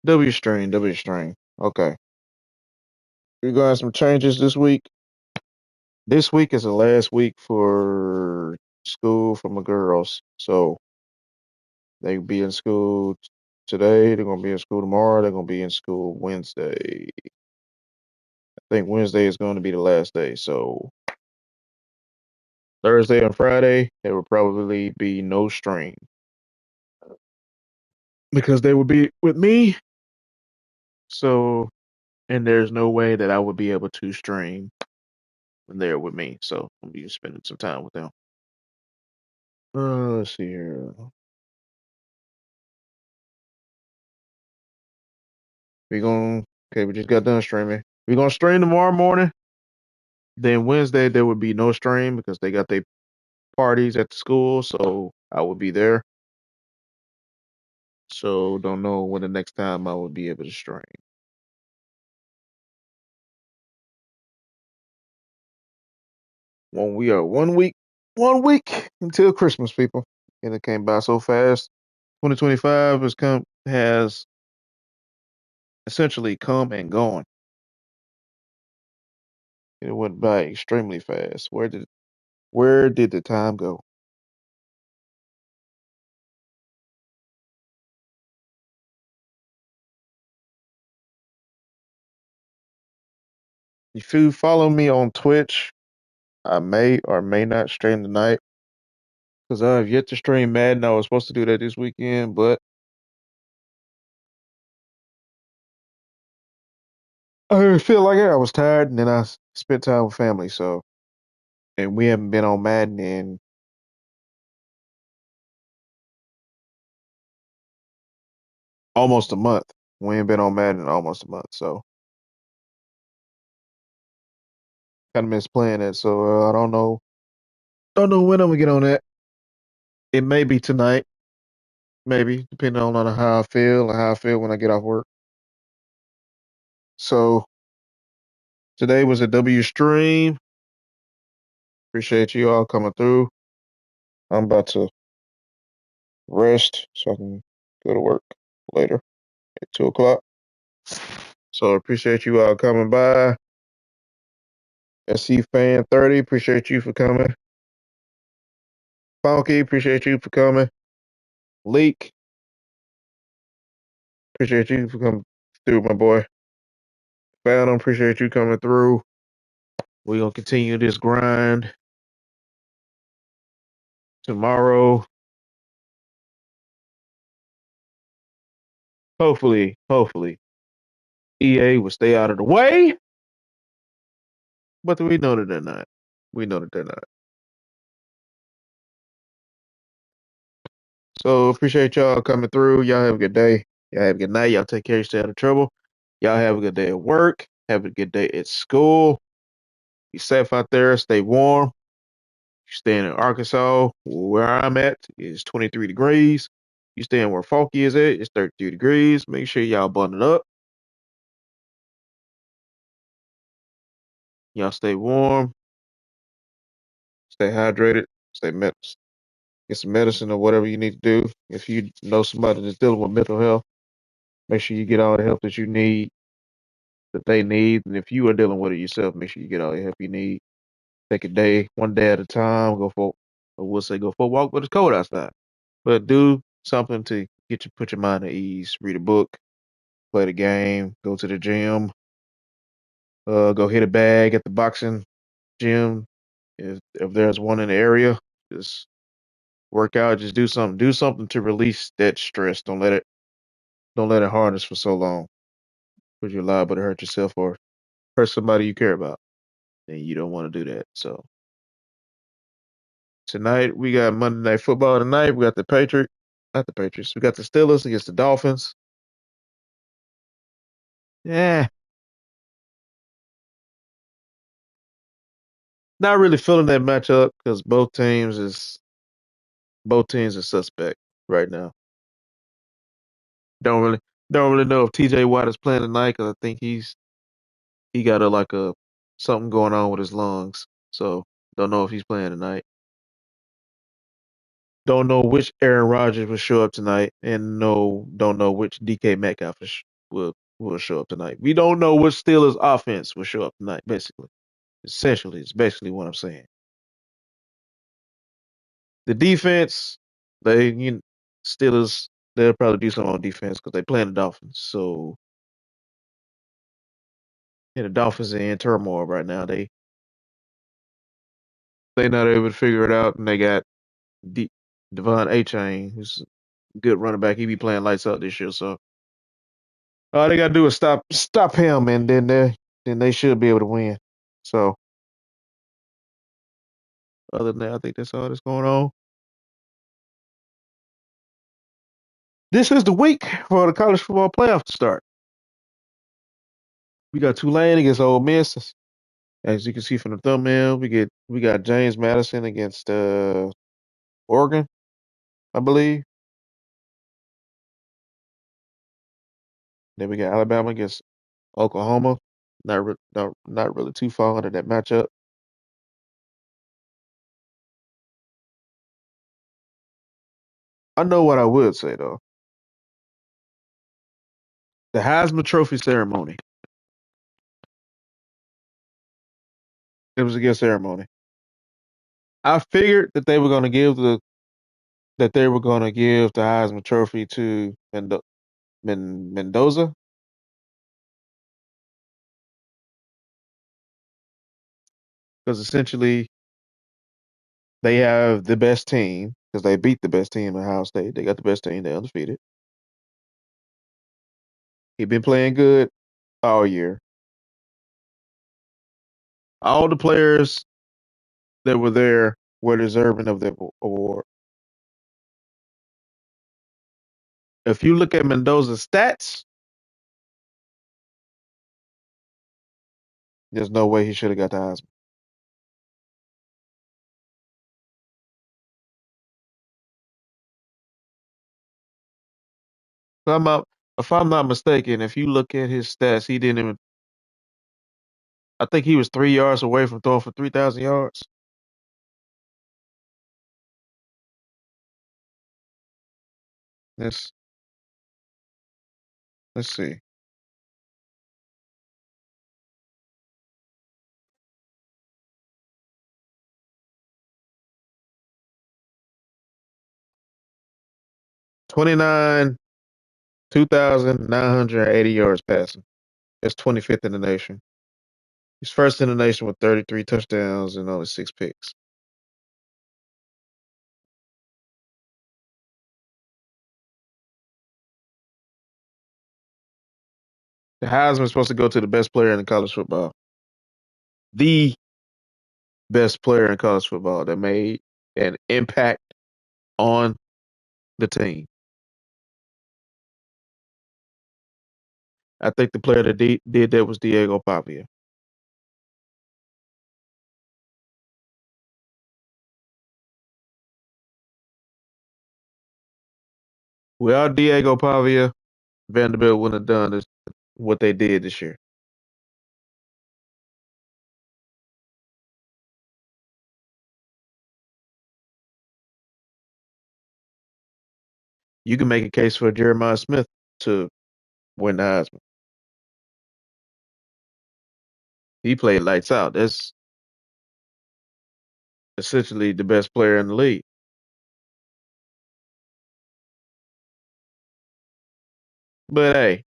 [SPEAKER 1] W string, W string. Okay. We got some changes this week. This week is the last week for school for my girls. So they be in school today. They're gonna be in school tomorrow. They're gonna be in school Wednesday. I think Wednesday is going to be the last day. So Thursday and Friday, there will probably be no string. because they would be with me. So, and there's no way that I would be able to stream when they're with me. So I'm be spending some time with them. Let's see here. We going okay, we just got done streaming. We're gonna stream tomorrow morning. Then Wednesday there would be no stream because they got their parties at the school, so I would be there. So don't know when the next time I would be able to stream. When we are 1 week until Christmas, people. And it came by so fast. 2025 has essentially come and gone. It went by extremely fast. Where did the time go? If you follow me on Twitch, I may or may not stream tonight because I have yet to stream Madden. I was supposed to do that this weekend, but I didn't feel like it. I was tired, and then spent time with family. So, and we haven't been on Madden in almost a month. We ain't been on Madden in almost a month, so kind of miss playing it. So I don't know when I'm gonna get on that. It may be tonight, maybe depending on how I feel and how I feel when I get off work. So today was a W stream. Appreciate you all coming through. I'm about to rest so I can go to work later at 2 o'clock. So appreciate you all coming by. SC Fan 30, appreciate you for coming. Funky, appreciate you for coming. Leak, appreciate you for coming through, my boy. Phantom, appreciate you coming through. We're gonna continue this grind tomorrow. Hopefully, EA will stay out of the way. But we know that they're not. We know that they're not. So appreciate y'all coming through. Y'all have a good day. Y'all have a good night. Y'all take care. Stay out of trouble. Y'all have a good day at work. Have a good day at school. Be safe out there. Stay warm. You staying in Arkansas, where I'm at, is 23 degrees. You staying where Funky is at, it's 33 degrees. Make sure y'all button up. Y'all stay warm. Stay hydrated. Get some medicine or whatever you need to do. If you know somebody that's dealing with mental health, make sure you get all the help that you need, that they need. And if you are dealing with it yourself, make sure you get all the help you need. Take a day, one day at a time. Go for a walk, but it's cold outside. But do something to put your mind at ease. Read a book, play the game, go to the gym, go hit a bag at the boxing gym. If there's one in the area, just work out. Just do something. Do something to release that stress. Don't let it harness for so long, because you're liable to hurt yourself or hurt somebody you care about, and you don't want to do that. So tonight we got Monday Night Football. Tonight we got the Patriots, not the Patriots. We got the Steelers against the Dolphins. Yeah, not really feeling that matchup because both teams are suspect right now. Don't really don't really know if TJ Watt is playing tonight because I think he got a something going on with his lungs. So don't know if he's playing tonight. Don't know which Aaron Rodgers will show up tonight, and don't know which DK Metcalf will show up tonight. We don't know which Steelers offense will show up tonight. Essentially, it's basically what I'm saying. The defense, Steelers, they'll probably do something on defense because they playing the Dolphins. So the Dolphins are in turmoil right now. They not able to figure it out, and they got Devon A. Chain, Good running back. He be playing lights out this year. So all they gotta do is stop him, and then they should be able to win. So other than that, I think that's all that's going on. This is the week for the college football playoff to start. We got Tulane against Ole Miss. As you can see from the thumbnail, we got James Madison against Oregon, I believe. Then we got Alabama against Oklahoma. Not really too far under that matchup. I know what I would say though. The Heisman Trophy ceremony. It was a good ceremony. I figured that they were gonna give the Heisman Trophy to Mendoza because essentially they have the best team because they beat the best team in Ohio State. They got the best team. They're undefeated. He's been playing good all year. All the players that were there were deserving of the award. If you look at Mendoza's stats, there's no way he should have got the Heisman. If I'm not mistaken, if you look at his stats, he didn't even. I think he was 3 yards away from throwing for 3,000 yards. Let's let's see. 29, 2,980 yards passing. That's 25th in the nation. He's first in the nation with 33 touchdowns and only 6 picks. The Heisman is supposed to go to the best player in college football. The best player in college football that made an impact on the team. I think the player that did that was Diego Pavia. Without Diego Pavia, Vanderbilt wouldn't have done what they did this year. You can make a case for Jeremiah Smith to win the Heisman. He played lights out. That's essentially the best player in the league. But hey,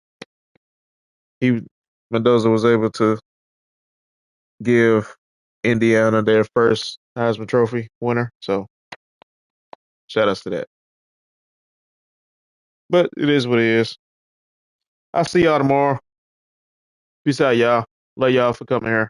[SPEAKER 1] he Mendoza was able to give Indiana their first Heisman Trophy winner. So shout outs to that. But it is what it is. I'll see y'all tomorrow. Peace out, y'all. Love y'all for coming here.